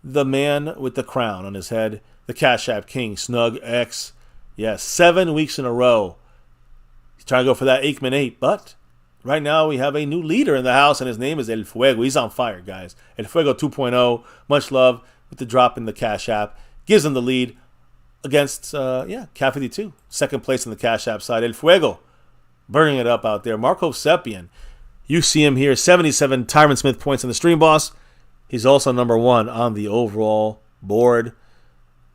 the man with the crown on his head, the Cash App King, Snug X. Yes, 7 weeks in a row. He's trying to go for that Aikman 8, but right now we have a new leader in the house, and his name is El Fuego. He's on fire, guys. El Fuego 2.0. Much love with the drop in the Cash App. Gives him the lead against, Cat 52. Second place in the Cash App side. El Fuego burning it up out there. Marco Seppian. You see him here. 77 Tyron Smith points on the Stream Boss. He's also number 1 on the overall board.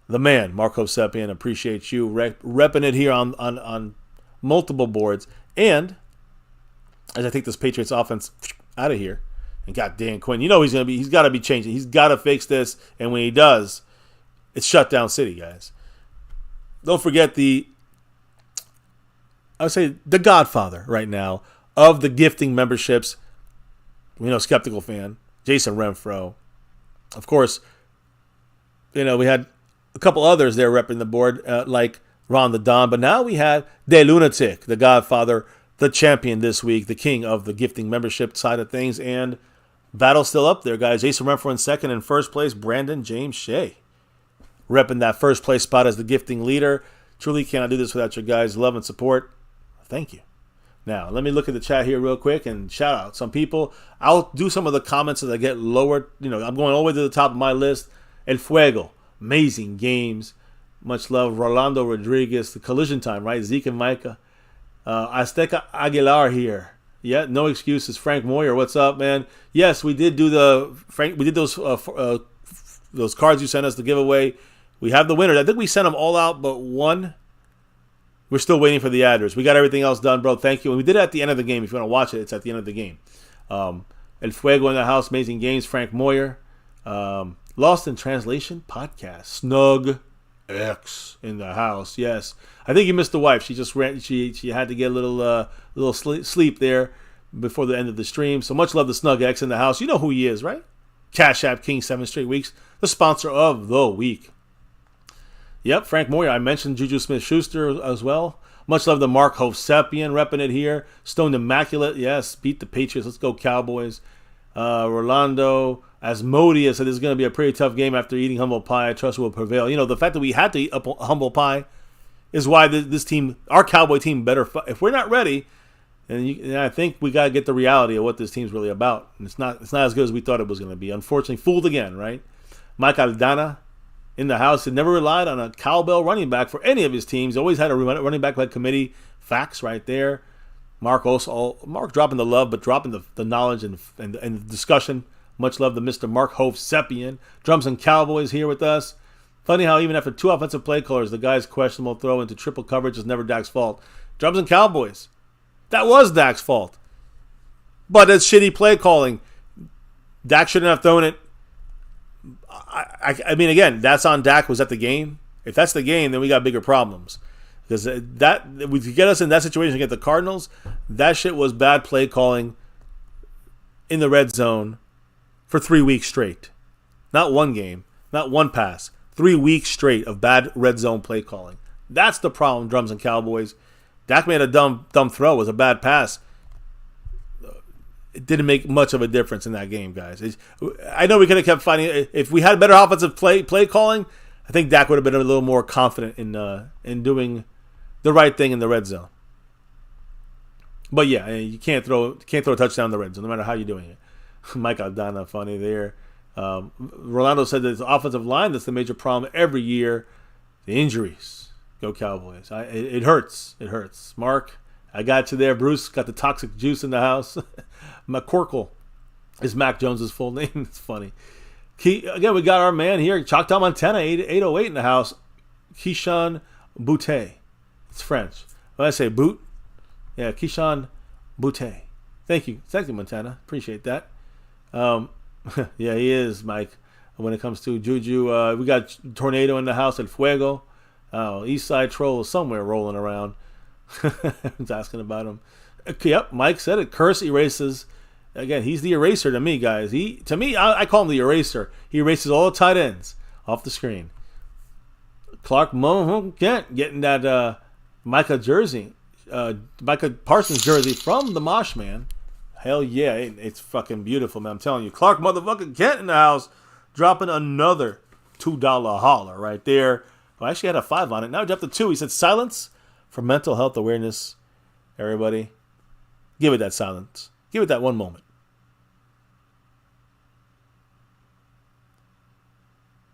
The man, Marco Seppian, appreciate you repping it here on multiple boards. And as I take this Patriots offense out of here and got Dan Quinn, he's got to be changing. He's got to fix this. And when he does, it's shutdown city, guys. Don't forget the godfather right now of the gifting memberships. Skeptical fan, Jason Renfro. Of course, we had a couple others there repping the board, like Ron the Don. But now we have De Lunatic, the godfather, the champion this week, the king of the gifting membership side of things. And battle's still up there, guys. Jason Renfro in second. In first place, Brandon James Shea, repping that first place spot as the gifting leader. Truly cannot do this without your guys' love and support. Thank you. Now, let me look at the chat here real quick and shout out some people. I'll do some of the comments as I get lower. I'm going all the way to the top of my list. El Fuego. Amazing games. Much love. Rolando Rodriguez. The collision time, right? Zeke and Micah. Azteca Aguilar here. Yeah, no excuses. Frank Moyer, what's up, man? Yes, we did do those cards you sent us to give away. We have the winners. I think we sent them all out but one. We're still waiting for the address. We got everything else done, bro. Thank you. And we did it at the end of the game. If you want to watch it, it's at the end of the game. El Fuego in the house. Amazing games. Frank Moyer. Lost in Translation podcast. Snug X in the house. Yes, I think you missed the wife. She just ran. She had to get a little sleep there before the end of the stream. So much love to Snug X in the house. You know who he is, right? Cash App King, 7 straight weeks. The sponsor of the week. Yep, Frank Moyer. I mentioned Juju Smith-Schuster as well. Much love to Mark Hovsepian repping it here. Stoned Immaculate. Yes, beat the Patriots. Let's go Cowboys. Rolando Asmodeus said this is going to be a pretty tough game after eating humble pie. I trust will prevail. The fact that we had to eat humble pie is why this team, our Cowboy team, better. If we're not ready, and I think we got to get the reality of what this team's really about. And it's not as good as we thought it was going to be. Unfortunately, fooled again, right? Mike Aldana in the house had never relied on a cowbell running back for any of his teams. Always had a running back by committee. Facts right there. Mark dropping the love, but dropping the knowledge and the discussion. Much love to Mr. Mark Hovsepian. Drums and Cowboys here with us. Funny how even after 2 offensive play callers, the guy's questionable throw into triple coverage is never Dak's fault. Drums and Cowboys. That was Dak's fault. But it's shitty play calling. Dak shouldn't have thrown it. I mean, again, that's on Dak. Was that the game? If that's the game, then we got bigger problems. Because that would get us in that situation against the Cardinals. That shit was bad play calling in the red zone for 3 weeks straight. Not one game, not one pass. 3 weeks straight of bad red zone play calling. That's the problem, Drums and Cowboys. Dak made a dumb throw. It was a bad pass. It didn't make much of a difference in that game, guys. I know we could have kept fighting. If we had better offensive play calling, I think Dak would have been a little more confident in doing the right thing in the red zone. But yeah, you can't throw a touchdown in the red zone, no matter how you're doing it. Mike Aldana, funny there. Rolando said that it's the offensive line that's the major problem every year. The injuries. Go Cowboys. It hurts. It hurts. Mark, I got you there. Bruce got the toxic juice in the house. McCorkle is Mac Jones's full name. It's funny. Again, we got our man here, Choctaw, Montana, 808 in the house. Keyshawn Boutte. It's French. When I say boot, yeah, Keyshawn Boutte. Thank you, Montana. Appreciate that. Yeah, he is, Mike. When it comes to Juju, we got Tornado in the house at Fuego. East Side Troll is somewhere rolling around. Everyone's asking about him. Yep, Mike said it. Curse erases. Again, he's the eraser to me, guys. To me, I call him the eraser. He erases all the tight ends off the screen. Clark Kent getting that Micah jersey, Micah Parsons jersey from the Mosh Man. Hell yeah, it's fucking beautiful, man. I'm telling you. Clark motherfucking Kent in the house, dropping another $2 holler right there. Well, I actually had a 5 on it. Now I dropped a 2. He said silence for mental health awareness. Everybody, give it that silence. Give it that one moment.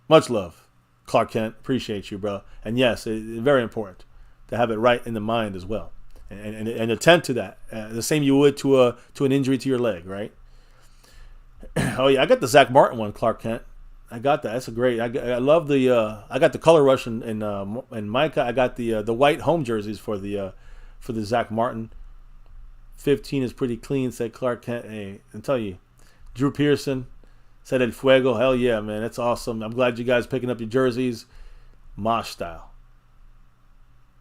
Much love, Clark Kent. Appreciate you, bro. And yes, it's very important to have it right in the mind as well, and attend to that the same you would to an injury to your leg, right? Oh yeah, I got the Zach Martin one, Clark Kent. I got that. That's a great. I love the. I got the color rush and Micah. I got the white home jerseys for the Zach Martin. 15 is pretty clean, said Clark Kent. Hey, I tell you, Drew Pearson said El Fuego. Hell yeah, man. That's awesome. I'm glad you guys picking up your jerseys. Mosh style.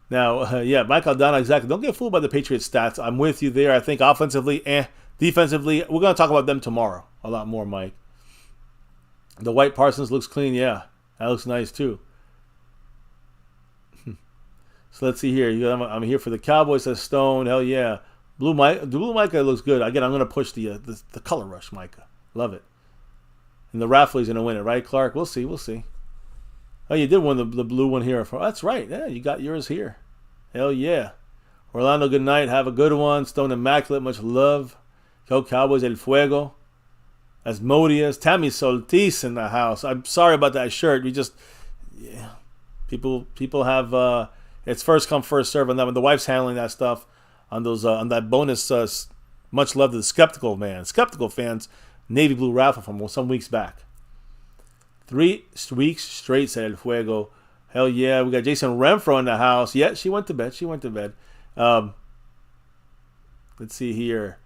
Now, yeah, Mike Aldana, exactly. Don't get fooled by the Patriots stats. I'm with you there. I think offensively, defensively, we're going to talk about them tomorrow a lot more, Mike. The white Parsons looks clean. Yeah, that looks nice too. So let's see here. I'm here for the Cowboys, says Stone. Hell yeah. Blue Micah looks good. Again, I'm going to push the color rush Micah. Love it. And the Raffley's going to win it, right, Clark? We'll see. Oh, you did win the blue one here. That's right. Yeah, you got yours here. Hell yeah. Orlando, good night. Have a good one. Stone Immaculate, much love. Go Cowboys, El Fuego. Asmodeus. Tammy Soltis in the house. I'm sorry about that shirt. Yeah. People have, it's first come, first serve on that one. The wife's handling that stuff on those, on that bonus, much love to the Skeptical fans. Navy Blue raffle from some weeks back. 3 weeks straight, said El Fuego. Hell yeah. We got Jason Renfro in the house. Yeah, she went to bed. Let's see here.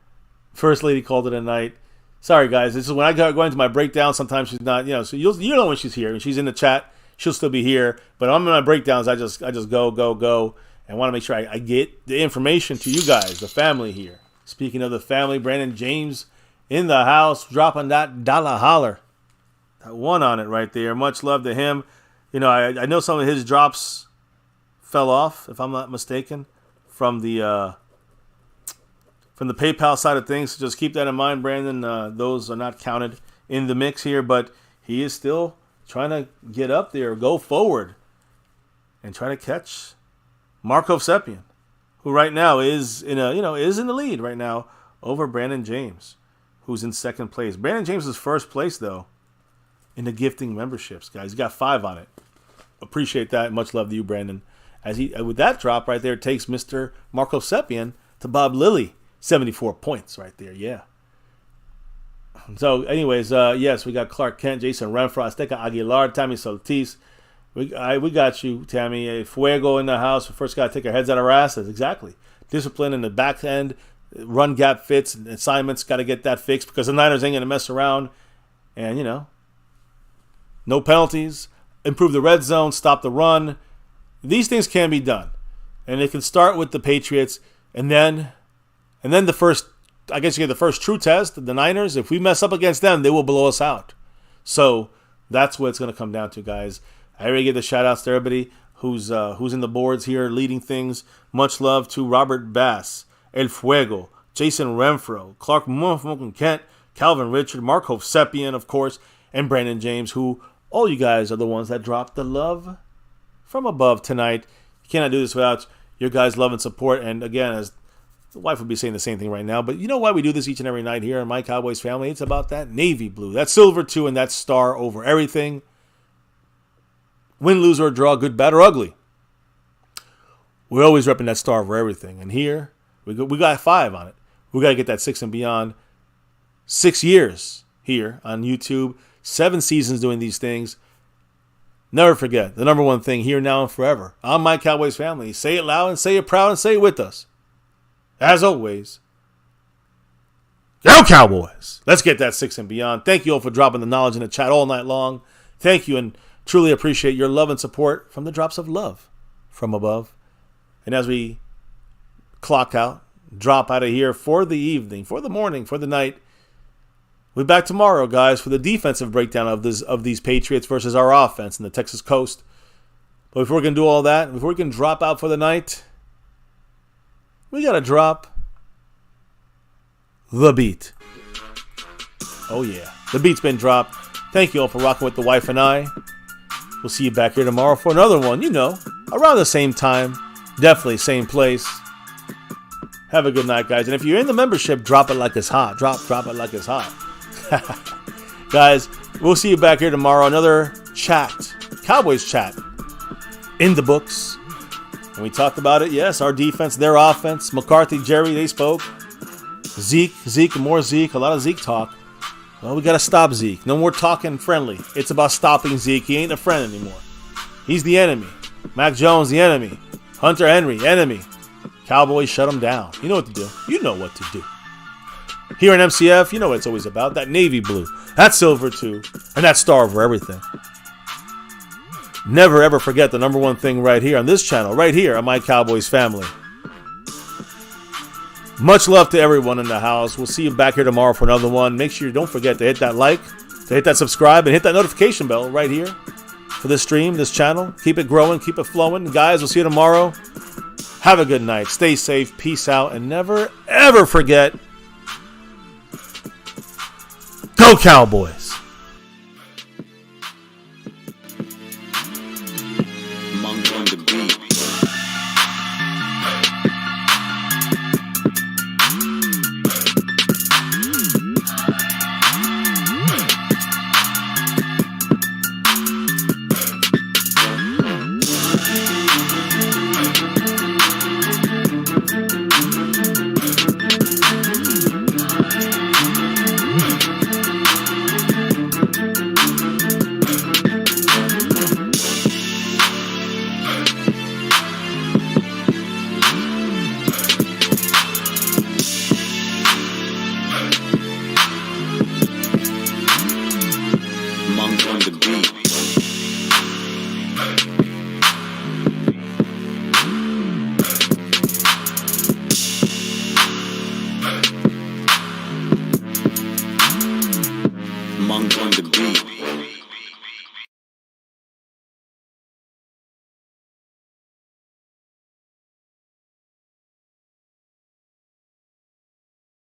First lady called it a night. Sorry, guys. This is when I go into my breakdown. Sometimes she's not, so you know when she's here. When she's in the chat, she'll still be here. But I'm in my breakdowns. I just go. And want to make sure I get the information to you guys, the family here. Speaking of the family, Brandon James in the house, dropping that dollar holler. That one on it right there. Much love to him. I know some of his drops fell off, if I'm not mistaken, from the PayPal side of things. So just keep that in mind, Brandon. Those are not counted in the mix here, but he is still trying to get up there, go forward, and try to catch Marco Sepien, who right now is in the lead right now over Brandon James, who's in second place. Brandon James is first place though in the gifting memberships, guys. He got 5 on it. Appreciate that. Much love to you, Brandon. As he with that drop right there takes Mr. Marco Sepien to Bob Lilly, 74 points right there. Yeah. So, anyways, yes, we got Clark Kent, Jason Renfro, Azteca Aguilar, Tammy Soltis. We got you, Tammy. A Fuego in the house. We first got to take our heads out of our asses. Exactly. Discipline in the back end. Run gap fits and assignments. Got to get that fixed because the Niners ain't going to mess around. And, no penalties. Improve the red zone. Stop the run. These things can be done. And it can start with the Patriots. And then the first, I guess you get the first true test, the Niners. If we mess up against them, they will blow us out. So that's what it's going to come down to, guys. I already give the shout-outs to everybody who's in the boards here, leading things. Much love to Robert Bass, El Fuego, Jason Renfro, Clark Kent, Calvin Richard, Marco Sepien, of course, and Brandon James, who all you guys are the ones that dropped the love from above tonight. You cannot do this without your guys' love and support. And again, as The wife would be saying the same thing right now. But you know why we do this each and every night here in My Cowboys Family? It's about that navy blue, that silver too, and that star over everything. Win, lose, or draw, good, bad, or ugly. We're always repping that star over everything. And here, we got 5 on it. We got to get that 6 and beyond. 6 years here on YouTube. 7 seasons doing these things. Never forget, the number one thing here, now, and forever. On My Cowboys Family. Say it loud and say it proud and say it with us. As always, go Cowboys! Let's get that 6 and beyond. Thank you all for dropping the knowledge in the chat all night long. Thank you and truly appreciate your love and support from the drops of love from above. And as we clock out, drop out of here for the evening, for the morning, for the night, we'll be back tomorrow, guys, for the defensive breakdown of these Patriots versus our offense in the Texas coast. But before we can do all that, before we can drop out for the night, we got to drop the beat. Oh, yeah. The beat's been dropped. Thank you all for rocking with the wife and I. We'll see you back here tomorrow for another one, you know, around the same time. Definitely same place. Have a good night, guys. And if you're in the membership, drop it like it's hot. Drop it like it's hot. Guys, we'll see you back here tomorrow. Another chat. Cowboys chat. In the books. And we talked about it. Yes, our defense, their offense. McCarthy, Jerry, they spoke. Zeke, and more Zeke. A lot of Zeke talk. Well, we got to stop Zeke. No more talking friendly. It's about stopping Zeke. He ain't a friend anymore. He's the enemy. Mac Jones, the enemy. Hunter Henry, enemy. Cowboys, shut him down. You know what to do. You know what to do. Here in MCF, you know what it's always about. That navy blue. That silver too. And that star over everything. Never ever forget the number one thing right here on this channel. Right here on My Cowboys Family. Much love to everyone in the house. We'll see you back here tomorrow for another one. Make sure you don't forget to hit that like, to hit that subscribe, and hit that notification bell right here for this stream, this channel. Keep it growing, keep it flowing. Guys, we'll see you tomorrow. Have a good night. Stay safe. Peace out. And never, ever forget, go Cowboys! Monk on the beat. Monk on the beat. Monk on the beat.